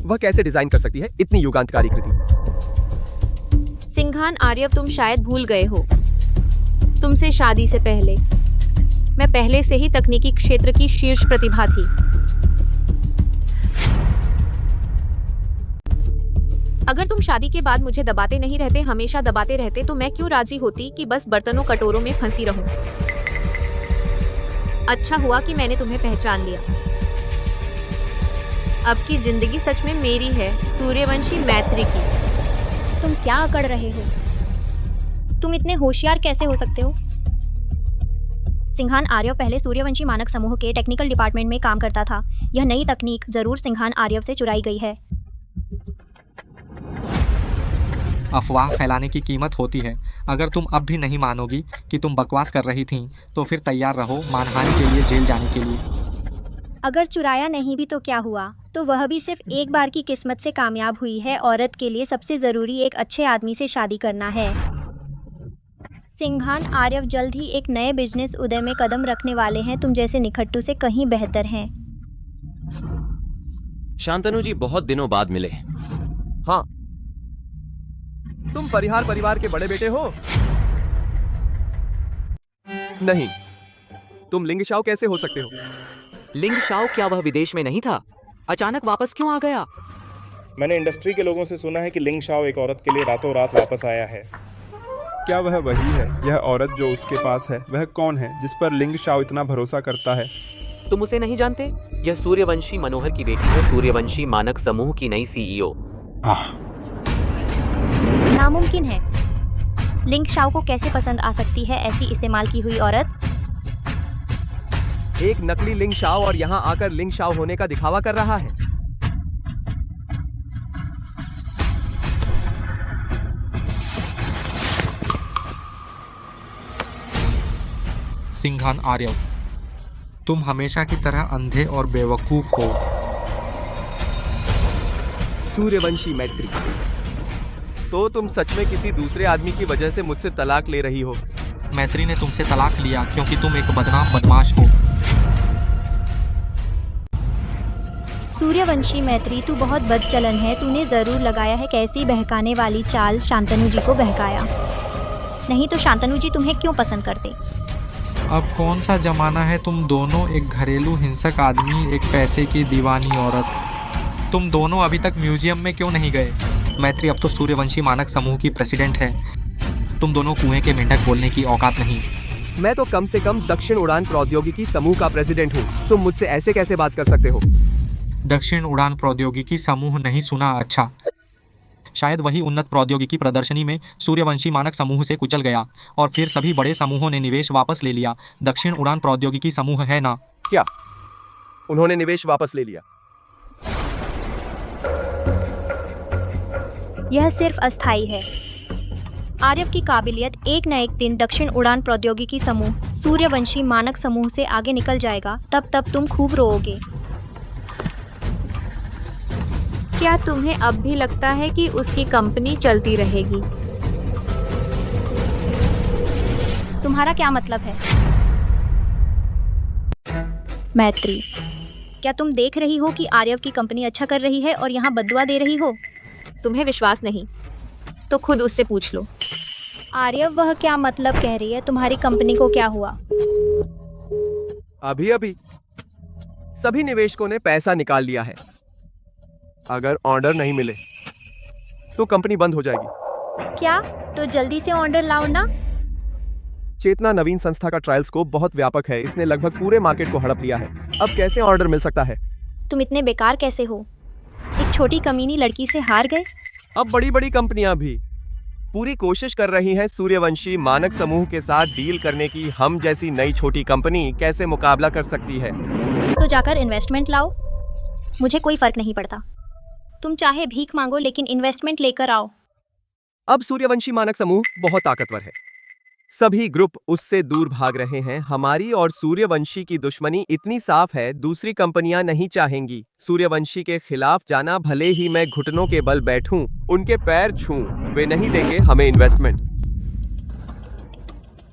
[SPEAKER 3] वह कैसे डिजाइन कर सकती है इतनी युगांतकारी कृति?
[SPEAKER 1] सिंघान आर्यव, तुम शायद भूल गए हो, तुमसे शादी से पहले मैं पहले से ही तकनीकी क्षेत्र की शीर्ष प्रतिभा थी। अगर तुम शादी के बाद मुझे दबाते नहीं रहते, हमेशा दबाते रहते, तो मैं क्यों राजी होती कि बस बर्तनों कटोरों में फंसी रहूं। अच्छा हुआ कि मैंने तुम्हें पहचान लिया। अब की जिंदगी सच में मेरी है, सूर्यवंशी मैत्री की।
[SPEAKER 2] तुम क्या अकड़ रहे हो? तुम इतने होशियार कैसे हो सकते हो? सिंघान आर्यव पहले सूर्यवंशी मानक समूह के टेक्निकल डिपार्टमेंट में काम करता था। यह नई तकनीक जरूर सिंघान आर्यव से चुराई गई है।
[SPEAKER 19] अफवाह फैलाने की कीमत होती है। अगर तुम अब भी नहीं मानोगी कि तुम बकवास कर रही थीं, तो फिर तैयार रहो मानहानि के लिए जेल जाने के लिए।
[SPEAKER 2] अगर चुराया नहीं भी तो क्या हुआ? तो वह भी सिर्फ एक बार की किस्मत से कामयाब हुई है। औरत के लिए सबसे जरूरी एक अच्छे आदमी से शादी करना है। सिंघान आर्यव जल्द ही एक नए बिजनेस उदय में कदम रखने वाले हैं। तुम जैसे निखट्टू से कहीं बेहतर हैं।
[SPEAKER 5] शांतनु जी, बहुत दिनों बाद मिले।
[SPEAKER 3] हाँ, तुम परिहार परिवार के बड़े बेटे हो? नहीं, तुम लिंग शाओ कैसे हो सकते हो?
[SPEAKER 22] लिंग शाओ, क्या वह विदेश में नहीं था? अचानक वापस क्यों आ गया?
[SPEAKER 4] मैंने इंडस्ट्री के लोगों से सुना है कि लिंग शाओ एक औरत के लिए रातों रात वापस आया है।
[SPEAKER 6] क्या वह वही है? यह औरत जो उसके पास है, वह कौन है जिस पर लिंग शाओ इतना भरोसा करता है?
[SPEAKER 22] तुम उसे नहीं जानते? यह सूर्यवंशी मनोहर की बेटी है, सूर्यवंशी मानक समूह की नई सीईओ।
[SPEAKER 2] नामुमकिन है। लिंग शाओ को कैसे पसंद आ सकती है ऐसी इस्तेमाल की हुई औरत?
[SPEAKER 3] एक नकली लिंग शाओ और यहाँ आकर लिंग शाओ होने का दिखावा कर रहा है।
[SPEAKER 19] सिंघान आर्यव, तुम हमेशा की तरह अंधे और बेवकूफ हो।
[SPEAKER 3] सूर्यवंशी मैत्री, तो तुम सच में किसी दूसरे आदमी की वजह से मुझसे तलाक ले रही हो?
[SPEAKER 19] मैत्री ने तुमसे तलाक लिया क्योंकि तुम एक बदनाम बदमाश हो।
[SPEAKER 2] सूर्यवंशी मैत्री, तू बहुत बदचलन है। तूने जरूर लगाया है कैसी बहकाने वाली चाल। शांतनु जी को बहकाया। नहीं तो शांतनु जी तुम्हें क्यों पसंद करते?
[SPEAKER 19] अब कौन सा जमाना है? तुम दोनों, एक घरेलू हिंसक आदमी, एक पैसे की दीवानी औरत। तुम दोनों अभी तक म्यूजियम में क्यों नहीं गए? मैत्री अब तो सूर्यवंशी मानक समूह की प्रेसिडेंट है। तुम दोनों कुएं के मेंढक बोलने की औकात नहीं।
[SPEAKER 3] मैं तो कम से कम दक्षिण उड़ान प्रौद्योगिकी समूह का प्रेसिडेंट हूँ। तुम मुझसे ऐसे कैसे बात कर सकते हो?
[SPEAKER 19] दक्षिण उड़ान प्रौद्योगिकी समूह नहीं सुना? अच्छा, शायद वही उन्नत प्रौद्योगिकी प्रदर्शनी में सूर्यवंशी मानक समूह से कुचल गया और फिर सभी बड़े समूहों ने निवेश वापस ले लिया। दक्षिण उड़ान प्रौद्योगिकी समूह है ना?
[SPEAKER 3] क्या उन्होंने निवेश वापस ले लिया?
[SPEAKER 2] यह सिर्फ अस्थायी है। आर्यव की काबिलियत एक न एक दिन दक्षिण उड़ान प्रौद्योगिकी समूह सूर्यवंशी मानक समूह से आगे निकल जाएगा। तब तुम खूब रोओगे।
[SPEAKER 1] क्या तुम्हें अब भी लगता है कि उसकी कंपनी चलती रहेगी?
[SPEAKER 2] तुम्हारा क्या मतलब है? मैत्री, क्या तुम देख रही हो कि आर्यव की कंपनी अच्छा कर रही है और यहाँ बद्दुआ दे रही हो?
[SPEAKER 1] तुम्हें विश्वास नहीं तो खुद उससे पूछ लो।
[SPEAKER 2] आर्यव, वह क्या मतलब कह रही है? तुम्हारी कंपनी को क्या हुआ?
[SPEAKER 3] अभी सभी निवेशकों ने पैसा निकाल लिया है। अगर ऑर्डर नहीं मिले तो कंपनी बंद हो जाएगी।
[SPEAKER 2] क्या? तो जल्दी से ऑर्डर लाओ ना।
[SPEAKER 3] चेतना नवीन संस्था का ट्रायल स्कोप बहुत व्यापक है। इसने लगभग पूरे मार्केट को हड़प लिया है। अब कैसे ऑर्डर मिल सकता है?
[SPEAKER 2] तुम इतने बेकार कैसे हो? एक छोटी कमीनी लड़की से हार गए।
[SPEAKER 3] अब बड़ी कंपनियां भी पूरी कोशिश कर रही हैं सूर्यवंशी मानक समूह के साथ डील करने की। हम जैसी नई छोटी कंपनी कैसे मुकाबला कर सकती है?
[SPEAKER 2] तो जाकर इन्वेस्टमेंट लाओ। मुझे कोई फर्क नहीं पड़ता। तुम चाहे भीख मांगो लेकिन इन्वेस्टमेंट लेकर आओ।
[SPEAKER 3] अब सूर्यवंशी मानक समूह बहुत ताकतवर है। सभी ग्रुप उससे दूर भाग रहे हैं। हमारी और सूर्यवंशी की दुश्मनी इतनी साफ है, दूसरी कंपनियां नहीं चाहेंगी सूर्यवंशी के खिलाफ जाना। भले ही मैं घुटनों के बल बैठूं, उनके पैर छूं, वे नहीं देंगे हमें इन्वेस्टमेंट।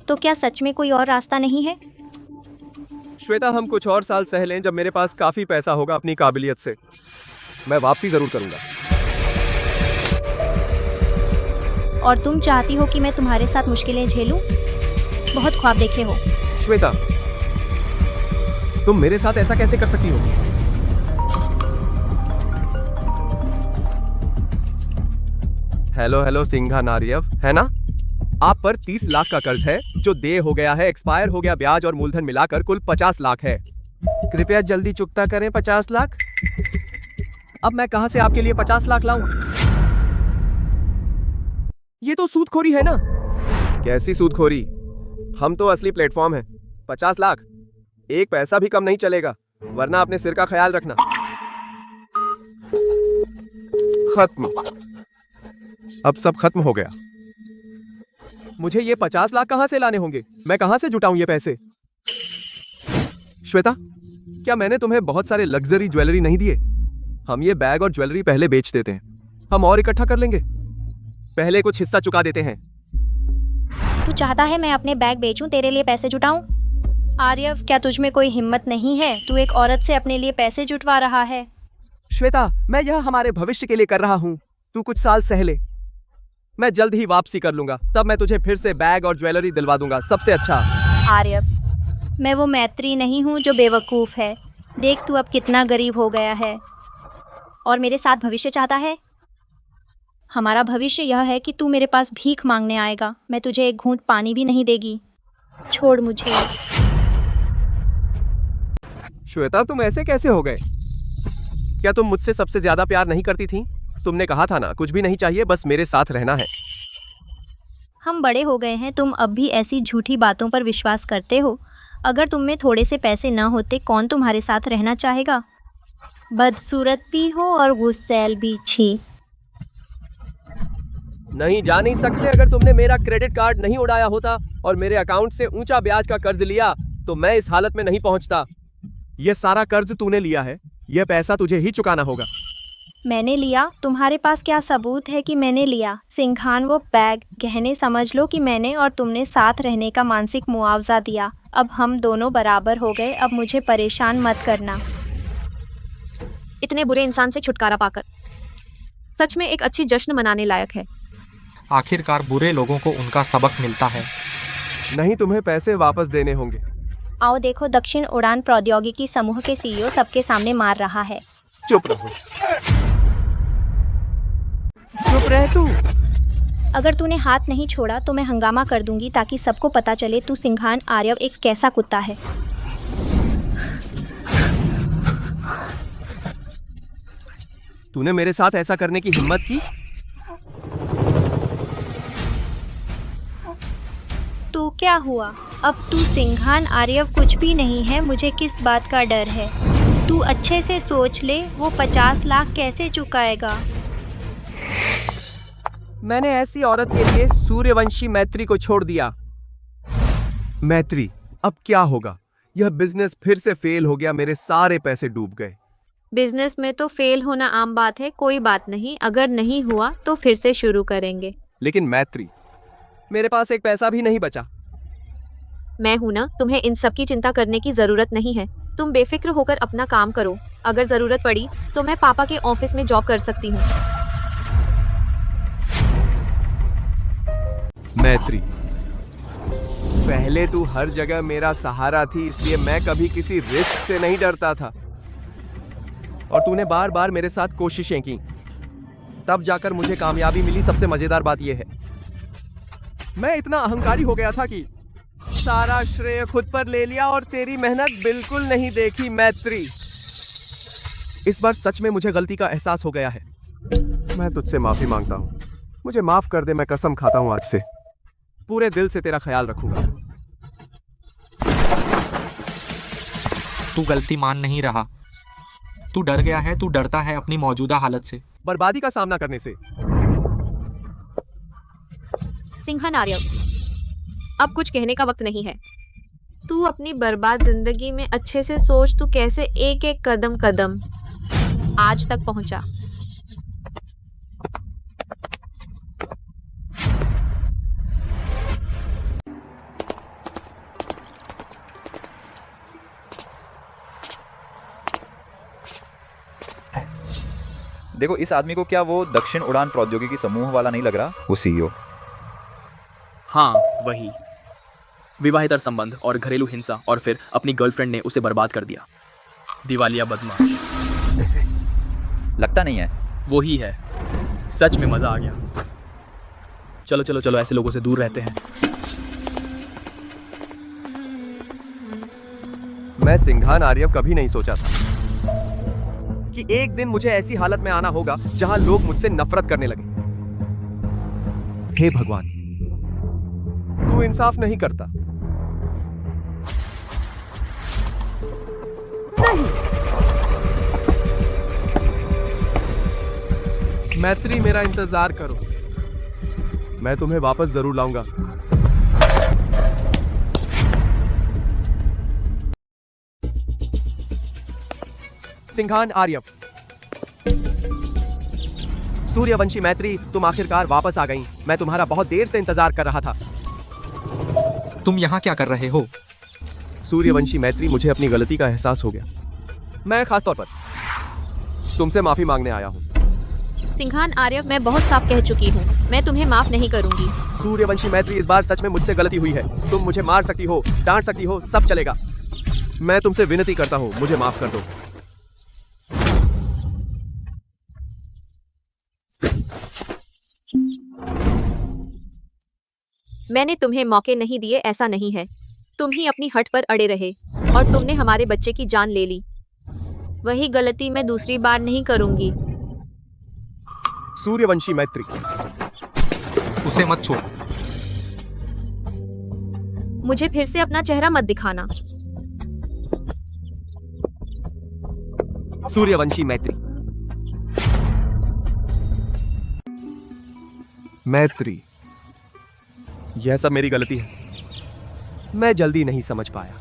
[SPEAKER 2] तो क्या सच में कोई और रास्ता नहीं है?
[SPEAKER 3] श्वेता, हम कुछ और साल सह लें। जब मेरे पास काफी पैसा होगा अपनी काबिलियत से, मैं वापसी जरूर करूंगा।
[SPEAKER 2] और तुम चाहती हो कि मैं तुम्हारे साथ मुश्किलें झेलूं? बहुत ख्वाब देखे हो।
[SPEAKER 3] श्वेता, तुम मेरे साथ ऐसा कैसे कर सकती हो? हेलो सिंघान आर्यव, है ना? आप पर 30 लाख का कर्ज है जो देय हो गया है, एक्सपायर हो गया। ब्याज और मूलधन मिलाकर कुल 50 लाख है। कृपया जल्दी चुकता करें 50 लाख। अब मैं कहां से आपके लिए 50 लाख लाऊं? ये तो सूदखोरी है ना? कैसी सूदखोरी? हम तो असली प्लेटफॉर्म है। 50 लाख, एक पैसा भी कम नहीं चलेगा, वरना अपने सिर का ख्याल रखना। खत्म। अब सब खत्म हो गया। मुझे ये 50 लाख कहां से लाने होंगे? मैं कहां से जुटाऊं ये पैसे? श्वेता, क्या मैंने तुम्हें बहुत सारे लग्जरी ज्वेलरी नहीं दिए? हम ये बैग और ज्वेलरी पहले बेच देते हैं, हम और इकट्ठा कर लेंगे। पहले कुछ हिस्सा चुका देते हैं।
[SPEAKER 2] तू चाहता है मैं अपने बैग बेचूं, तेरे लिए पैसे जुटाऊं? आर्यव, क्या तुझ में कोई हिम्मत नहीं है? तू एक औरत से अपने लिए पैसे जुटवा रहा है।
[SPEAKER 3] श्वेता, मैं यह हमारे भविष्य के लिए कर रहा हूं। तू कुछ साल सह ले, मैं जल्द ही वापसी कर लूंगा। तब मैं तुझे फिर से बैग और ज्वेलरी दिलवा दूंगा, सबसे अच्छा।
[SPEAKER 2] आर्यव, मैं वो मैत्री नहीं हूँ जो बेवकूफ है। देख तू अब कितना गरीब हो गया है और मेरे साथ भविष्य चाहता है। हमारा भविष्य यह है कि तू मेरे पास भीख मांगने आएगा। मैं तुझे एक घूंट पानी भी नहीं देगी। छोड़ मुझे।
[SPEAKER 3] श्वेता, तुम ऐसे कैसे हो गए? क्या तुम मुझसे सबसे ज्यादा प्यार नहीं करती थी? तुमने कहा था ना, कुछ भी नहीं चाहिए, बस मेरे साथ रहना है।
[SPEAKER 2] हम बड़े हो गए हैं, तुम अब भी ऐसी झूठी बातों पर विश्वास करते हो। अगर तुम में थोड़े से पैसे न होते, कौन तुम्हारे साथ रहना चाहेगा? बदसूरत भी हो और गुस्सैल भी। छी।
[SPEAKER 3] नहीं, जा नहीं सकते। अगर तुमने मेरा क्रेडिट कार्ड नहीं उड़ाया होता और मेरे अकाउंट से ऊंचा ब्याज का कर्ज लिया तो मैं इस हालत में नहीं पहुंचता। यह सारा कर्ज तूने लिया है, यह पैसा तुझे ही चुकाना होगा।
[SPEAKER 2] मैंने लिया? तुम्हारे पास क्या सबूत है कि मैंने लिया? सिंघान, वो बैग, गहने समझ लो कि मैंने और तुमने साथ रहने का मानसिक मुआवजा दिया। अब हम दोनों बराबर हो गए। अब मुझे परेशान मत करना।
[SPEAKER 15] इतने बुरे इंसान से छुटकारा पाकर सच में एक अच्छी जश्न मनाने लायक है।
[SPEAKER 19] आखिरकार बुरे लोगों को उनका सबक मिलता है।
[SPEAKER 3] नहीं, तुम्हें पैसे वापस देने होंगे।
[SPEAKER 2] आओ देखो, दक्षिण उड़ान प्रौद्योगिकी समूह के सीईओ सबके सामने मार रहा है।
[SPEAKER 3] चुप रहो। चुप रह तू।
[SPEAKER 2] अगर तूने हाथ नहीं छोड़ा तो मैं हंगामा कर दूंगी ताकि सबको पता चले तू सिंघान आर्यव एक कैसा कुत्ता है।
[SPEAKER 3] तूने मेरे साथ ऐसा करने की हिम्मत की?
[SPEAKER 2] तो क्या हुआ? अब तू सिंघान आर्यव कुछ भी नहीं है। मुझे किस बात का डर है? तू अच्छे से सोच ले, वो 50 लाख कैसे चुकाएगा?
[SPEAKER 3] मैंने ऐसी औरत के लिए सूर्यवंशी मैत्री को छोड़ दिया। मैत्री, अब क्या होगा? यह बिजनेस फिर से फेल हो गया, मेरे सारे पैसे डूब गए।
[SPEAKER 15] बिजनेस में तो फेल होना आम बात है, कोई बात नहीं। अगर नहीं हुआ तो फिर से शुरू करेंगे।
[SPEAKER 3] लेकिन मैत्री, मेरे पास एक पैसा भी नहीं बचा।
[SPEAKER 15] मैं हूं ना, तुम्हें इन सब की चिंता करने की जरूरत नहीं है। तुम बेफिक्र होकर अपना काम करो। अगर जरूरत पड़ी तो मैं पापा के ऑफिस में जॉब कर सकती हूँ।
[SPEAKER 3] मैत्री, पहले तू हर जगह मेरा सहारा थी, इसलिए मैं कभी किसी रिस्क से नहीं डरता था। और तूने बार बार मेरे साथ कोशिशें की, तब जाकर मुझे कामयाबी मिली। सबसे मजेदार बात यह है, मैं इतना अहंकारी हो गया था कि सारा श्रेय खुद पर ले लिया और तेरी मेहनत बिल्कुल नहीं देखी। मैत्री, इस बार सच में मुझे गलती का एहसास हो गया है। मैं तुझसे माफी मांगता हूँ, मुझे माफ कर दे। मैं कसम खाता हूँ आज से पूरे दिल से तेरा ख्याल रखूंगा।
[SPEAKER 19] तू गलती मान नहीं रहा। तू डर गया है, तू डरता है अपनी मौजूदा हालत से।
[SPEAKER 3] बर्बादी का सामना करने से।
[SPEAKER 15] सिंघान आर्यव, अब कुछ कहने का वक्त नहीं है। तू अपनी बर्बाद जिंदगी में अच्छे से सोच, तू कैसे एक एक कदम आज तक पहुंचा।
[SPEAKER 11] देखो, इस आदमी को क्या वो दक्षिण उड़ान प्रौद्योगिकी समूह वाला नहीं लग रहा? वो सीईओ।
[SPEAKER 12] हाँ, वही। विवाहेतर संबंध और घरेलू हिंसा, और फिर अपनी गर्लफ्रेंड ने उसे बर्बाद कर दिया। दिवालिया बदमाश।
[SPEAKER 11] लगता नहीं है।
[SPEAKER 12] वो ही है। सच में मजा आ गया। चलो चलो चलो, ऐसे लोगों से दूर रहते हैं।
[SPEAKER 3] मैं सिंघान आर्यव कभी नहीं सोचा था कि एक दिन मुझे ऐसी हालत में आना होगा जहां लोग मुझसे नफरत करने लगे। हे भगवान, तू इंसाफ नहीं करता। नहीं। मैत्री, मेरा इंतजार करो, मैं तुम्हें वापस जरूर लाऊंगा। सिंघान आर्यव, सूर्यवंशी मैत्री, तुम आखिरकार वापस आ गई। मैं तुम्हारा बहुत देर से इंतजार कर रहा था।
[SPEAKER 19] तुम यहाँ क्या कर रहे हो?
[SPEAKER 3] सूर्यवंशी मैत्री, मुझे अपनी गलती का एहसास हो गया। मैं खास तौर पर तुमसे माफी मांगने आया हूँ।
[SPEAKER 15] सिंघान आर्यव, मैं बहुत साफ कह चुकी हूँ, मैं तुम्हें माफ नहीं करूंगी।
[SPEAKER 3] सूर्यवंशी मैत्री, इस बार सच में मुझसे गलती हुई है। तुम मुझे मार सकती हो, डांट सकती हो, सब चलेगा। मैं तुमसे विनती करता हूँ, मुझे माफ कर दो।
[SPEAKER 15] मैंने तुम्हें मौके नहीं दिए, ऐसा नहीं है। तुम ही अपनी हट पर अड़े रहे और तुमने हमारे बच्चे की जान ले ली। वही गलती मैं दूसरी बार नहीं करूंगी।
[SPEAKER 3] सूर्यवंशी मैत्री,
[SPEAKER 19] उसे मत छोड़।
[SPEAKER 15] मुझे फिर से अपना चेहरा मत दिखाना।
[SPEAKER 3] सूर्यवंशी मैत्री, मैत्री, यह सब मेरी गलती है। मैं जल्दी नहीं समझ पाया।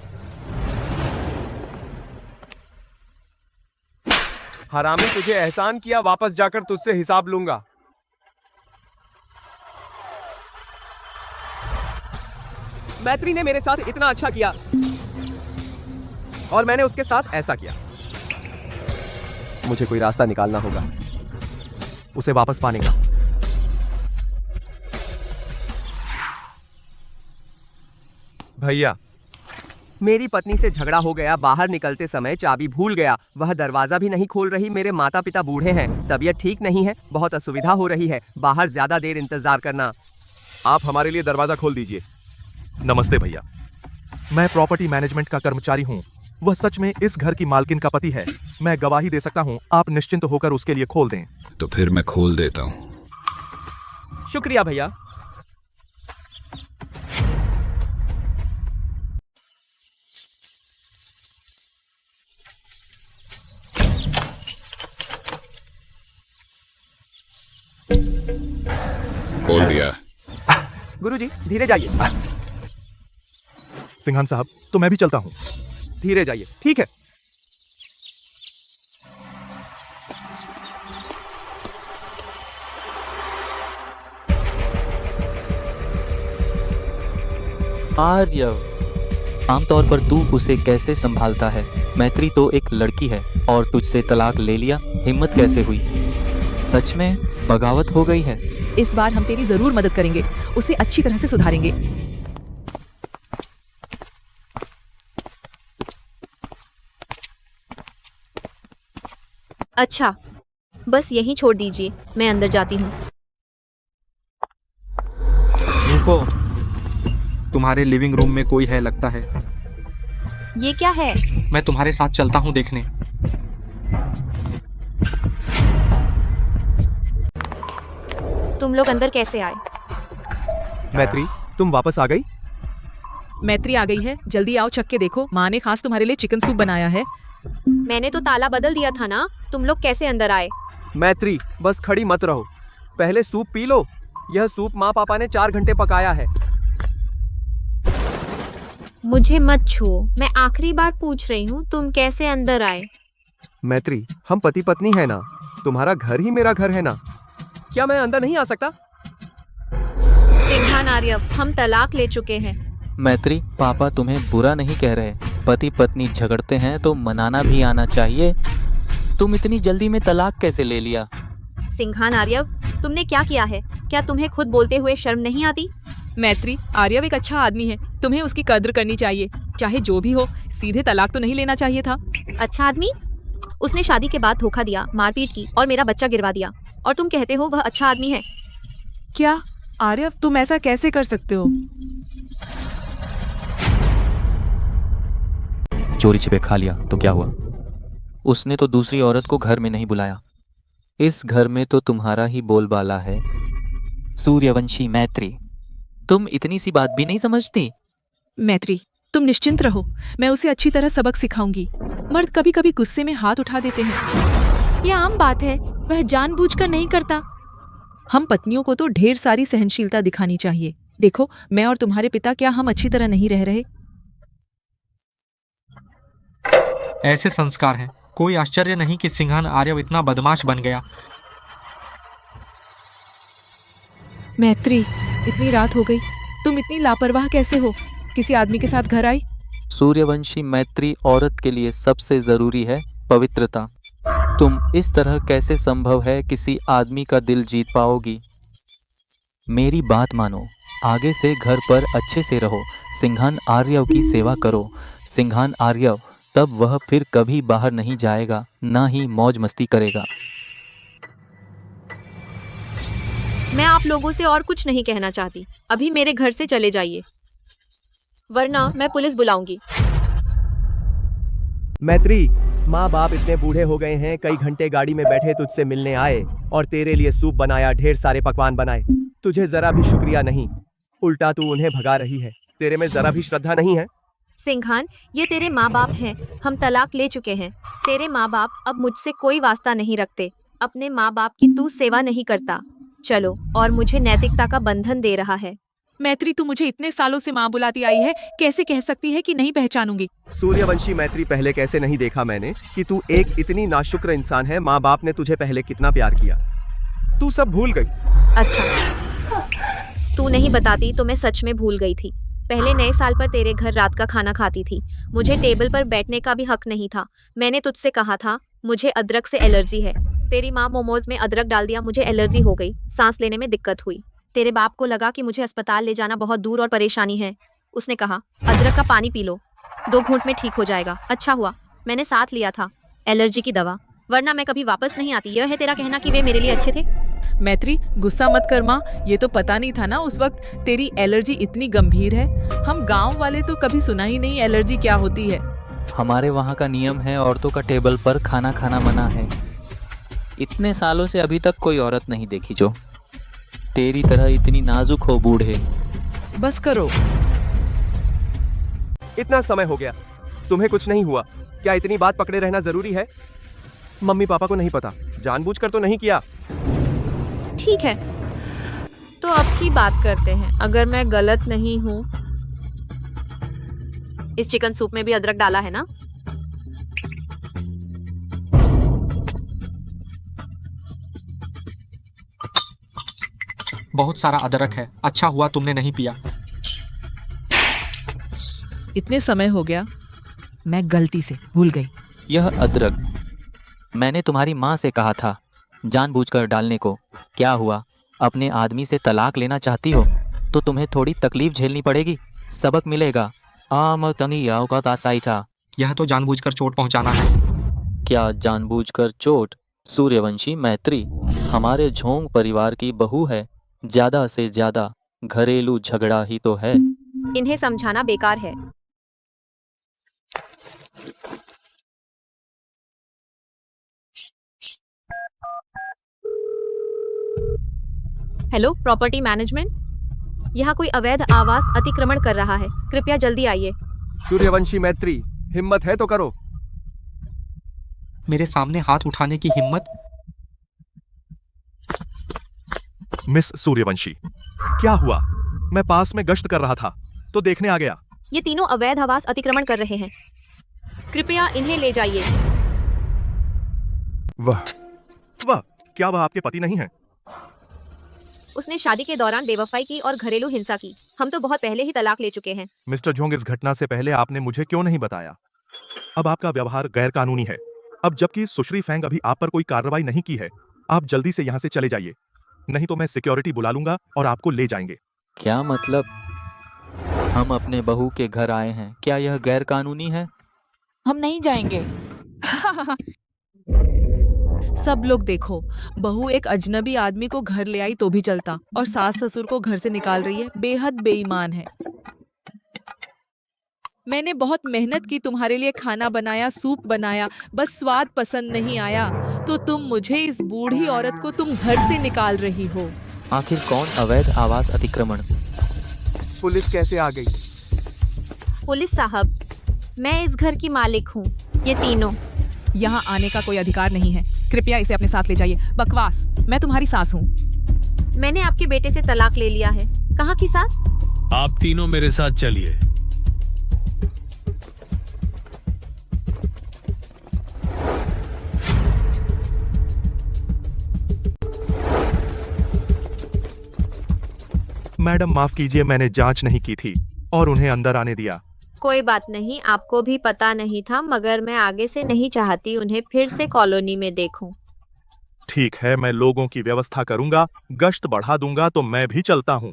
[SPEAKER 3] हरामी, तुझे एहसान किया, वापस जाकर तुझसे हिसाब लूंगा। मैत्री ने मेरे साथ इतना अच्छा किया और मैंने उसके साथ ऐसा किया। मुझे कोई रास्ता निकालना होगा उसे वापस पाने का। भैया, मेरी पत्नी से झगड़ा हो गया। बाहर निकलते समय चाबी भूल गया। वह दरवाजा भी नहीं खोल रही। मेरे माता पिता बूढ़े हैं, तबीयत ठीक नहीं है, बहुत असुविधा हो रही है। बाहर ज्यादा देर इंतजार करना।
[SPEAKER 8] आप हमारे लिए दरवाजा खोल दीजिए। नमस्ते भैया, मैं प्रॉपर्टी मैनेजमेंट का कर्मचारी हूँ। वह सच में इस घर की मालकिन का पति है। मैं गवाही दे सकता हूँ। आप निश्चिंत होकर उसके लिए खोल दें।
[SPEAKER 14] तो फिर मैं खोल देता हूँ।
[SPEAKER 3] शुक्रिया भैया।
[SPEAKER 14] खोल दिया।
[SPEAKER 3] गुरुजी, धीरे जाइए।
[SPEAKER 8] सिंघान साहब, तो मैं भी चलता हूँ।
[SPEAKER 3] धीरे जाइए। ठीक है।
[SPEAKER 24] आर्यव, आमतौर पर तू उसे कैसे संभालता है? मैत्री तो एक लड़की है और तुझसे तलाक ले लिया। हिम्मत कैसे हुई? सच में बगावत हो गई है।
[SPEAKER 18] इस बार हम तेरी जरूर मदद करेंगे, उसे अच्छी तरह से सुधारेंगे।
[SPEAKER 15] अच्छा, बस यहीं छोड़ दीजिए, मैं अंदर जाती हूँ।
[SPEAKER 19] रुको, तुम्हारे लिविंग रूम में कोई है लगता है।
[SPEAKER 15] ये क्या है?
[SPEAKER 19] मैं तुम्हारे साथ चलता हूँ देखने।
[SPEAKER 15] तुम लोग अंदर कैसे आए?
[SPEAKER 3] मैत्री, तुम वापस आ गई?
[SPEAKER 18] मैत्री आ गई है, जल्दी आओ, छक के देखो। माँ ने खास तुम्हारे लिए चिकन सूप बनाया है।
[SPEAKER 15] मैंने तो ताला बदल दिया था ना, तुम लोग कैसे अंदर आए?
[SPEAKER 3] मैत्री, बस खड़ी मत रहो, पहले सूप पी लो। यह सूप माँ पापा ने 4 घंटे पकाया है।
[SPEAKER 15] मुझे मत छुओ, मैं आखिरी बार पूछ रही हूँ, तुम कैसे अंदर आए?
[SPEAKER 3] मैत्री, हम पति पत्नी है ना, तुम्हारा घर ही मेरा घर है ना, क्या मैं अंदर नहीं आ सकता?
[SPEAKER 15] सिंघान आर्यव, हम तलाक ले चुके हैं।
[SPEAKER 24] मैत्री, पापा तुम्हें बुरा नहीं कह रहे। पति पत्नी झगड़ते हैं तो मनाना भी आना चाहिए। तुम इतनी जल्दी में तलाक कैसे ले लिया?
[SPEAKER 15] सिंघान आर्यव, तुमने क्या किया है? क्या तुम्हें खुद बोलते हुए शर्म नहीं आती?
[SPEAKER 18] मैत्री, आर्यव एक अच्छा आदमी है, तुम्हें उसकी कद्र करनी चाहिए। चाहे जो भी हो, सीधे तलाक तो नहीं लेना चाहिए था।
[SPEAKER 15] अच्छा आदमी? उसने शादी के बाद धोखा दिया, मारपीट की और मेरा बच्चा गिरवा दिया, और तुम कहते हो वह अच्छा आदमी है?
[SPEAKER 18] क्या आर्यव, तुम ऐसा कैसे कर सकते हो?
[SPEAKER 24] चोरी छिपे खा लिया तो क्या हुआ? उसने तो दूसरी औरत को घर में नहीं बुलाया। इस घर में तो तुम्हारा ही बोलबाला है। सूर्यवंशी मैत्री, तुम इतनी सी बात भी नहीं समझती?
[SPEAKER 18] मैत्री, तुम निश्चिंत रहो, मैं उसे अच्छी तरह सबक सिखाऊंगी। मर्द कभी कभी गुस्से में हाथ उठा देते हैं, यह आम बात है, वह जानबूझकर नहीं करता। हम पत्नियों को तो ढेर सारी सहनशीलता दिखानी चाहिए। देखो, मैं और तुम्हारे पिता, क्या हम अच्छी तरह नहीं रह रहे?
[SPEAKER 19] ऐसे संस्कार हैं, कोई आश्चर्य नहीं कि सिंघान आर्यव इतना बदमाश बन गया।
[SPEAKER 18] मैत्री, इतनी रात हो गई, तुम इतनी लापरवाह कैसे हो? किसी आदमी के साथ घर आई?
[SPEAKER 24] सूर्यवंशी मैत्री, औरत के लिए सबसे जरूरी है पवित्रता। तुम इस तरह कैसे संभव है किसी आदमी का दिल जीत पाओगी? मेरी बात मानो, आगे से घर पर अच्छे से रहो, सिंघान आर्यव की सेवा करो। सिंघान आर्यव, तब वह फिर कभी बाहर नहीं जाएगा, ना ही मौज मस्ती करेगा।
[SPEAKER 15] मैं आप लोगों से और कुछ नहीं कहना चाहती, अभी मेरे घर से चले जाइए, वरना मैं पुलिस बुलाऊंगी।
[SPEAKER 3] मैत्री, माँ बाप इतने बूढ़े हो गए हैं, कई घंटे गाड़ी में बैठे तुझसे मिलने आए और तेरे लिए सूप बनाया, ढेर सारे पकवान बनाए। तुझे जरा भी शुक्रिया नहीं, उल्टा तू उन्हें भगा रही है। तेरे में जरा भी श्रद्धा नहीं है।
[SPEAKER 15] सिंघान, ये तेरे माँ बाप हैं, हम तलाक ले चुके हैं। तेरे माँ बाप अब मुझसे कोई वास्ता नहीं रखते। अपने माँ बाप की तू सेवा नहीं करता, चलो, और मुझे नैतिकता का बंधन दे रहा है।
[SPEAKER 18] मैत्री, तू मुझे इतने सालों से माँ बुलाती आई है, कैसे कह सकती है कि नहीं पहचानूंगी?
[SPEAKER 3] सूर्यवंशी मैत्री, पहले कैसे नहीं देखा मैंने कि तू एक इतनी नाशुक्र इंसान है। माँ बाप ने तुझे पहले कितना प्यार किया, तू सब भूल गई।
[SPEAKER 15] अच्छा, तू नहीं बताती तो मैं सच में भूल गई थी। पहले नए साल पर तेरे घर रात का खाना खाती थी, मुझे टेबल पर बैठने का भी हक नहीं था। मैंने तुझसे कहा था मुझे अदरक से एलर्जी है, तेरी माँ मोमोज में अदरक डाल दिया, मुझे एलर्जी हो गई, सांस लेने में दिक्कत हुई। तेरे बाप को लगा कि मुझे अस्पताल ले जाना बहुत दूर और परेशानी है। उसने कहा अदरक का पानी पी लो, 2 घूंट में ठीक हो जाएगा। अच्छा हुआ मैंने साथ लिया था एलर्जी की दवा, वरना मैं कभी वापस नहीं आती। यह है तेरा कहना कि वे मेरे लिए अच्छे थे?
[SPEAKER 18] मैत्री, गुस्सा मत कर माँ, ये तो पता नहीं था ना उस वक्त तेरी एलर्जी इतनी गंभीर है। हम गांव वाले तो कभी सुना ही नहीं एलर्जी क्या होती है।
[SPEAKER 24] हमारे वहाँ का नियम है, औरतों का टेबल पर खाना खाना मना है। इतने सालों से अभी तक कोई औरत नहीं देखी जो तेरी तरह इतनी नाजुक हो बूढ़े।
[SPEAKER 18] बस करो।
[SPEAKER 3] इतना समय हो गया, तुम्हें कुछ नहीं हुआ क्या? इतनी बात पकड़े रहना जरूरी है? मम्मी पापा को नहीं पता, जानबूझकर तो नहीं किया।
[SPEAKER 15] ठीक है, तो अब की बात करते हैं। अगर मैं गलत नहीं हूँ, इस चिकन सूप में भी अदरक डाला है ना?
[SPEAKER 19] बहुत सारा अदरक है, अच्छा हुआ तुमने नहीं पिया।
[SPEAKER 18] इतने समय हो गया, मैं गलती से भूल गई।
[SPEAKER 24] यह अदरक मैंने तुम्हारी माँ से कहा था जानबूझकर डालने को। क्या हुआ? अपने आदमी से तलाक लेना चाहती हो तो तुम्हें थोड़ी तकलीफ झेलनी पड़ेगी, सबक मिलेगा। था।
[SPEAKER 19] यह तो जानबूझकर चोट पहुंचाना है।
[SPEAKER 24] क्या जानबूझकर चोट? सूर्यवंशी मैत्री हमारे झोंग परिवार की बहू है, ज्यादा से ज्यादा घरेलू झगड़ा ही तो है।
[SPEAKER 15] इन्हें समझाना बेकार है। हेलो, प्रॉपर्टी मैनेजमेंट, यहाँ कोई अवैध आवास अतिक्रमण कर रहा है, कृपया जल्दी आइए।
[SPEAKER 3] सूर्यवंशी मैत्री, हिम्मत है तो करो।
[SPEAKER 19] मेरे सामने हाथ उठाने की हिम्मत।
[SPEAKER 8] मिस सूर्यवंशी, क्या हुआ? मैं पास में गश्त कर रहा था तो देखने आ गया।
[SPEAKER 15] ये तीनों अवैध आवास अतिक्रमण कर रहे हैं, कृपया इन्हें ले जाइए।
[SPEAKER 8] वाह वाह, क्या वह आपके पति नहीं है?
[SPEAKER 15] उसने शादी के दौरान बेवफाई की और घरेलू हिंसा की। हम तो बहुत पहले ही तलाक ले चुके हैं।
[SPEAKER 8] मिस्टर झोंग, इस घटना से पहले आपने मुझे क्यों नहीं बताया? अब आपका व्यवहार गैर कानूनी है। अब जबकि सुश्री फैंग अभी आप पर कोई कार्रवाई नहीं की है, आप जल्दी से यहाँ से चले जाइए, नहीं तो मैं सिक्योरिटी बुला लूंगा और आपको ले जाएंगे।
[SPEAKER 24] क्या मतलब? हम अपने बहू के घर आए हैं, क्या यह गैर कानूनी है?
[SPEAKER 18] हम नहीं जाएंगे। सब लोग देखो, बहू एक अजनबी आदमी को घर ले आई तो भी चलता, और सास ससुर को घर से निकाल रही है। बेहद बेईमान है। मैंने बहुत मेहनत की, तुम्हारे लिए खाना बनाया, सूप बनाया, बस स्वाद पसंद नहीं आया तो तुम मुझे, इस बूढ़ी औरत को तुम घर से निकाल रही हो।
[SPEAKER 24] आखिर कौन अवैध आवास अतिक्रमण?
[SPEAKER 3] पुलिस कैसे आ गई?
[SPEAKER 15] पुलिस साहब, मैं इस घर की मालिक हूँ। ये तीनों
[SPEAKER 18] यहाँ आने का कोई अधिकार नहीं है। कृपया इसे अपने साथ ले जाइए। बकवास, मैं तुम्हारी सास हूँ।
[SPEAKER 15] मैंने आपके बेटे से तलाक ले लिया है। कहाँ की सास?
[SPEAKER 7] आप तीनों मेरे साथ चलिए।
[SPEAKER 8] मैडम माफ कीजिए, मैंने जांच नहीं की थी और उन्हें अंदर आने दिया।
[SPEAKER 15] कोई बात नहीं, आपको भी पता नहीं था, मगर मैं आगे से नहीं चाहती उन्हें फिर से कॉलोनी में देखूं।
[SPEAKER 8] ठीक है, मैं लोगों की व्यवस्था करूंगा, गश्त बढ़ा दूंगा, तो मैं भी चलता हूँ।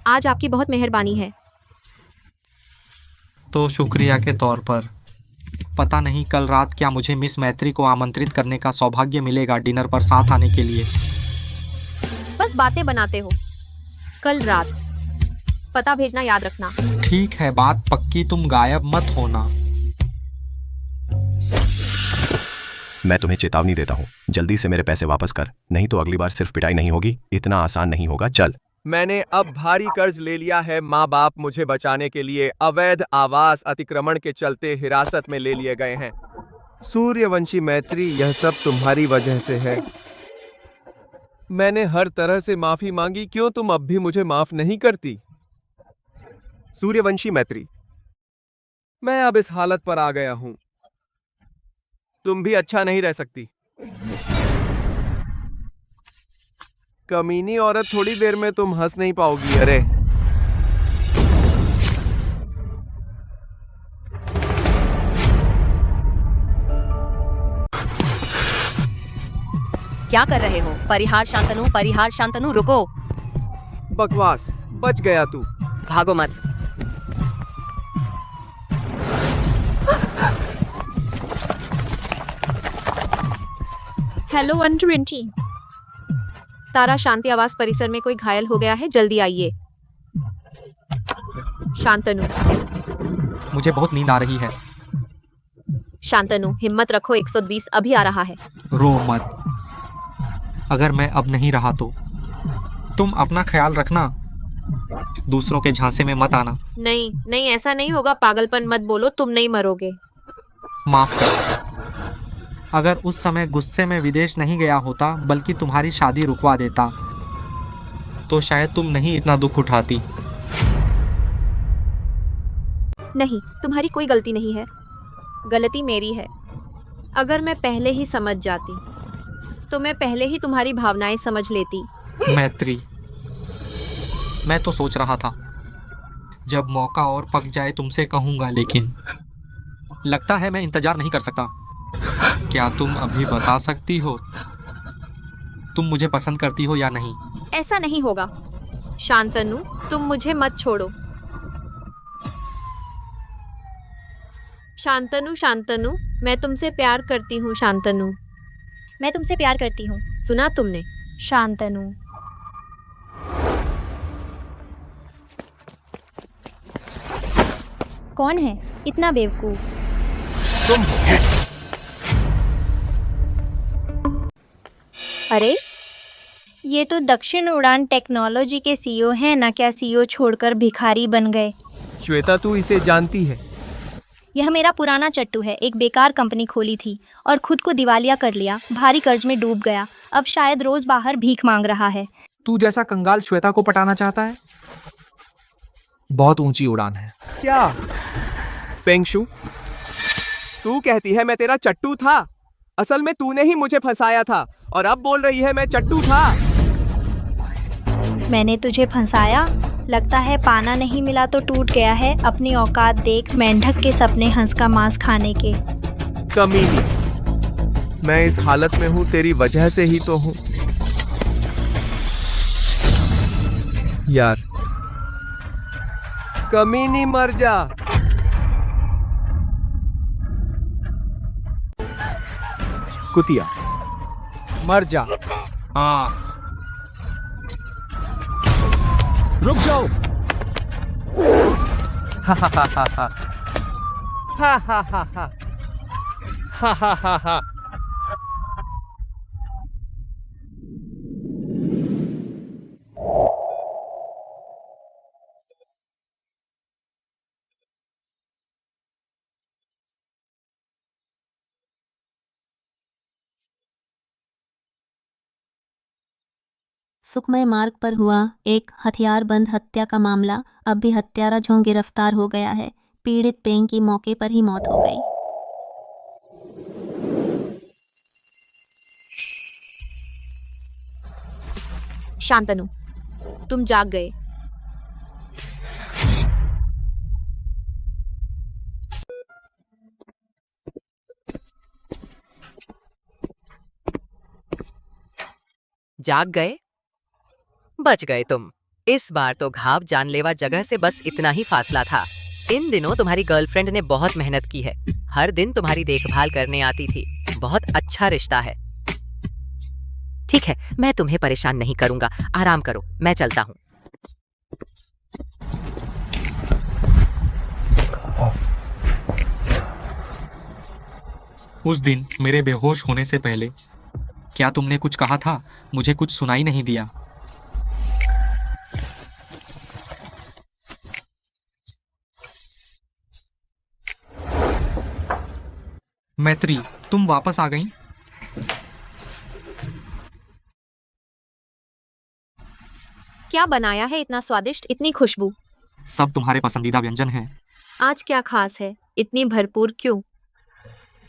[SPEAKER 15] आज आपकी बहुत मेहरबानी है।
[SPEAKER 19] तो शुक्रिया के तौर पर। पता नहीं कल रात क्या मुझे मिस मैत्री को आमंत्रित करने का सौभाग्य मिलेगा डिनर पर साथ आने के लिए।
[SPEAKER 15] बस बातें बनाते हो। कल रात पता भेजना याद रखना।
[SPEAKER 19] ठीक है, बात पक्की, तुम गायब मत होना।
[SPEAKER 9] मैं तुम्हें चेतावनी देता हूँ, जल्दी से मेरे पैसे वापस कर, नहीं तो अगली बार सिर्फ पिटाई नहीं होगी, इतना आसान नहीं होगा। चल।
[SPEAKER 3] मैंने अब भारी कर्ज ले लिया है। माँ बाप मुझे बचाने के लिए अवैध आवास अतिक्रमण के चलते हिरासत में ले लिए गए हैं। सूर्यवंशी मैत्री, यह सब तुम्हारी वजह से है। मैंने हर तरह से माफी मांगी, क्यों तुम अब भी मुझे माफ नहीं करती? सूर्यवंशी मैत्री, मैं अब इस हालत पर आ गया हूं। तुम भी अच्छा नहीं रह सकती। कमीनी औरत, थोड़ी देर में तुम हंस नहीं पाओगी। अरे
[SPEAKER 16] क्या कर रहे हो? परिहार शांतनु, परिहार शांतनु, रुको।
[SPEAKER 3] बकवास, बच गया तू।
[SPEAKER 16] भागो मत।
[SPEAKER 15] हेलो 120। तारा शांति आवास परिसर में कोई घायल हो गया है, जल्दी आइए। शांतनु।
[SPEAKER 19] मुझे बहुत नींद आ रही है।
[SPEAKER 15] शांतनु, हिम्मत रखो, 120 अभी आ रहा है।
[SPEAKER 19] रो मत। अगर मैं अब नहीं रहा तो तुम अपना ख्याल रखना, दूसरों के झांसे में मत आना।
[SPEAKER 15] नहीं नहीं, ऐसा नहीं होगा। पागलपन मत बोलो, तुम नहीं मरोगे।
[SPEAKER 19] माफ कर। अगर उस समय गुस्से में विदेश नहीं गया होता, बल्कि तुम्हारी शादी रुकवा देता, तो शायद तुम नहीं इतना दुख उठाती।
[SPEAKER 15] नहीं, तुम्हारी कोई गलती नहीं है। गलती मेरी है। अगर मैं पहले ही समझ जाती तो मैं पहले ही तुम्हारी भावनाएं समझ लेती।
[SPEAKER 19] मैत्री, मैं तो सोच रहा था जब मौका और पक जाए तुमसे कहूंगा, लेकिन लगता है मैं इंतजार नहीं कर सकता। क्या तुम अभी बता सकती हो तुम मुझे पसंद करती हो या नहीं?
[SPEAKER 15] ऐसा नहीं होगा। शांतनु, तुम मुझे मत छोड़ो। शांतनु, शांतनु, मैं तुमसे प्यार करती हूँ। शांतनु,
[SPEAKER 2] मैं तुमसे प्यार करती हूँ।
[SPEAKER 15] सुना तुमने?
[SPEAKER 2] शांतनु। कौन है इतना बेवकूफ?
[SPEAKER 3] तुम।
[SPEAKER 2] अरे, ये तो दक्षिण उड़ान टेक्नोलॉजी के सीईओ हैं ना? क्या सीईओ छोड़कर भिखारी बन गए?
[SPEAKER 3] श्वेता, तू इसे जानती है।
[SPEAKER 2] यह मेरा पुराना चट्टू है। एक बेकार कंपनी खोली थी और खुद को दिवालिया कर लिया, भारी कर्ज में डूब गया। अब शायद रोज बाहर भीख मांग रहा है।
[SPEAKER 19] तू जैसा कंगाल श्वेता को पटाना चाहता है? बहुत ऊंची उड़ान है।
[SPEAKER 3] क्या पेंगशु, तू कहती है मैं तेरा चट्टू था? असल में तूने ही मुझे फंसाया था और अब बोल रही है मैं चट्टू था।
[SPEAKER 2] मैंने तुझे फंसाया? लगता है पाना नहीं मिला तो टूट गया है। अपनी औकात देख, मेंढक के सपने हंस का मांस खाने के।
[SPEAKER 3] कमीनी, मैं इस हालत में हूँ तेरी वजह से ही तो हूँ। यार कमीनी, मर जा। कुतिया, मर जा।
[SPEAKER 19] हाँ,
[SPEAKER 3] रुक जाओ। हा हा हा हा हा हा हा हा हा हा हा हा।
[SPEAKER 10] सुखमय मार्ग पर हुआ एक हथियारबंद हत्या का मामला। अब भी हत्यारा झोंक गिरफ्तार हो गया है। पीड़ित पेंग की मौके पर ही मौत हो गई।
[SPEAKER 15] शांतनु, तुम जाग गए।
[SPEAKER 22] जाग गए? बच गए तुम। इस बार तो घाव जानलेवा जगह से बस इतना ही फासला था। इन दिनों तुम्हारी गर्लफ्रेंड ने बहुत मेहनत की है। हर दिन तुम्हारी देखभाल करने आती थी। बहुत अच्छा रिश्ता है। ठीक है, मैं तुम्हें परेशान नहीं करूंगा। आराम करो, मैं चलता हूँ।
[SPEAKER 19] उस दिन मेरे बेहोश होने से पहले क्या तुमने कुछ कहा था? मुझे कुछ सुनाई नहीं दिया। मैत्री, तुम वापस आ गई?
[SPEAKER 15] क्या बनाया है इतना स्वादिष्ट, इतनी खुशबू?
[SPEAKER 19] सब तुम्हारे पसंदीदा व्यंजन हैं।
[SPEAKER 15] आज क्या खास है? इतनी भरपूर क्यों?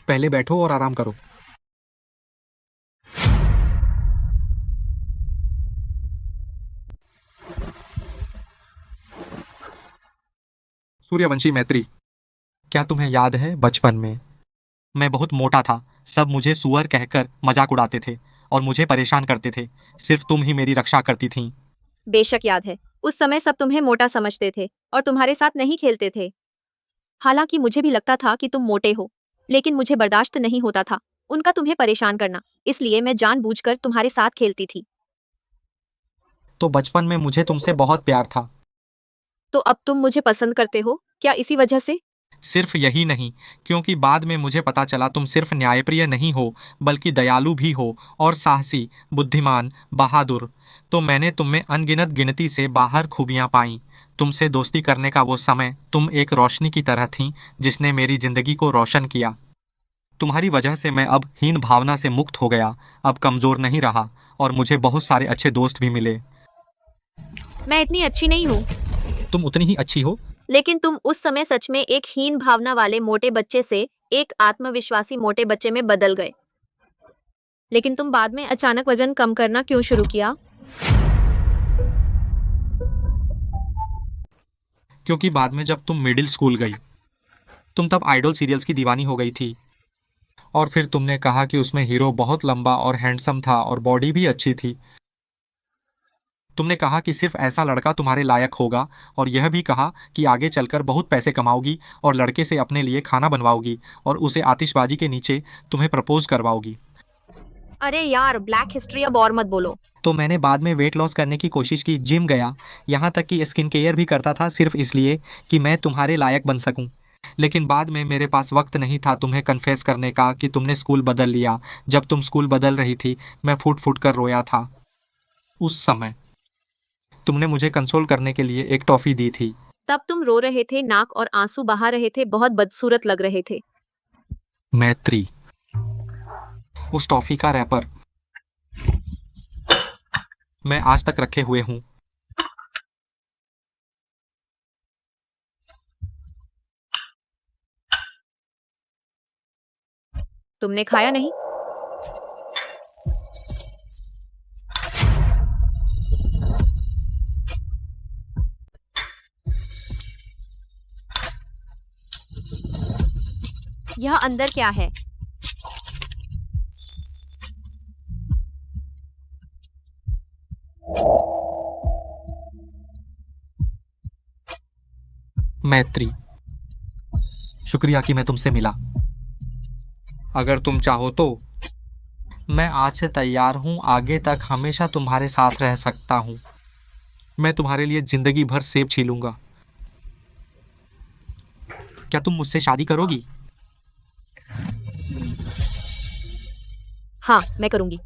[SPEAKER 19] पहले बैठो और आराम करो। सूर्यवंशी मैत्री, क्या तुम्हें याद है बचपन में मैं बहुत मोटा था। सब मुझे सुअर कहकर मजाक उड़ाते थे और मुझे परेशान करते थे। सिर्फ तुम ही मेरी रक्षा करती थीं।
[SPEAKER 15] बेशक याद है। उस समय सब तुम्हें मोटा समझते थे और तुम्हारे साथ नहीं खेलते थे। हालांकि मुझे भी लगता था कि तुम मोटे हो, लेकिन मुझे बर्दाश्त नहीं होता था उनका तुम्हें परेशान करना। इसलिए मैं जानबूझकर तुम्हारे साथ खेलती थी।
[SPEAKER 19] तो बचपन में मुझे तुमसे बहुत प्यार था।
[SPEAKER 15] तो अब तुम मुझे पसंद करते हो क्या इसी वजह से?
[SPEAKER 19] सिर्फ यही नहीं, क्योंकि बाद में मुझे पता चला तुम सिर्फ न्यायप्रिय नहीं हो बल्कि दयालु भी हो और साहसी, बुद्धिमान, बहादुर। तो मैंने तुम में अनगिनत गिनती से बाहर खूबियां पाई। तुमसे दोस्ती करने का वो समय, तुम एक रोशनी की तरह थीं जिसने मेरी जिंदगी को रोशन किया। तुम्हारी वजह से मैं अब हीन भावना से मुक्त हो गया, अब कमजोर नहीं रहा और मुझे बहुत सारे अच्छे दोस्त भी मिले।
[SPEAKER 15] मैं इतनी अच्छी नहीं हूँ।
[SPEAKER 19] तुम उतनी ही अच्छी हो।
[SPEAKER 15] लेकिन तुम उस समय सच में एक हीन भावना वाले मोटे बच्चे से एक आत्मविश्वासी मोटे बच्चे में बदल गए। लेकिन तुम बाद में अचानक वजन कम करना क्यों शुरू किया?
[SPEAKER 19] क्योंकि बाद में जब तुम मिडिल स्कूल गई, तुम तब आइडल सीरियल्स की दीवानी हो गई थी। और फिर तुमने कहा कि उसमें हीरो बहुत लंबा और हैंडसम था और बॉडी भी अच्छी थी। तुमने कहा कि सिर्फ ऐसा लड़का तुम्हारे लायक होगा और यह भी कहा कि आगे चलकर बहुत पैसे कमाओगी और लड़के से अपने लिए खाना बनवाओगी और उसे आतिशबाजी के नीचे तुम्हें प्रपोज करवाओगी।
[SPEAKER 15] अरे यार, ब्लैक हिस्ट्री अब और मत बोलो।
[SPEAKER 19] तो मैंने बाद में वेट लॉस करने की कोशिश की, जिम गया, यहाँ तक कि स्किन केयर भी करता था सिर्फ इसलिए कि मैं तुम्हारे लायक बन सकूं। लेकिन बाद में मेरे पास वक्त नहीं था तुम्हें कन्फेस करने का कि तुमने स्कूल बदल लिया। जब तुम स्कूल बदल रही थी मैं फूट फूट कर रोया था। उस समय तुमने मुझे कंसोल करने के लिए एक टॉफ़ी दी थी।
[SPEAKER 15] तब तुम रो रहे थे, नाक और आंसू बहा रहे थे, बहुत बदसूरत लग रहे थे।
[SPEAKER 19] मैत्री, उस टॉफी का रैपर मैं आज तक रखे हुए हूं।
[SPEAKER 15] तुमने खाया नहीं? यह अंदर क्या है?
[SPEAKER 19] मैत्री, शुक्रिया कि मैं तुमसे मिला। अगर तुम चाहो तो मैं आज से तैयार हूं आगे तक हमेशा तुम्हारे साथ रह सकता हूं। मैं तुम्हारे लिए जिंदगी भर सेब छीलूंगा। क्या तुम मुझसे शादी करोगी?
[SPEAKER 15] हाँ, मैं करूंगी।